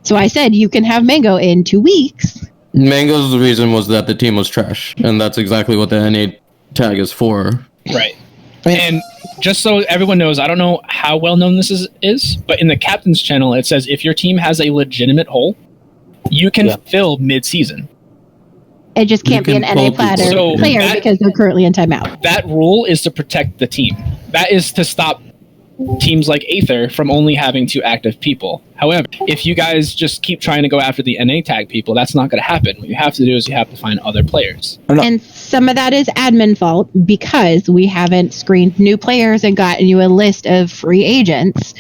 Speaker 6: So I said, you can have Mango in 2 weeks.
Speaker 3: Mango's reason was that the team was trash, and that's exactly what the NA tag is for.
Speaker 1: Right. And just so everyone knows, I don't know how well known this is, but in the captain's channel, it says if your team has a legitimate hole, you can fill mid-season.
Speaker 6: It just can't be an NA player because they're currently in timeout.
Speaker 1: That rule is to protect the team. That is to stop teams like Aether from only having 2 active people. However, if you guys just keep trying to go after the NA tag people, that's not going to happen. What you have to do is you have to find other players.
Speaker 6: And some of that is admin fault because we haven't screened new players and gotten you a list of free agents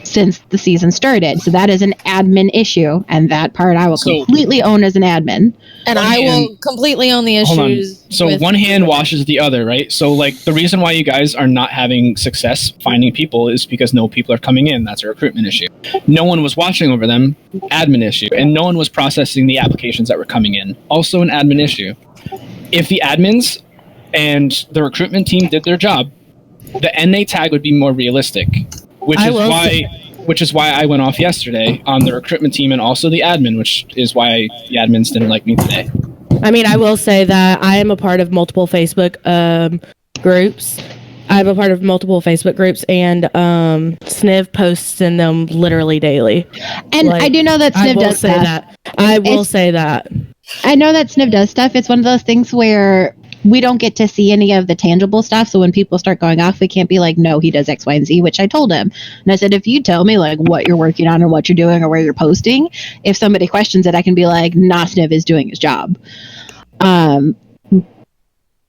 Speaker 6: since the season started. So that is an admin issue, and that part I will completely own as an admin.
Speaker 2: And I will completely own the issues.
Speaker 1: So one hand washes the other, right? So like the reason why you guys are not having success finding people is because no people are coming in. That's a recruitment issue. No one was watching over them, admin issue. And no one was processing the applications that were coming in, also an admin issue. If the admins and the recruitment team did their job, the NA tag would be more realistic, which is why I went off yesterday on the recruitment team and also the admin, which is why the admins didn't like me today.
Speaker 21: I mean, I will say that I am a part of multiple Facebook groups. I'm a part of multiple Facebook groups, and Sniv posts in them literally daily.
Speaker 6: And I do know that Sniv does stuff.
Speaker 21: I will say that.
Speaker 6: I know that Sniv does stuff. It's one of those things where we don't get to see any of the tangible stuff. So when people start going off, we can't be like, no, he does X, Y, and Z, which I told him. And I said, if you tell me like what you're working on or what you're doing or where you're posting, if somebody questions it, I can be like, nah, Sniv is doing his job.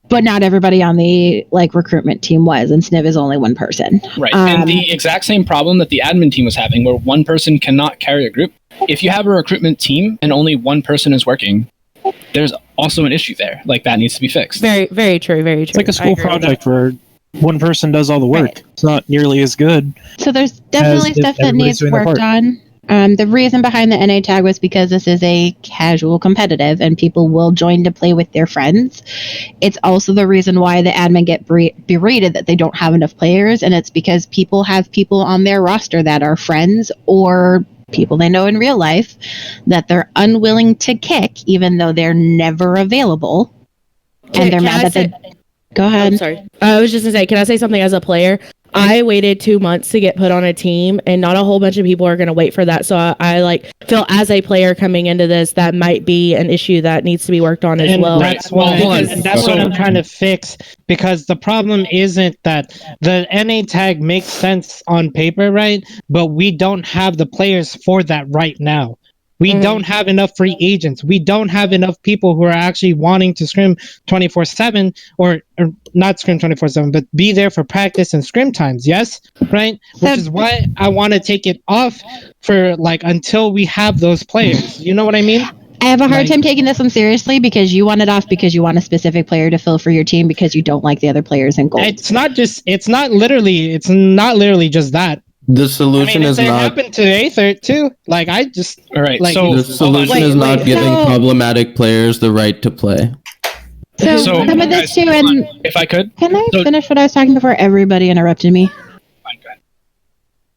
Speaker 6: But not everybody on the like recruitment team was, and Sniv is only one person.
Speaker 1: Right. And the exact same problem that the admin team was having, where one person cannot carry a group. If you have a recruitment team and only one person is working, there's also an issue there. Like that needs to be fixed.
Speaker 21: Very, very true. Very true.
Speaker 8: It's like a school project where one person does all the work. Right. It's not nearly as good.
Speaker 6: So there's definitely stuff that needs worked on. The reason behind the NA tag was because this is a casual competitive and people will join to play with their friends. It's also the reason why the admin get berated that they don't have enough players, and it's because people have people on their roster that are friends or people they know in real life that they're unwilling to kick even though they're never available. And they're mad that they... Go ahead.
Speaker 21: I'm sorry. I was just going to say, can I say something as a player? I waited 2 months to get put on a team, and not a whole bunch of people are going to wait for that. So I like feel as a player coming into this, that might be an issue that needs to be worked on as well.
Speaker 19: That's why, that's what I'm trying to fix, because the problem isn't that the NA tag makes sense on paper, right? But we don't have the players for that right now. We don't have enough free agents. We don't have enough people who are actually wanting to scrim 24/7 or not scrim 24/7, but be there for practice and scrim times. Yes, right. Which is why I want to take it off for like until we have those players. You know what I mean?
Speaker 6: I have a hard time taking this one seriously because you want it off because you want a specific player to fill for your team because you don't like the other players in gold.
Speaker 19: It's not literally just that.
Speaker 3: The solution is
Speaker 19: it
Speaker 3: not.
Speaker 19: happened to Aether too. Like I just.
Speaker 1: All right.
Speaker 19: Like,
Speaker 1: So
Speaker 3: The solution is not giving problematic players the right to play.
Speaker 6: So some of this too, and
Speaker 1: if I could,
Speaker 6: can I finish what I was talking before everybody interrupted me?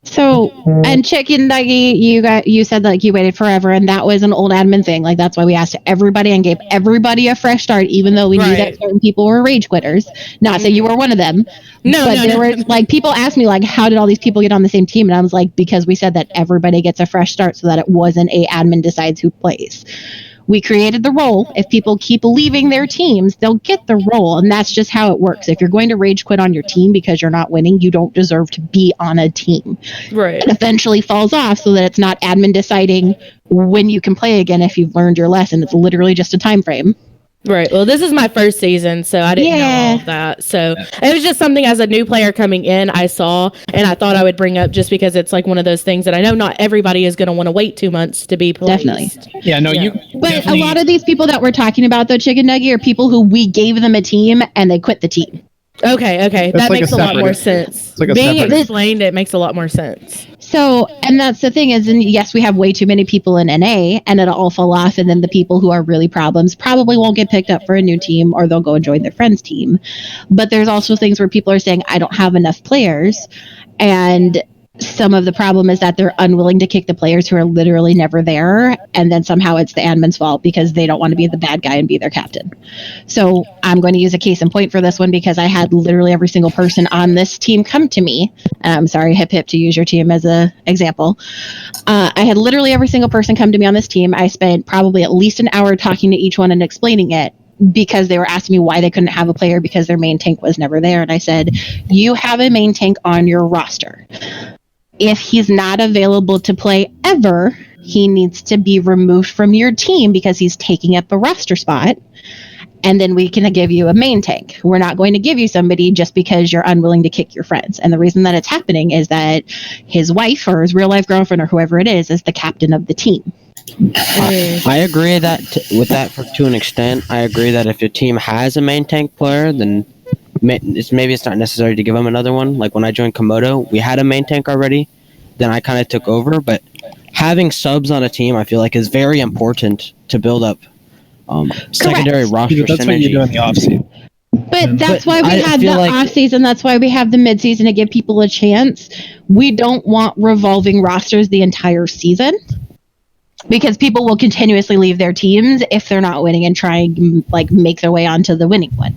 Speaker 6: So, and Chicken Nuggy, you said like you waited forever, and that was an old admin thing. Like that's why we asked everybody and gave everybody a fresh start, even though we knew that certain people were rage quitters. Not that you were one of them. There were like people asked me like, how did all these people get on the same team? And I was like, because we said that everybody gets a fresh start, so that it wasn't a admin decides who plays. We created the role. If people keep leaving their teams, they'll get the role. And that's just how it works. If you're going to rage quit on your team because you're not winning, you don't deserve to be on a team.
Speaker 21: Right.
Speaker 6: It eventually falls off so that it's not admin deciding when you can play again if you've learned your lesson. It's literally just a time frame.
Speaker 21: Right. Well, this is my first season, so I didn't know all of that. So it was just something as a new player coming in, I saw, and I thought I would bring up just because it's like one of those things that I know not everybody is going to want to wait 2 months to be placed.
Speaker 6: Definitely.
Speaker 1: Yeah, no, you.
Speaker 6: But a lot of these people that we're talking about, though, Chicken Nugget, are people who we gave them a team and they quit the team.
Speaker 21: Okay.
Speaker 19: That's
Speaker 21: That
Speaker 19: like
Speaker 21: makes a lot more sense.
Speaker 19: like a
Speaker 21: Being
Speaker 19: separate-
Speaker 21: explained, it makes a lot more sense.
Speaker 6: So, and that's the thing is, and yes, we have way too many people in NA, and it'll all fall off, and then the people who are really problems probably won't get picked up for a new team, or they'll go and join their friend's team. But there's also things where people are saying, I don't have enough players, and some of the problem is that they're unwilling to kick the players who are literally never there, and then somehow it's the admin's fault because they don't want to be the bad guy and be their captain. So I'm going to use a case in point for this one because I had literally every single person on this team come to me. I'm sorry, Hip Hip, to use your team as an example. I had literally every single person come to me on this team. I spent probably at least an hour talking to each one and explaining it, because they were asking me why they couldn't have a player because their main tank was never there. And I said, you have a main tank on your roster. If he's not available to play ever, he needs to be removed from your team because he's taking up a roster spot. And then we can give you a main tank. We're not going to give you somebody just because you're unwilling to kick your friends. And the reason that it's happening is that his wife or his real life girlfriend or whoever it is the captain of the team.
Speaker 12: I agree with that to an extent. I agree that if your team has a main tank player, then maybe it's not necessary to give them another one. Like when I joined Komodo, we had a main tank already. Then I kind of took over. But having subs on a team, I feel like, is very important to build up secondary roster synergy.
Speaker 8: That's what you do in the offseason.
Speaker 6: But that's why we had the off season. That's why we have the mid season to give people a chance. We don't want revolving rosters the entire season, because people will continuously leave their teams if they're not winning and try and like make their way onto the winning one,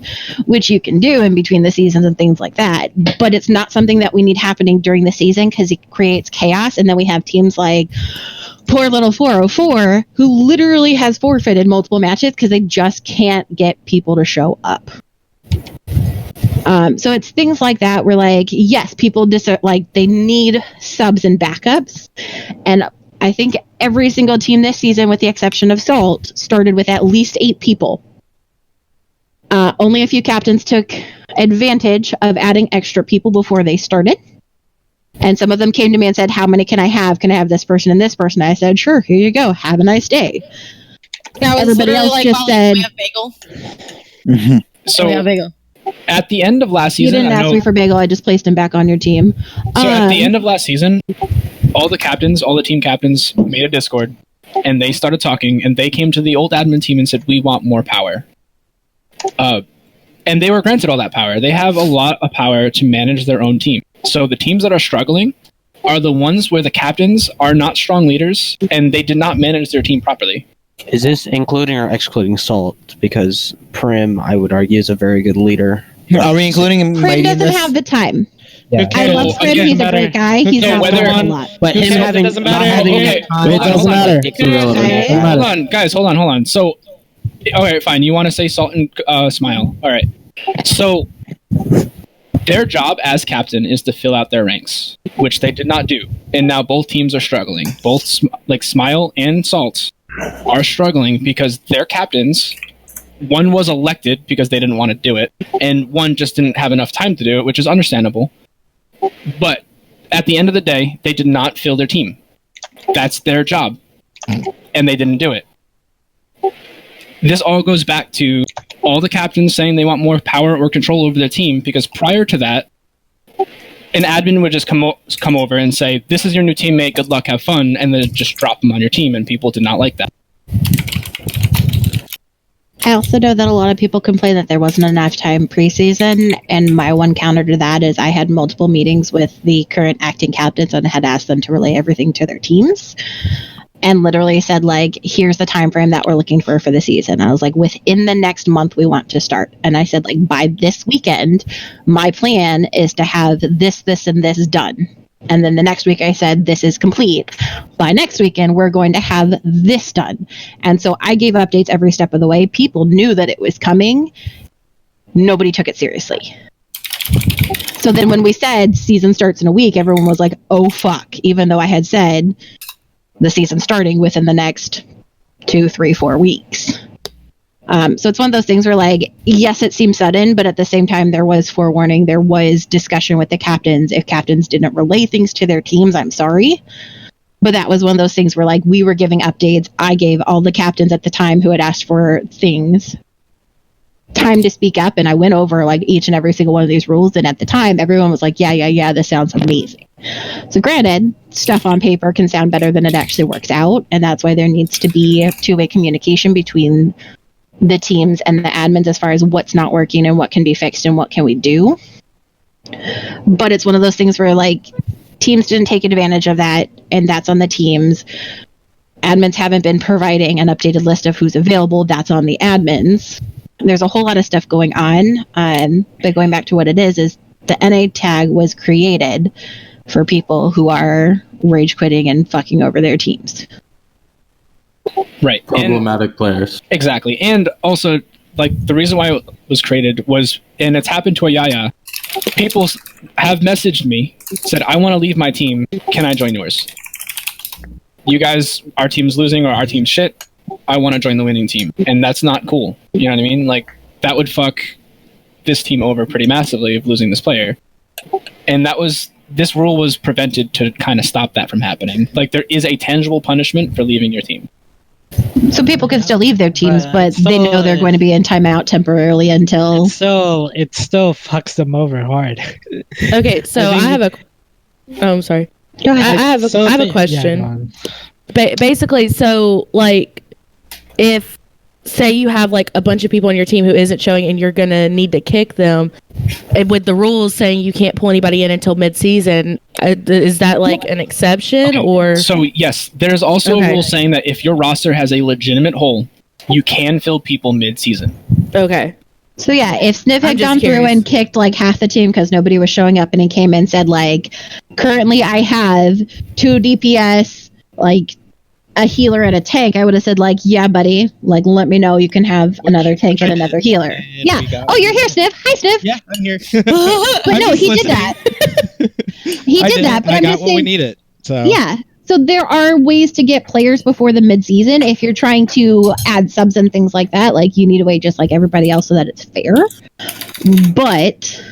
Speaker 6: which you can do in between the seasons and things like that. But it's not something that we need happening during the season because it creates chaos. And then we have teams like poor little 404 who literally has forfeited multiple matches because they just can't get people to show up. So it's things like that where, like, yes, people they need subs and backups. And I think every single team this season, with the exception of Salt, started with at least 8 people. Only a few captains took advantage of adding extra people before they started. And some of them came to me and said, how many can I have? Can I have this person and this person? I said, sure, here you go. Have a nice day. Everybody else just said...
Speaker 1: So at the end of last
Speaker 6: You
Speaker 1: season...
Speaker 6: didn't ask me for Bagel. I just placed him back on your team.
Speaker 1: So at the end of last season, all the team captains made a Discord, and they started talking, and they came to the old admin team and said, we want more power. And they were granted all that power. They have a lot of power to manage their own team. So the teams that are struggling are the ones where the captains are not strong leaders, and they did not manage their team properly.
Speaker 12: Is this including or excluding Salt? Because Prim, I would argue, is a very good leader.
Speaker 10: Are we including him?
Speaker 6: Prim doesn't have the time.
Speaker 12: Yeah.
Speaker 6: I love Prim. He's a great guy. He's not a lot.
Speaker 12: But him having
Speaker 1: it doesn't matter. Hold on, guys. Hold on. So, all right, fine. You want to say Salt and Smile? All right. So, their job as captain is to fill out their ranks, which they did not do, and now both teams are struggling. Both Smile and Salt are struggling because their captains. One was elected because they didn't want to do it, and one just didn't have enough time to do it, which is understandable. But at the end of the day, they did not fill their team. That's their job, and they didn't do it. this all goes back to all the captains saying they want more power or control over their team, because prior to that, an admin would just come over and say, "This is your new teammate, good luck, have fun," and then just drop them on your team, and people did not like that.
Speaker 6: I also know that a lot of people complain that there wasn't enough time preseason, and my one counter to that is I had multiple meetings with the current acting captains and had asked them to relay everything to their teams, and literally said, like, here's the time frame that we're looking for the season. I was like, within the next month we want to start. And I said, like, by this weekend, my plan is to have this, and this done. And then the next week I said, this is complete. By next weekend, we're going to have this done. And so I gave updates every step of the way. People knew that it was coming. Nobody took it seriously. So then when we said season starts in a week, everyone was like, oh, fuck. Even though I had said the season starting within the next 2, 3, 4 weeks. So it's one of those things where, like, yes, it seems sudden, but at the same time, there was forewarning. There was discussion with the captains. If captains didn't relay things to their teams, I'm sorry. But that was one of those things where, like, we were giving updates. I gave all the captains at the time who had asked for things time to speak up, and I went over, like, each and every single one of these rules. And at the time, everyone was like, yeah, this sounds amazing. So granted, stuff on paper can sound better than it actually works out, and that's why there needs to be two-way communication between the teams and the admins as far as what's not working and what can be fixed and what can we do. But it's one of those things where, like, teams didn't take advantage of that, and that's on the teams. Admins haven't been providing an updated list of who's available. That's on the admins. There's a whole lot of stuff going on. But going back to what it is the NA tag was created for people who are rage quitting and fucking over their teams.
Speaker 1: Right.
Speaker 3: Problematic players.
Speaker 1: Exactly. And also, like, the reason why it was created was, and it's happened to a Yaya, people have messaged me, said, I want to leave my team. Can I join yours? You guys, our team's losing or our team's shit. I want to join the winning team. And that's not cool. You know what I mean? Like, that would fuck this team over pretty massively of losing this player. And this rule was prevented to kind of stop that from happening. Like, there is a tangible punishment for leaving your team.
Speaker 6: So people can still leave their teams, but they know they're going to be in timeout temporarily until...
Speaker 19: It still fucks them over hard.
Speaker 21: Okay, so I have a... Oh, I'm sorry.
Speaker 6: Go ahead.
Speaker 21: I have a question. Basically, so, like, if, say you have, like, a bunch of people on your team who isn't showing and you're going to need to kick them, and with the rules saying you can't pull anybody in until mid-season, is that, like, an exception, or...
Speaker 1: So, yes, there's also a rule saying that if your roster has a legitimate hole, you can fill people mid-season.
Speaker 21: Okay.
Speaker 6: So, yeah, if Sniv had gone through and kicked, like, half the team because nobody was showing up, and he came in and said, like, currently I have 2 DPS, like, a healer and a tank, I would have said, like, yeah, buddy, like, let me know you can have another tank and another healer. Yeah. Oh, you're here, Sniv. Hi, Sniv.
Speaker 4: Yeah, I'm here.
Speaker 6: But no, he did that. He did that, but I'm just saying.
Speaker 4: We need it. So.
Speaker 6: Yeah. So there are ways to get players before the mid-season. If you're trying to add subs and things like that, like, you need to wait just like everybody else so that it's fair. But,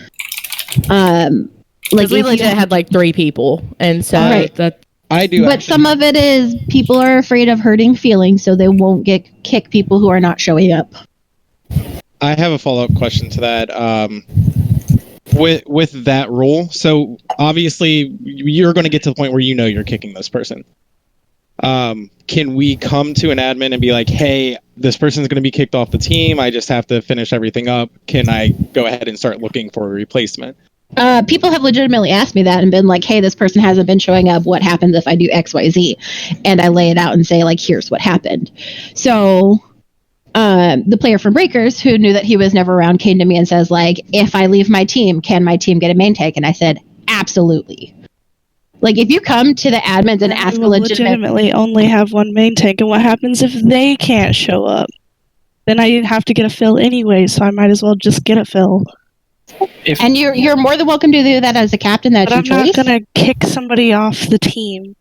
Speaker 21: like, we legit had, like, 3 people, and so that...
Speaker 4: I do.
Speaker 6: But some of it is people are afraid of hurting feelings, so they won't kick people who are not showing up.
Speaker 4: I have a follow-up question to that. With that rule, so obviously you're going to get to the point where you know you're kicking this person. Can we come to an admin and be like, hey, this person's going to be kicked off the team. I just have to finish everything up. Can I go ahead and start looking for a replacement?
Speaker 6: People have legitimately asked me that and been like, hey, this person hasn't been showing up. What happens if I do XYZ? And I lay it out and say, like, here's what happened. So the player from Breakers, who knew that he was never around, came to me and says, like, if I leave my team, can my team get a main tank? And I said, absolutely. Like, if you come to the admins and ask a
Speaker 22: legitimately only have one main tank, and what happens if they can't show up? Then I have to get a fill anyway, so I might as well just get a fill.
Speaker 6: And you're more than welcome to do that as a captain. That's your choice.
Speaker 22: I'm not gonna kick somebody off the team.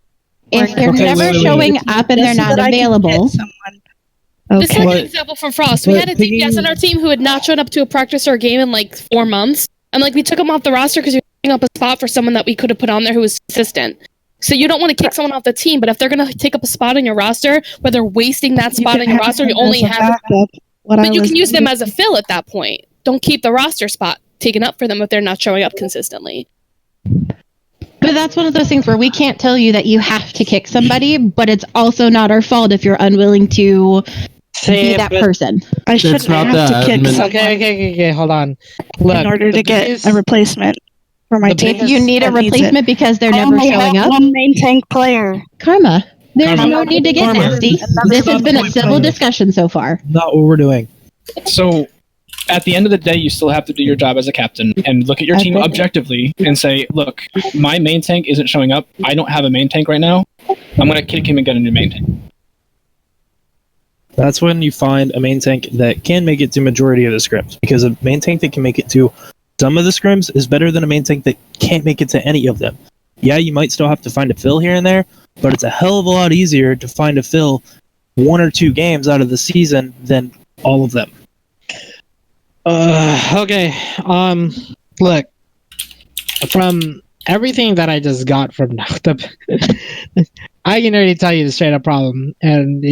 Speaker 6: If they're never showing up and they're not available.
Speaker 13: This is an example from Frost. We had a DPS on our team who had not shown up to a practice or a game in like 4 months. And like we took him off the roster because he was picking up a spot for someone that we could have put on there who was consistent. So you don't want to kick someone off the team, but if they're going to take up a spot on your roster, where they're wasting that spot on your roster, you only have. But you can use them as a fill at that point. Don't keep the roster spot taken up for them if they're not showing up consistently.
Speaker 6: But that's one of those things where we can't tell you that you have to kick somebody, but it's also not our fault if you're unwilling to be that person.
Speaker 22: I shouldn't have to kick someone
Speaker 19: Okay, hold on. Look,
Speaker 22: in order to get a replacement for my team.
Speaker 6: If you need a replacement because they're never showing up.
Speaker 22: One main tank player.
Speaker 6: Karma. There's
Speaker 19: Karma.
Speaker 6: no need to get nasty. This has been a civil discussion so far.
Speaker 19: Not what we're doing.
Speaker 1: So, at the end of the day, you still have to do your job as a captain and look at your team objectively and say, look, my main tank isn't showing up. I don't have a main tank right now. I'm going to kick him and get a new main tank.
Speaker 8: That's when you find a main tank that can make it to majority of the scrims, because a main tank that can make it to some of the scrims is better than a main tank that can't make it to any of them. Yeah, you might still have to find a fill here and there, but it's a hell of a lot easier to find a fill 1 or 2 games out of the season than all of them.
Speaker 19: Okay. Look, from everything that I just got from now, I can already tell you the straight up problem, and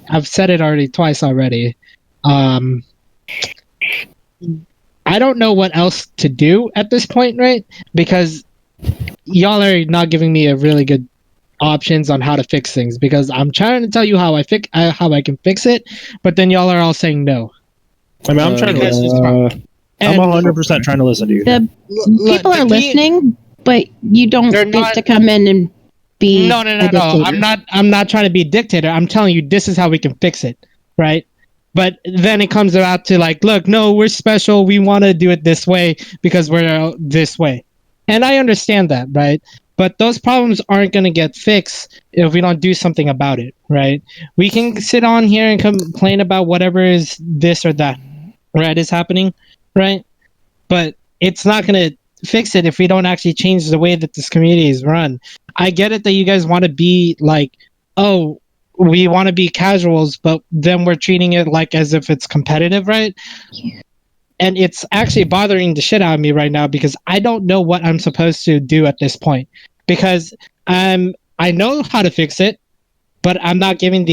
Speaker 19: I've said it already twice already. I don't know what else to do at this point, right? Because y'all are not giving me a really good options on how to fix things. Because I'm trying to tell you how I can fix it, but then y'all are all saying no.
Speaker 8: I mean, I'm trying to listen. I'm 100% trying to listen to you.
Speaker 6: People are listening, but you don't get to come in and be.
Speaker 19: No. I'm not trying to be a dictator. I'm telling you, this is how we can fix it, right? But then it comes out to like, look, no, we're special. We want to do it this way because we're this way, and I understand that, right? But those problems aren't going to get fixed if we don't do something about it, right? We can sit on here and complain about whatever is this or that, right, is happening, right? But it's not going to fix it if we don't actually change the way that this community is run. I get it that you guys want to be like, oh, we want to be casuals, but then we're treating it like as if it's competitive, right? And it's actually bothering the shit out of me right now because I don't know what I'm supposed to do at this point. Because I know how to fix it, but I'm not giving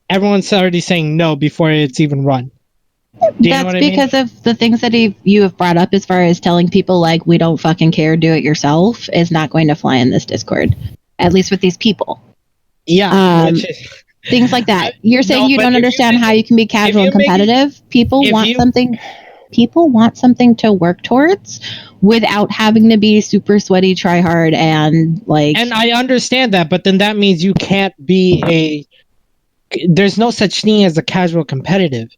Speaker 19: everyone's already saying no before it's even run.
Speaker 6: That's because of the things that you have brought up as far as telling people like, we don't fucking care, do it yourself, is not going to fly in this Discord. At least with these people.
Speaker 19: Yeah.
Speaker 6: Things like that. You're saying you don't understand how you can be casual and competitive. People want something to work towards without having to be super sweaty, try hard, and like.
Speaker 19: And I understand that, but then that means you can't be there's no such thing as a casual competitive.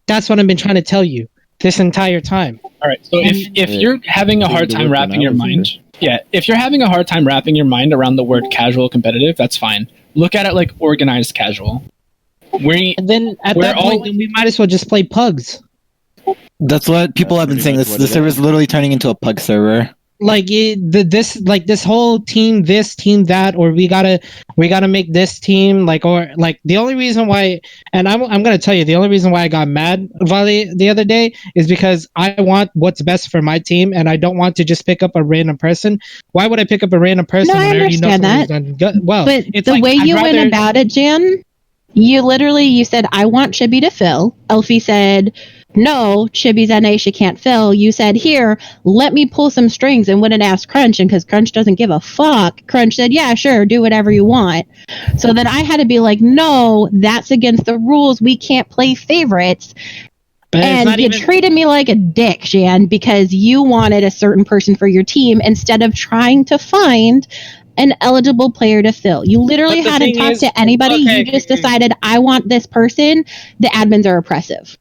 Speaker 19: That's what I've been trying to tell you this entire time.
Speaker 1: All right. So if you're having a hard time wrapping your mind, if you're having a hard time wrapping your mind around the word casual competitive, that's fine. Look at it like organized casual.
Speaker 19: Then at that point, we might as well just play pugs.
Speaker 10: That's what people have been saying. The server's literally turning into a pug server.
Speaker 19: Like this whole team, this team, that, or we gotta make this team the only reason why, and I'm gonna tell you the only reason why I got mad Vali the other day is because I want what's best for my team and I don't want to just pick up a random person. Why would I pick up a random person?
Speaker 6: No, I understand that. But the way you went about it, Jan, you said I want Chibi to fill. Elfie said, no, Chibi's NA, she can't fill. You said, here, let me pull some strings, and went and asked Crunch, and because Crunch doesn't give a fuck, Crunch said, yeah, sure, do whatever you want. So then I had to be like, no, that's against the rules. We can't play favorites. And you treated me like a dick, Jan, because you wanted a certain person for your team instead of trying to find an eligible player to fill. You literally hadn't talked to anybody. You just decided, I want this person. The admins are oppressive.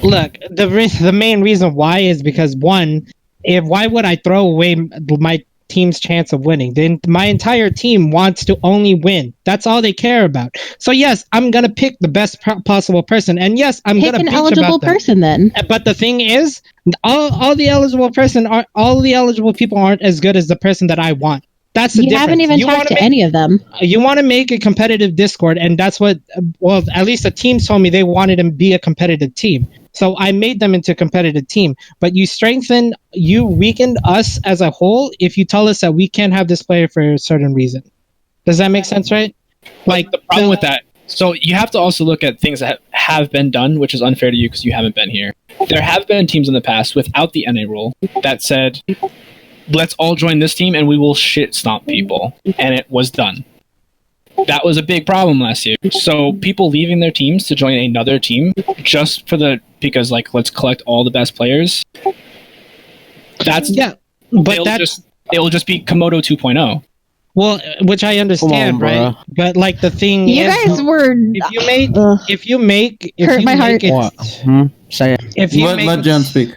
Speaker 19: Look, the main reason why is because why would I throw away my team's chance of winning? Then my entire team wants to only win. That's all they care about. So yes, I'm gonna pick the best possible person, and yes, I'm gonna
Speaker 6: pick
Speaker 19: bitch
Speaker 6: an eligible person then.
Speaker 19: But the thing is, all the eligible people aren't as good as the person that I want. That's the difference.
Speaker 6: You haven't even talked to any of them.
Speaker 19: You want to make a competitive Discord, and that's what, at least the teams told me they wanted to be a competitive team. So I made them into a competitive team. But you weakened us as a whole if you tell us that we can't have this player for a certain reason. Does that make sense, right?
Speaker 1: Like the problem with that. So you have to also look at things that have been done, which is unfair to you because you haven't been here. There have been teams in the past without the NA rule that said, let's all join this team and we will shit stomp people. And it was done. That was a big problem last year. So people leaving their teams to join another team just because like, let's collect all the best players. But it will just be Komodo 2.0.
Speaker 19: Well, which I understand, right? But like the thing
Speaker 6: You
Speaker 19: is,
Speaker 6: guys were.
Speaker 19: if you make
Speaker 3: Let Jen speak.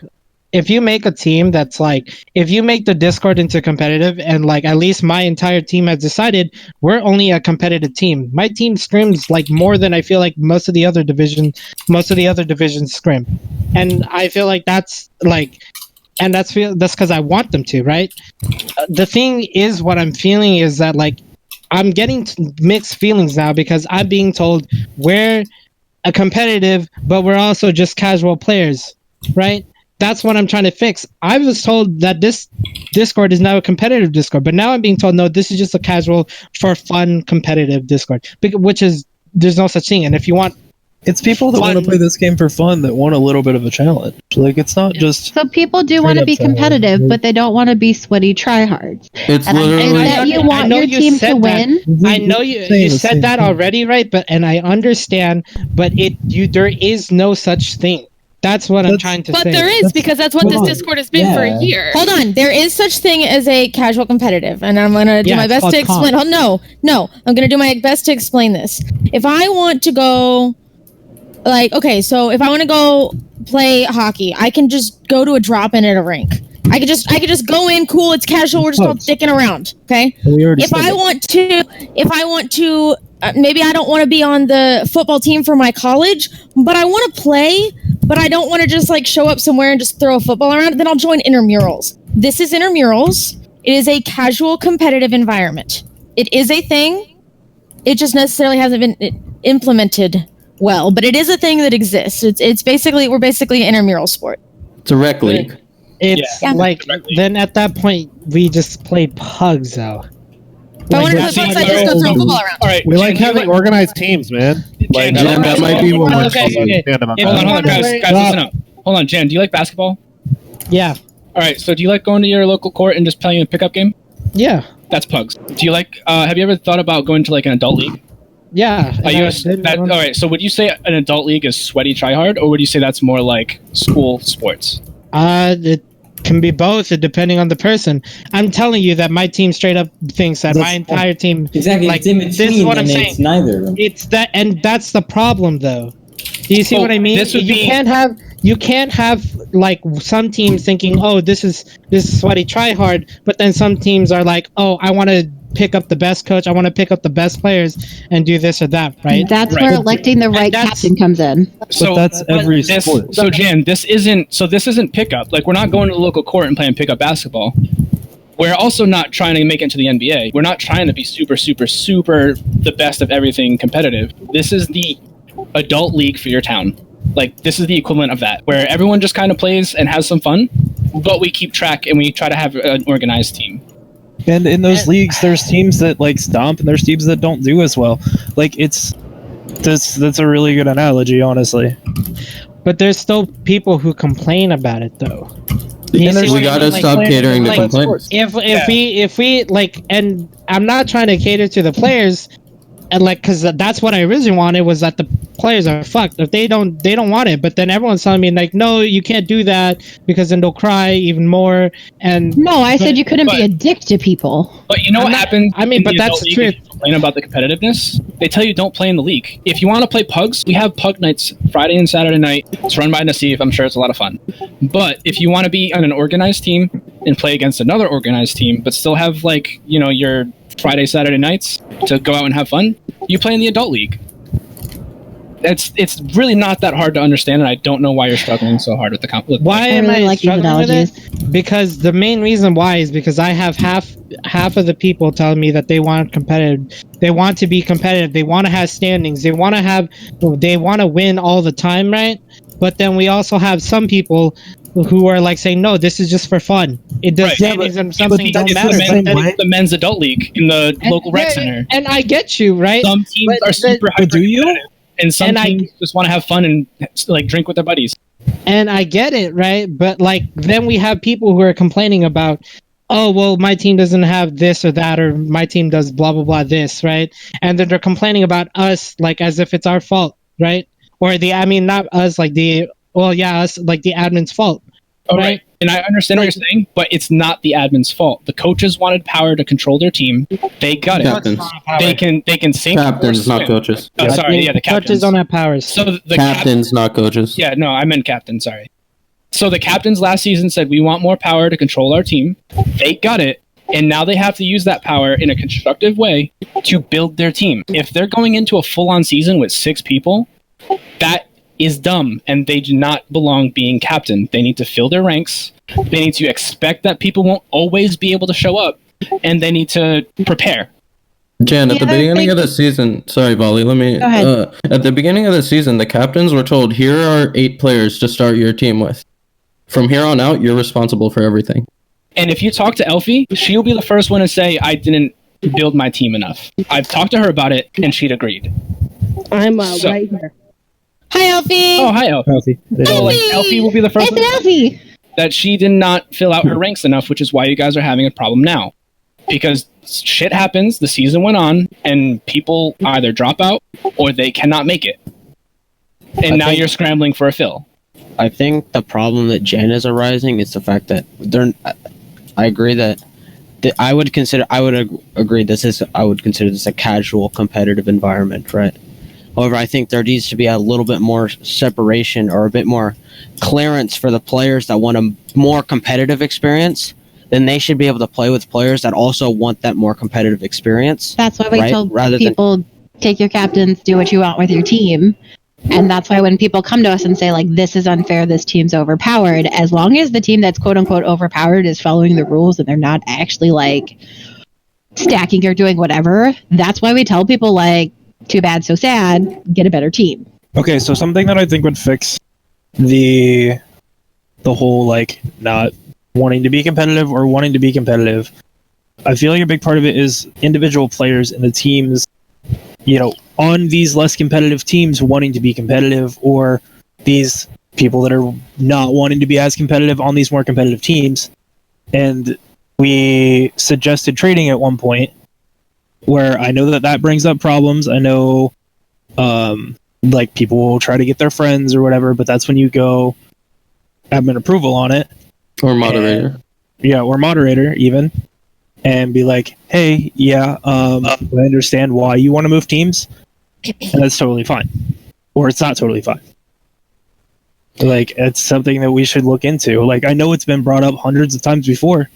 Speaker 19: If you make a team that's like, if you make the Discord into competitive, and like at least my entire team has decided we're only a competitive team. My team scrims like more than I feel like most of the other divisions scrim, and I feel like that's like. And that's because I want them to, right? The thing is, what I'm feeling is that like I'm getting mixed feelings now because I'm being told we're a competitive, but we're also just casual players, right? That's what I'm trying to fix. I was told that this Discord is now a competitive Discord, but now I'm being told no, this is just a casual, for fun, competitive Discord, which is there's no such thing. And if you want.
Speaker 9: It's people that want to play this game for fun that want a little bit of a challenge. Like, it's not just...
Speaker 6: So people do want to be competitive, but they don't want to be sweaty tryhards.
Speaker 3: It's
Speaker 6: literally... you want your team to win.
Speaker 19: I know you said that already, right? And I understand, but there is no such thing. That's what I'm trying to say.
Speaker 2: But there is, because that's what this Discord has been for a year. Hold on, there is such thing as a casual competitive, and I'm going to do my best to explain. Oh, no, I'm going to do my best to explain this. If I want to go... Like, okay, so if I want to go play hockey, I can just go to a drop-in at a rink. I could just go in, cool, it's casual, we're just all dicking around, okay? If I want to, maybe I don't want to be on the football team for my college, but I want to play, but I don't want to just like show up somewhere and just throw a football around, then I'll join intramurals. This is intramurals. It is a casual competitive environment. It is a thing. It just necessarily hasn't been implemented well, but it is a thing that exists. It's basically, we're basically an intramural sport.
Speaker 3: It's a rec league.
Speaker 19: It's like, then at that point, we just play pugs, though.
Speaker 2: If I want to play pugs, I just go throw a football around.
Speaker 1: All right,
Speaker 9: we like having organized teams, man. Like,
Speaker 3: Jen, that might be one.
Speaker 1: Hold on, guys, listen up. Hold on, Jen, do you like basketball?
Speaker 19: Yeah.
Speaker 1: All right, so do you like going to your local court and just playing a pickup game?
Speaker 19: Yeah.
Speaker 1: That's pugs. Do you like, have you ever thought about going to like an adult league?
Speaker 19: Yeah.
Speaker 1: All right, so would you say an adult league is sweaty tryhard, or would you say that's more like school sports?
Speaker 19: It can be both, depending on the person. I'm telling you that my team straight up thinks that my entire team...
Speaker 7: Exactly,
Speaker 19: like,
Speaker 7: it's in between,
Speaker 19: this is what I'm saying.
Speaker 7: It's neither.
Speaker 19: It's that, and that's the problem, though. Do you see what I mean? You can't have like some teams thinking, oh, this is sweaty tryhard, but then some teams are like, oh, I want to pick up the best coach, I want to pick up the best players and do this or that, right?
Speaker 6: That's where electing the right captain comes in.
Speaker 1: So
Speaker 9: that's every sport.
Speaker 1: So Jan, this isn't pickup. Like, we're not going to the local court and playing pickup basketball. We're also not trying to make it to the NBA. We're not trying to be super the best of everything competitive. This is the adult league for your town. Like, this is the equivalent of that, where everyone just kind of plays and has some fun, but we keep track and we try to have an organized team.
Speaker 9: And in those leagues, there's teams that like stomp, and there's teams that don't do as well. Like, that's a really good analogy, honestly.
Speaker 19: But there's still people who complain about it, though.
Speaker 3: We gotta stop catering to complaints.
Speaker 19: If we like, and I'm not trying to cater to the players, and like, because that's what I originally wanted, was that the players are fucked if they don't want it. But then everyone's telling me like, no, you can't do that because then they'll cry even more. And
Speaker 6: no, I said you couldn't be a dick to people.
Speaker 1: But you know what happens?
Speaker 19: I mean, but that's the truth.
Speaker 1: Complain about the competitiveness. They tell you don't play in the league. If you want to play pugs, we have pug nights Friday and Saturday night. It's run by Nassif. I'm sure it's a lot of fun. But if you want to be on an organized team and play against another organized team, but still have like, you know, your Friday, Saturday nights to go out and have fun, you play in the adult league. It's really not that hard to understand, and I don't know why you're struggling so hard with the comp.
Speaker 19: Why am I struggling with it? Because the main reason why is because I have half of the people telling me that they want competitive. They want to be competitive. They want to have standings. They want to win all the time, right? But then we also have some people who are like saying, no, this is just for fun. It does something don't matter.
Speaker 1: It's the men's adult league in the local rec center.
Speaker 19: And I get you, right?
Speaker 1: Some teams are super hyper competitive, and some teams just want to have fun and like drink with their buddies.
Speaker 19: And I get it, right? But like then we have people who are complaining about, oh, well, my team doesn't have this or that, or my team does blah, blah, blah, this, right? And then they're complaining about us like as if it's our fault, right? Or not us, like us, like the admin's fault.
Speaker 1: Right. And I understand what you're saying, but it's not the admin's fault. The coaches wanted power to control their team. They got
Speaker 3: Captains.
Speaker 1: it. They can sink.
Speaker 3: Captains, not coaches.
Speaker 1: Oh, sorry, the captains.
Speaker 19: Coaches don't have powers.
Speaker 1: So the
Speaker 3: captains, not coaches.
Speaker 1: Yeah, no, I meant captain. Sorry. So the captains last season said we want more power to control our team. They got it, and now they have to use that power in a constructive way to build their team. If they're going into a full-on season with 6 people, that is dumb, and they do not belong being captain. They need to fill their ranks. They need to expect that people won't always be able to show up, and they need to prepare.
Speaker 3: Jan, at the beginning of the season, sorry, Volley, let me. At the beginning of the season, the captains were told, here are 8 players to start your team with. From here on out, you're responsible for everything.
Speaker 1: And if you talk to Elfie, she'll be the first one to say, I didn't build my team enough. I've talked to her about it, and she'd agreed.
Speaker 21: I'm right here.
Speaker 2: Hi, Elfie.
Speaker 1: Oh, hi, Elfie. So, like, Elfie will be the first one
Speaker 6: Elfie.
Speaker 1: that she did not fill out her ranks enough, which is why you guys are having a problem now. Because shit happens, the season went on, and people either drop out or they cannot make it. And now you're scrambling for a fill.
Speaker 12: I think the problem that Jen is arising is the fact that I agree that I would consider this a casual competitive environment, right? However, I think there needs to be a little bit more separation or a bit more clearance for the players that want a more competitive experience. Then they should be able to play with players that also want that more competitive experience.
Speaker 6: That's why we told people, take your captains, do what you want with your team. And that's why when people come to us and say, like, this is unfair, this team's overpowered, as long as the team that's quote-unquote overpowered is following the rules and they're not actually, like, stacking or doing whatever, that's why we tell people, like, too bad, so sad, get a better team.
Speaker 9: Okay, so something that I think would fix the whole, like, not wanting to be competitive or wanting to be competitive, I feel like a big part of it is individual players and the teams, on these less competitive teams wanting to be competitive, or these people that are not wanting to be as competitive on these more competitive teams. And we suggested trading at one point, where I know that brings up problems. I know, like, people will try to get their friends or whatever, but that's when you go admin approval on it.
Speaker 3: Or moderator.
Speaker 9: Or moderator, even. And be like, hey, I understand why you want to move teams. And that's totally fine. Or it's not totally fine. Like, it's something that we should look into. Like, I know it's been brought up hundreds of times before,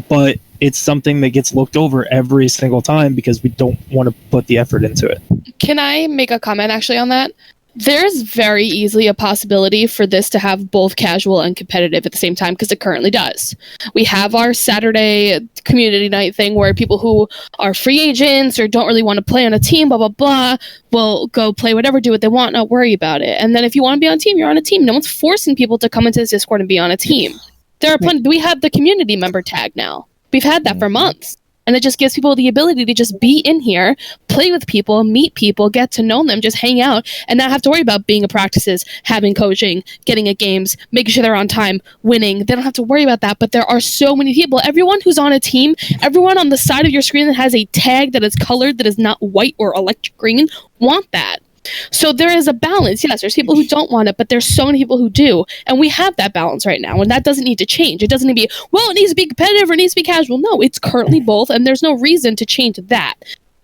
Speaker 9: but it's something that gets looked over every single time because we don't want to put the effort into it.
Speaker 13: Can I make a comment actually on that? There's very easily a possibility for this to have both casual and competitive at the same time, because it currently does. We have our Saturday community night thing where people who are free agents or don't really want to play on a team, blah, blah, blah, will go play whatever, do what they want, not worry about it. And then if you want to be on a team, you're on a team. No one's forcing people to come into this Discord and be on a team. There are plenty. We have the community member tag now. We've had that for months. And it just gives people the ability to just be in here, play with people, meet people, get to know them, just hang out, and not have to worry about being at practices, having coaching, getting at games, making sure they're on time, winning. They don't have to worry about that. But there are so many people. Everyone who's on a team, everyone on the side of your screen that has a tag that is colored, that is not white or electric green, want that. So there is a balance. Yes, there's people who don't want it, but there's so many people who do. And we have that balance right now, and that doesn't need to change. It doesn't need to be, well, it needs to be competitive or it needs to be casual. No, it's currently both, and there's no reason to change that.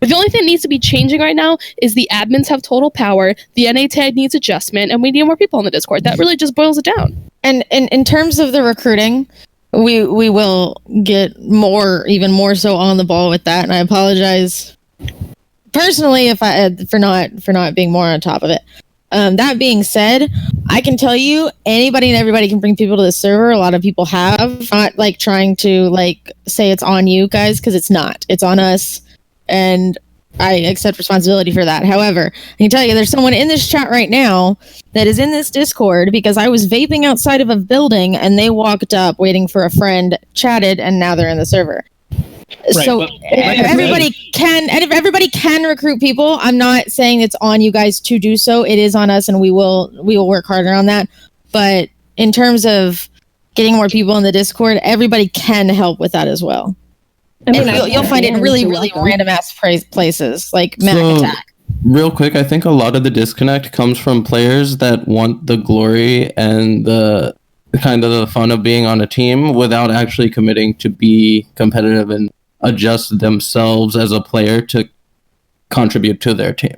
Speaker 13: But the only thing that needs to be changing right now is the admins have total power, the NA tag needs adjustment, and we need more people on the Discord. That really just boils it down.
Speaker 2: And in terms of the recruiting, we will get even more so on the ball with that, and I apologize personally for not being more on top of it. That being said, I can tell you anybody and everybody can bring people to the server. A lot of people have. Not like trying to like say it's on you guys, because it's not. It's on us. And I accept responsibility for that. However, I can tell you there's someone in this chat right now that is in this Discord because I was vaping outside of a building and they walked up waiting for a friend, chatted, and now they're in the server.
Speaker 14: Right,
Speaker 2: so everybody can recruit people. I'm not saying it's on you guys to do so. It is on us, and we will work harder on that. But in terms of getting more people in the Discord, everybody can help with that as well. I mean, you'll find it in really random ass places like Mac Attack.
Speaker 3: Real quick, I think a lot of the disconnect comes from players that want the glory and the kind of the fun of being on a team without actually committing to be competitive and adjust themselves as a player to contribute to their team.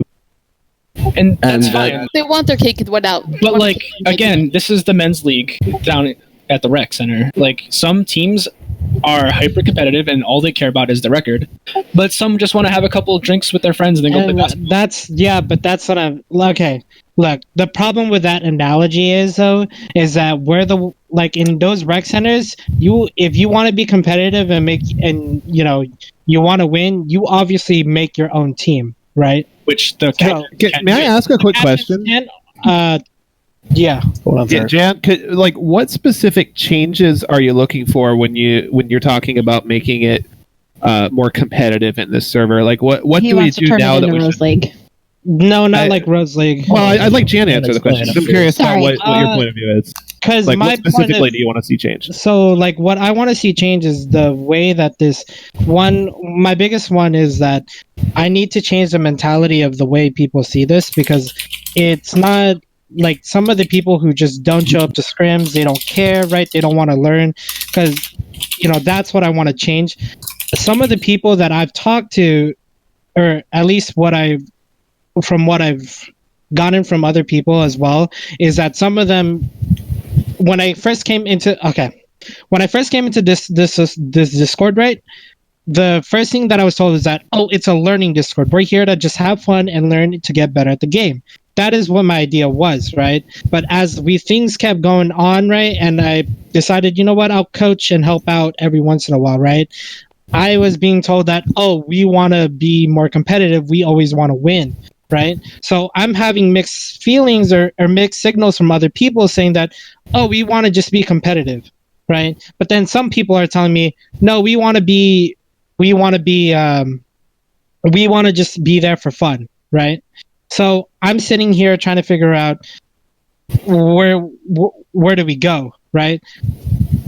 Speaker 14: And that's fine.
Speaker 13: They want their cake without.
Speaker 14: But like again, this is the men's league down at the rec center. Like some teams are hyper competitive and all they care about is the record, but some just want to have a couple of drinks with their friends and then go play basketball.
Speaker 19: But that's what I'm okay. Look, the problem with that analogy is that where the like in those rec centers, if you want to be competitive and you want to win, you obviously make your own team, right?
Speaker 14: Which
Speaker 17: may I ask a quick question?
Speaker 19: Yeah.
Speaker 17: Jan, what specific changes are you looking for when you're talking about making it more competitive in this server? Like what do we do now that
Speaker 6: Rose League?
Speaker 19: No, not like Rose League.
Speaker 17: Well, I'd like Jan to answer the question. I'm curious about what your point of view is.
Speaker 19: Because
Speaker 17: like, what specifically do you want to see change?
Speaker 19: So, like, what I want to see change is the way that my biggest one is that I need to change the mentality of the way people see this, because it's not like some of the people who just don't show up to scrims, they don't care, right? They don't want to learn, because, that's what I want to change. Some of the people that I've talked to, or at least from what I've gotten from other people as well, is that some of them, when I first came into this Discord, right, the first thing that I was told is that, it's a learning Discord. We're here to just have fun and learn to get better at the game. That is what my idea was, right? But as things kept going on, right, and I decided, you know what, I'll coach and help out every once in a while, right? I was being told that, we want to be more competitive. We always want to win. Right. So I'm having mixed feelings or mixed signals from other people saying that, we want to just be competitive. Right. But then some people are telling me, no, we want to just be there for fun. Right. So I'm sitting here trying to figure out where do we go? Right.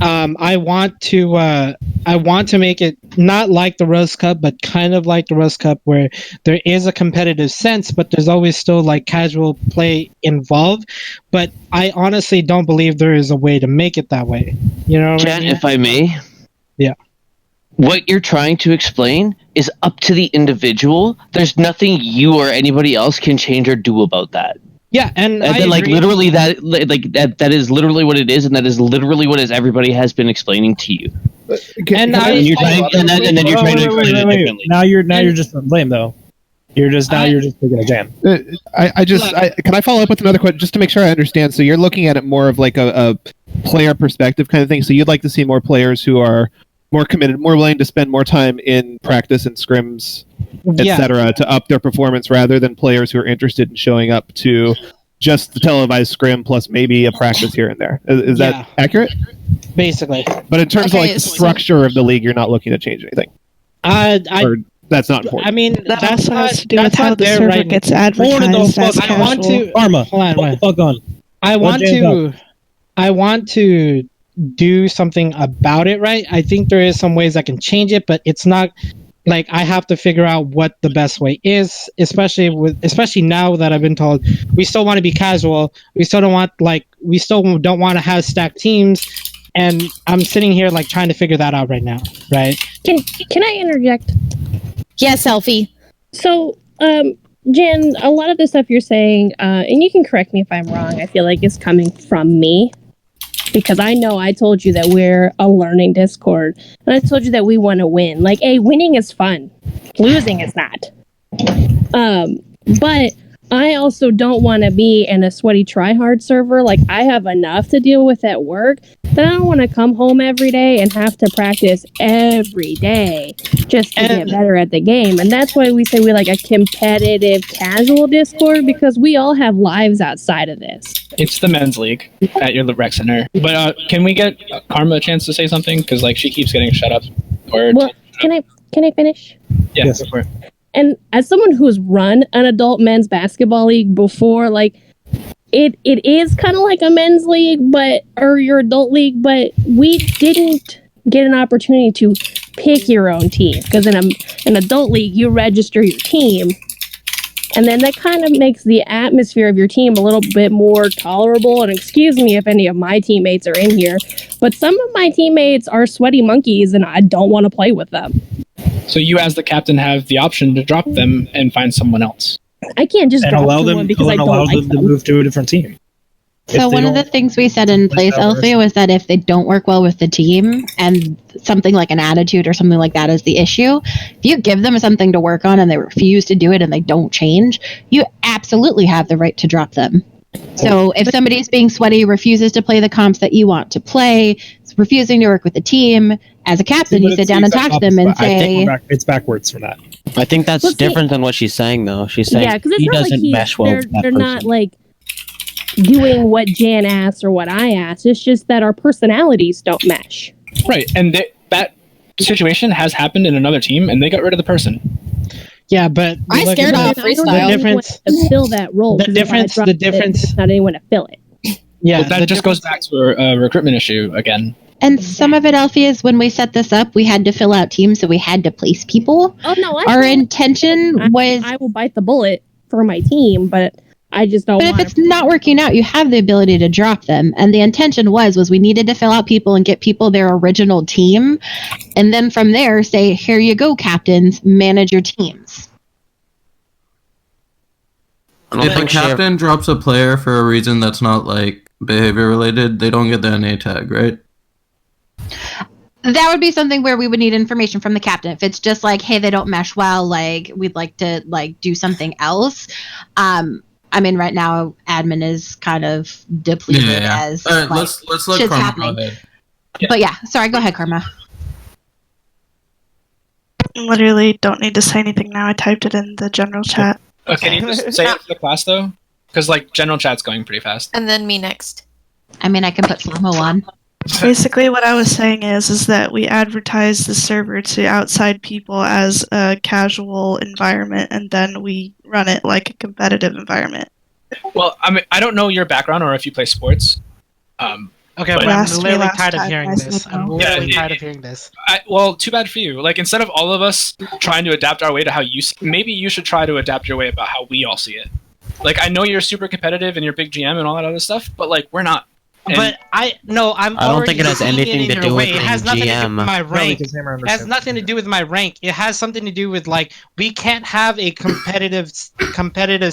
Speaker 19: I want to make it not like the Rose Cup, but kind of like the Rose Cup, where there is a competitive sense, but there's always still like casual play involved. But I honestly don't believe there is a way to make it that way. You know,
Speaker 23: Jan, if I may,
Speaker 19: yeah.
Speaker 23: What you're trying to explain is up to the individual. There's nothing you or anybody else can change or do about that.
Speaker 19: Yeah, and
Speaker 23: then, literally that is literally what it is, and that is literally what everybody has been explaining to you.
Speaker 9: Then you're trying to explain it differently. Now you're just blame though. You're just taking a jam.
Speaker 17: Can I follow up with another question just to make sure I understand? So you're looking at it more of like a player perspective kind of thing. So you'd like to see more players who are more committed, more willing to spend more time in practice and scrims, etc., to up their performance, rather than players who are interested in showing up to just the televised scrim plus maybe a practice here and there. Is that accurate?
Speaker 19: Basically.
Speaker 17: But in terms of like the structure of the league, you're not looking to change anything.
Speaker 19: Or
Speaker 17: that's not important.
Speaker 19: I mean,
Speaker 22: that also has to do with how the server gets advertised as casual.
Speaker 19: I want to.
Speaker 9: Arma, hold the fuck on.
Speaker 19: I want to do something about it, right? I think there is some ways I can change it, but it's not like I have to figure out what the best way is, especially now that I've been told we still want to be casual. We still don't want to have stacked teams, and I'm sitting here like trying to figure that out right now, right?
Speaker 24: Can I interject?
Speaker 2: Yes, Selfie.
Speaker 24: So, Jan, a lot of the stuff you're saying, and you can correct me if I'm wrong, I feel like is coming from me. Because I know I told you that we're a learning Discord. And I told you that we want to win. Like, winning is fun. Losing is not. But I also don't want to be in a sweaty tryhard server. Like, I have enough to deal with at work, that I don't want to come home every day and have to practice every day just to get better at the game. And that's why we say we like a competitive, casual Discord, because we all have lives outside of this.
Speaker 14: It's the men's league at your rec center. But can we get Karma a chance to say something? Because like she keeps getting shut up. Or
Speaker 24: well, can I finish?
Speaker 14: Yeah, yes. Go for it.
Speaker 24: And as someone who's run an adult men's basketball league before, like it is kind of like a men's league, or your adult league, but we didn't get an opportunity to pick your own team, because in an adult league you register your team, and then that kind of makes the atmosphere of your team a little bit more tolerable. And excuse me if any of my teammates are in here, but some of my teammates are sweaty monkeys and I don't want to play with them.
Speaker 14: So you, as the captain, have the option to drop them and find someone else.
Speaker 24: I can't just drop someone because I don't like them.
Speaker 9: To move to a different team.
Speaker 6: So one of the things we said in place, Elsie, was that if they don't work well with the team and something like an attitude or something like that is the issue, if you give them something to work on and they refuse to do it and they don't change, you absolutely have the right to drop them. So if somebody's being sweaty, refuses to play the comps that you want to play, refusing to work with the team, as a captain, you sit down and talk to them and say...
Speaker 9: It's backwards from that.
Speaker 12: I think that's different than what she's saying, though. She's saying he doesn't mesh well with that
Speaker 24: they're
Speaker 12: person.
Speaker 24: not, like, doing what Jan asked or what I asked. It's just that our personalities don't mesh.
Speaker 14: Right, and that situation has happened in another team, and they got rid of the person.
Speaker 19: Yeah, but
Speaker 24: I scared off freestyle. The difference to fill that role.
Speaker 19: The difference.
Speaker 24: There's not anyone to fill it.
Speaker 19: Yeah,
Speaker 14: but that just goes back to a recruitment issue again.
Speaker 6: And some of it, Alfie, is when we set this up, we had to fill out teams, so we had to place people.
Speaker 24: Oh no!
Speaker 6: Our intention was
Speaker 24: I will bite the bullet for my team, but I just don't.
Speaker 6: But if it's not working out, you have the ability to drop them. And the intention was we needed to fill out people and get people their original team, and then from there say, here you go, captains, manage your teams.
Speaker 3: If a captain drops a player for a reason that's not like behavior related, they don't get the NA tag, right?
Speaker 6: That would be something where we would need information from the captain. If it's just like, hey, they don't mesh well, like we'd like to like do something else. I mean, right now admin is kind of depleted as
Speaker 3: all right,
Speaker 6: like,
Speaker 3: let's let
Speaker 6: shit's
Speaker 3: Karma
Speaker 6: happening.
Speaker 3: go ahead.
Speaker 6: But yeah, sorry, go ahead, Karma.
Speaker 22: Literally don't need to say anything now. I typed it in the general chat.
Speaker 1: Okay.
Speaker 14: Can you just say it for the class though? Because like general chat's going pretty fast.
Speaker 2: And then me next.
Speaker 6: I mean, I can put slow-mo on.
Speaker 22: Basically, what I was saying is that we advertise the server to outside people as a casual environment, and then we run it like a competitive environment.
Speaker 1: Well, I mean, I don't know your background or if you play sports.
Speaker 19: Okay, but I'm literally tired of hearing this. I'm literally tired of hearing this.
Speaker 1: Well, too bad for you. Like, instead of all of us trying to adapt our way to how you see, maybe you should try to adapt your way about how we all see it. Like, I know you're super competitive and you're big GM and all that other stuff, but like, we're not.
Speaker 19: But I don't
Speaker 12: think it has anything to do with
Speaker 19: it has nothing to do with my rank.
Speaker 9: It
Speaker 19: has nothing to do with my rank. It has something to do with like we can't have a competitive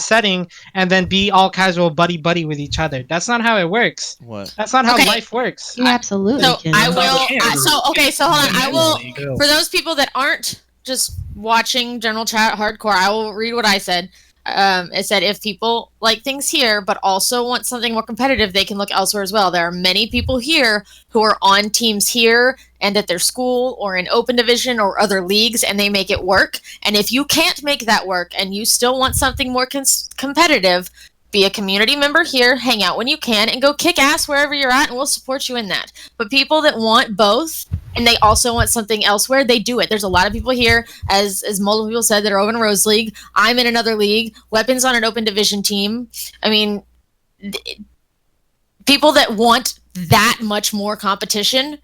Speaker 19: setting and then be all casual buddy with each other. That's not how it works.
Speaker 10: What?
Speaker 19: That's not how life works.
Speaker 6: You absolutely.
Speaker 2: So
Speaker 6: can.
Speaker 2: I will. So hold on. I will. For those people that aren't just watching general chat hardcore, I will read what I said. It said if people like things here but also want something more competitive, they can look elsewhere as well. There are many people here who are on teams here and at their school or in open division or other leagues, and they make it work. And if you can't make that work and you still want something more competitive, be a community member here, hang out when you can, and go kick ass wherever you're at, and we'll support you in that. But people that want both, and they also want something elsewhere, they do it. There's a lot of people here, as multiple people said, that are over in Rose League. I'm in another league. Weapons on an open division team. I mean, people that want that much more competition,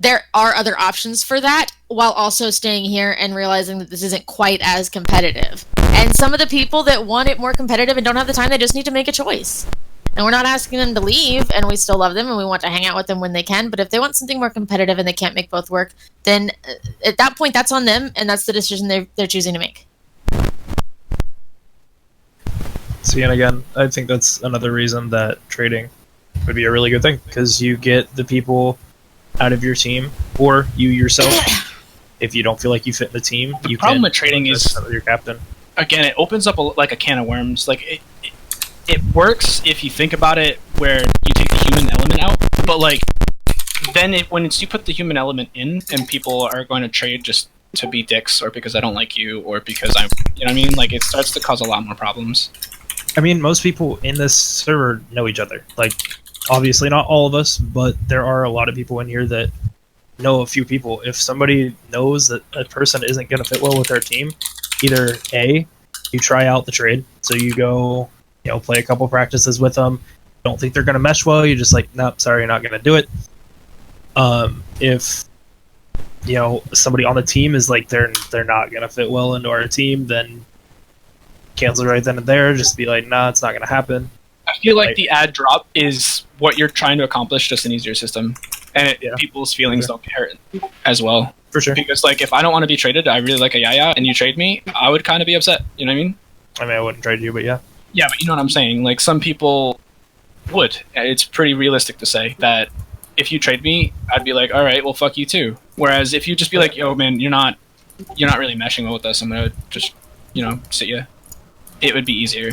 Speaker 2: there are other options for that, while also staying here and realizing that this isn't quite as competitive. And some of the people that want it more competitive and don't have the time, they just need to make a choice. And we're not asking them to leave, and we still love them, and we want to hang out with them when they can. But if they want something more competitive and they can't make both work, then at that point, that's on them, and that's the decision they're choosing to make.
Speaker 8: See, and again, I think that's another reason that trading would be a really good thing, because you get the people out of your team, or you yourself. If you don't feel like you fit in the team, you
Speaker 1: problem
Speaker 8: can
Speaker 1: with trading is
Speaker 8: your captain.
Speaker 1: again, it opens up like a can of worms. Like it works if you think about it, where you take the human element out, but like then when you put the human element in, and people are going to trade just to be dicks, or because I don't like you, or because I'm, you know what I mean? Like, it starts to cause a lot more problems.
Speaker 8: I mean, most people in this server know each other. Like, obviously not all of us, but there are a lot of people in here that know a few people. If somebody knows that a person isn't going to fit well with their team, either A, you try out the trade, so you go, you know, play a couple practices with them. Don't think they're going to mesh well, you're just like, nope, sorry, you're not going to do it. If you know somebody on the team is like they're not gonna fit well into our team, then cancel right then and there. Just be like, nah, it's not gonna happen.
Speaker 1: I feel like the ad drop is what you're trying to accomplish, just an easier system, and people's feelings don't get hurt as well.
Speaker 8: For sure.
Speaker 1: Because like if I don't want to be traded, I really like a Yaya, and you trade me, I would kind of be upset. You know what I mean?
Speaker 8: I mean, I wouldn't trade you, but yeah.
Speaker 1: Yeah, but you know what I'm saying. Like some people would. It's pretty realistic to say that. If you trade me, I'd be like, all right, well, fuck you too. Whereas if you just be like, yo, man, you're not really meshing well with us, I'm gonna just, you know, sit you. It would be easier,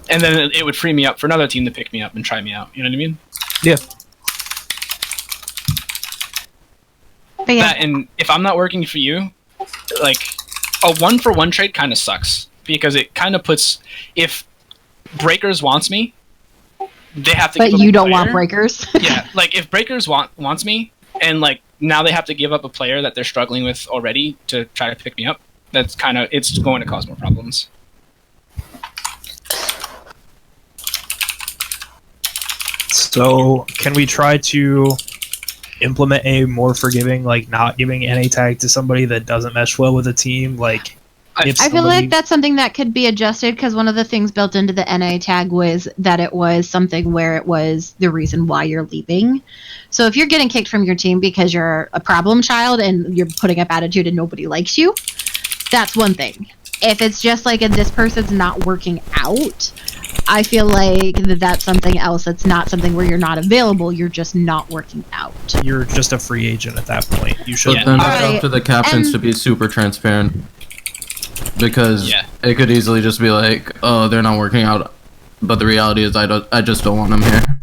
Speaker 1: and then it would free me up for another team to pick me up and try me out. You know what I mean?
Speaker 8: Yeah.
Speaker 6: But yeah.
Speaker 1: And if I'm not working for you, like a 1-for-1 trade kind of sucks because it kind of puts if Breakers wants me. They have to.
Speaker 6: But
Speaker 1: give up
Speaker 6: you
Speaker 1: a
Speaker 6: don't
Speaker 1: player.
Speaker 6: want Breakers.
Speaker 1: Yeah, like if Breakers wants me, and like now they have to give up a player that they're struggling with already to try to pick me up. That's kind of it's going to cause more problems.
Speaker 8: So can we try to implement a more forgiving, like not giving NA tag to somebody that doesn't mesh well with a team, like?
Speaker 6: I feel like that's something that could be adjusted because one of the things built into the NA tag was that it was something where it was the reason why you're leaving. So if you're getting kicked from your team because you're a problem child and you're putting up attitude and nobody likes you, that's one thing. If it's just like this person's not working out, I feel like that's something else. That's not something where you're not available. You're just not working out.
Speaker 8: You're just a free agent at that point. You should.
Speaker 3: But then it's up to the captains to be super transparent. Because it could easily just be like, oh, they're not working out, but the reality is I just don't want them here.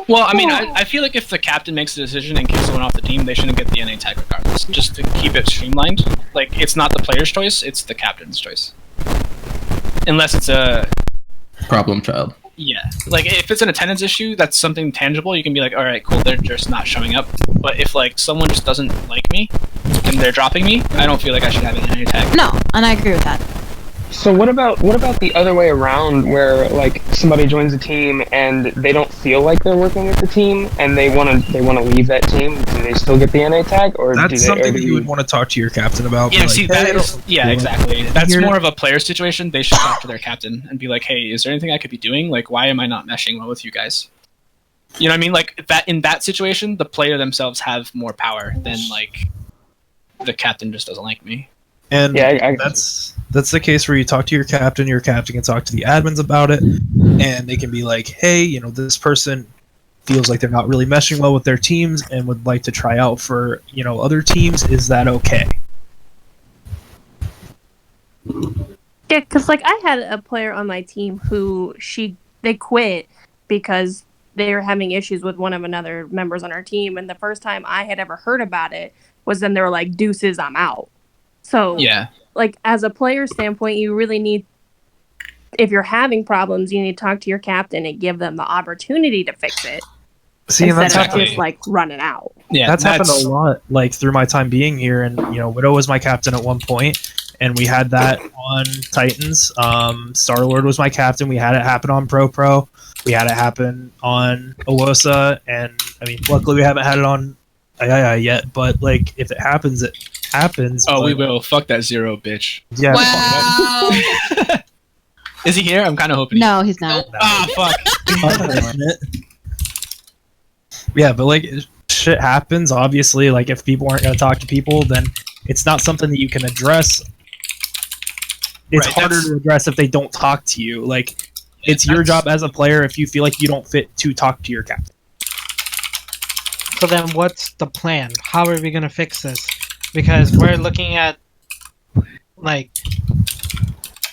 Speaker 1: Well, I mean, I feel like if the captain makes a decision and kicks someone off the team, they shouldn't get the NA tag regardless, just to keep it streamlined. Like, it's not the player's choice, it's the captain's choice. Unless it's a...
Speaker 3: problem child.
Speaker 1: Yeah. Like, if it's an attendance issue, that's something tangible, you can be like, alright, cool, they're just not showing up. But if, like, someone just doesn't like me, and they're dropping me, I don't feel like I should have an NA tag.
Speaker 6: No, and I agree with that.
Speaker 11: So what about the other way around, where like somebody joins a team and they don't feel like they're working with the team and they want to leave that team? Do they still get the NA tag, or
Speaker 8: that's
Speaker 11: do they,
Speaker 8: something that you would want to talk to your captain about?
Speaker 1: Yeah,
Speaker 8: like,
Speaker 1: see, that is exactly. That's more of a player situation. They should talk to their captain and be like, "Hey, is there anything I could be doing? Like, why am I not meshing well with you guys?" You know what I mean? Like that in that situation, the player themselves have more power than like the captain just doesn't like me.
Speaker 8: And that's the case where you talk to your captain can talk to the admins about it, and they can be like, hey, you know, this person feels like they're not really meshing well with their teams and would like to try out for, you know, other teams. Is that okay?
Speaker 24: Yeah, because like I had a player on my team who they quit because they were having issues with one of another members on our team, and the first time I had ever heard about it was then they were like, deuces, I'm out. So
Speaker 1: yeah,
Speaker 24: like as a player standpoint, you really need, if you're having problems, you need to talk to your captain and give them the opportunity to fix it.
Speaker 8: See, and that's
Speaker 24: instead of just like running out.
Speaker 8: Yeah, that's happened a lot. Like through my time being here, and you know, Widow was my captain at one point, and we had that on Titans. Star-Lord was my captain. We had it happen on Pro. We had it happen on OCC, and I mean, luckily we haven't had it on II yet. But like, if it happens, it happens.
Speaker 1: Oh,
Speaker 8: but...
Speaker 1: we will. Fuck that zero, bitch.
Speaker 8: Yeah.
Speaker 13: Wow.
Speaker 1: Is he here? I'm kind of hoping.
Speaker 6: No, he's not.
Speaker 1: Ah, fuck.
Speaker 8: Yeah, but like shit happens. Obviously, like if people aren't going to talk to people, then it's not something that you can address. It's harder to address if they don't talk to you. Like it's your job as a player if you feel like you don't fit to talk to your captain.
Speaker 19: So then what's the plan? How are we going to fix this? Because we're looking at, like,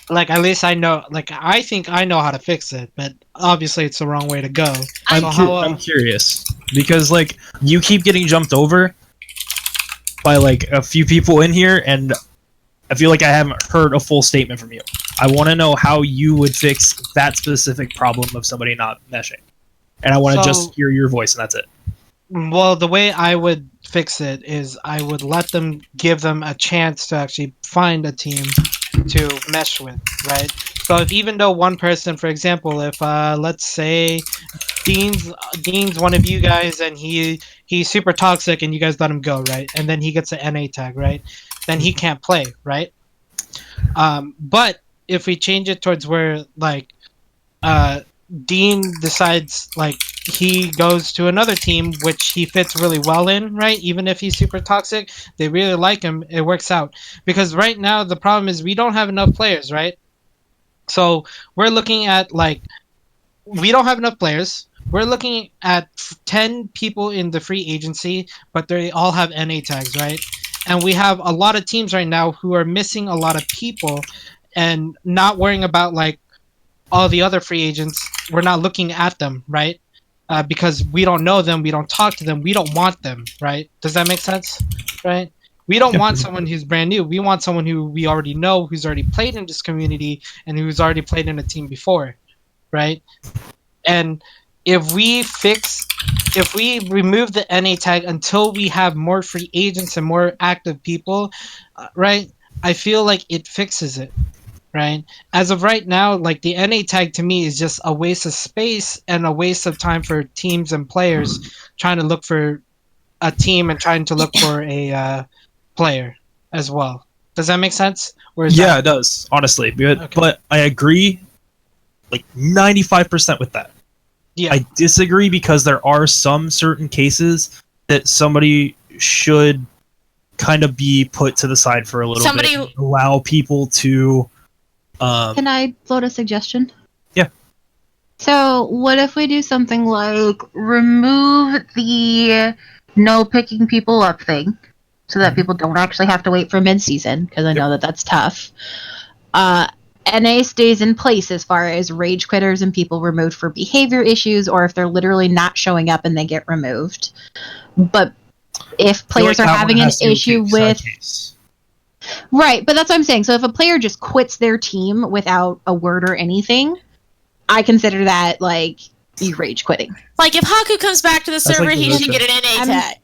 Speaker 19: like at least I know, like I think I know how to fix it, but obviously it's the wrong way to go.
Speaker 8: I'm curious because like you keep getting jumped over by like a few people in here, and I feel like I haven't heard a full statement from you. I want to know how you would fix that specific problem of somebody not meshing, and I want to just hear your voice, and that's it.
Speaker 19: Well, the way I would fix it is I would give them a chance to actually find a team to mesh with, right? So if even though one person, for example, if let's say Dean's one of you guys and he's super toxic and you guys let him go, right? And then he gets an NA tag, right? Then he can't play, right? But if we change it towards where like Dean decides like he goes to another team which he fits really well in, right? Even if he's super toxic, they really like him, it works out. Because right now the problem is we don't have enough players, right? So we're looking at like we don't have enough players. We're looking at 10 people in the free agency, but they all have NA tags, right? And we have a lot of teams right now who are missing a lot of people and not worrying about like all the other free agents. We're not looking at them, right? Because we don't know them, we don't talk to them, we don't want them, right? Does that make sense? Right? We don't want someone who's brand new. We want someone who we already know, who's already played in this community and who's already played in a team before, right? And if we remove the NA tag until we have more free agents and more active people, right? I feel like it fixes it. Right. As of right now, like the NA tag to me is just a waste of space and a waste of time for teams and players trying to look for a team and trying to look for a player as well. Does that make sense?
Speaker 8: Yeah, it does, honestly. But I agree like 95% with that.
Speaker 19: Yeah.
Speaker 8: I disagree because there are some certain cases that somebody should kind of be put to the side for a little bit and allow people to
Speaker 6: Can I float a suggestion?
Speaker 8: Yeah.
Speaker 6: So, what if we do something like remove the no picking people up thing so that people don't actually have to wait for mid-season, because I know that that's tough. NA stays in place as far as rage quitters and people removed for behavior issues or if they're literally not showing up and they get removed. But if players are having an issue with... Right, but that's what I'm saying. So if a player just quits their team without a word or anything, I consider that like you rage quitting.
Speaker 2: Like if Haku comes back to the server, he should get an NA tag.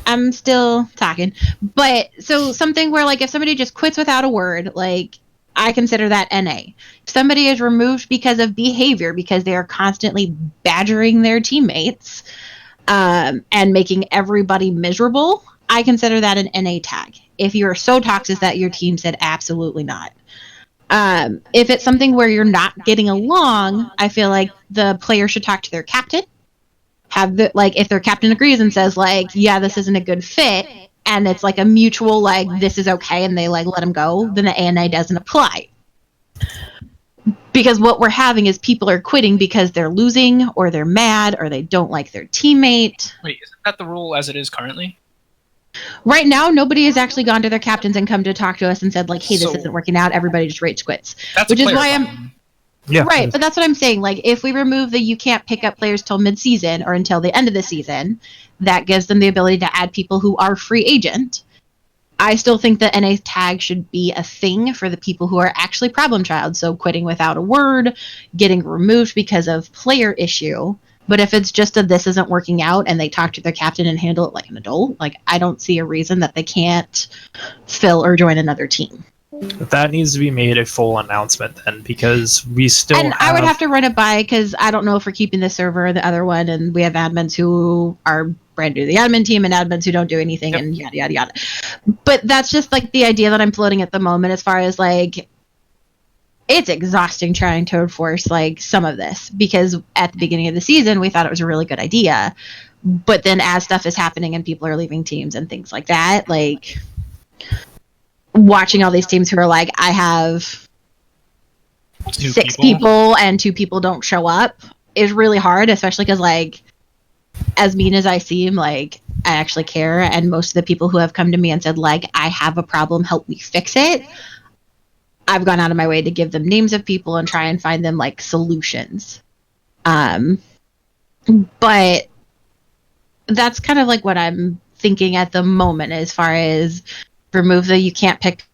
Speaker 6: I'm still talking. But so something where like if somebody just quits without a word, like I consider that NA. If somebody is removed because of behavior, because they are constantly badgering their teammates and making everybody miserable, I consider that an NA tag. If you're so toxic that your team said absolutely not. If it's something where you're not getting along, I feel like the player should talk to their captain. If their captain agrees and says like, yeah, this isn't a good fit, and it's like a mutual like this is okay, and they like let them go, then the ANA doesn't apply. Because what we're having is people are quitting because they're losing or they're mad or they don't like their teammate.
Speaker 1: Wait, isn't that the rule as it is currently?
Speaker 6: Right now, nobody has actually gone to their captains and come to talk to us and said, like, hey, this isn't working out. Everybody just rage quits. Which is why I'm...
Speaker 8: Yeah.
Speaker 6: Right, but that's what I'm saying. Like, if we remove the you can't pick up players till mid-season or until the end of the season, that gives them the ability to add people who are free agent. I still think the NA tag should be a thing for the people who are actually problem child. So quitting without a word, getting removed because of player issue. But if it's just a this isn't working out and they talk to their captain and handle it like an adult, like I don't see a reason that they can't fill or join another team.
Speaker 8: That needs to be made a full announcement then, because we still
Speaker 6: And I would have to run it by, because I don't know if we're keeping the server or the other one, and we have admins who are brand new to the admin team and admins who don't do anything, and yada, yada, yada. But that's just like the idea that I'm floating at the moment, as far as like, it's exhausting trying to enforce like some of this, because at the beginning of the season, we thought it was a really good idea. But then as stuff is happening and people are leaving teams and things like that, like watching all these teams who are like, I have 6 people and 2 people don't show up is really hard, especially because like, as mean as I seem, like I actually care, and most of the people who have come to me and said like, I have a problem, help me fix it, I've gone out of my way to give them names of people and try and find them like solutions. But that's kind of like what I'm thinking at the moment as far as remove the you can't pick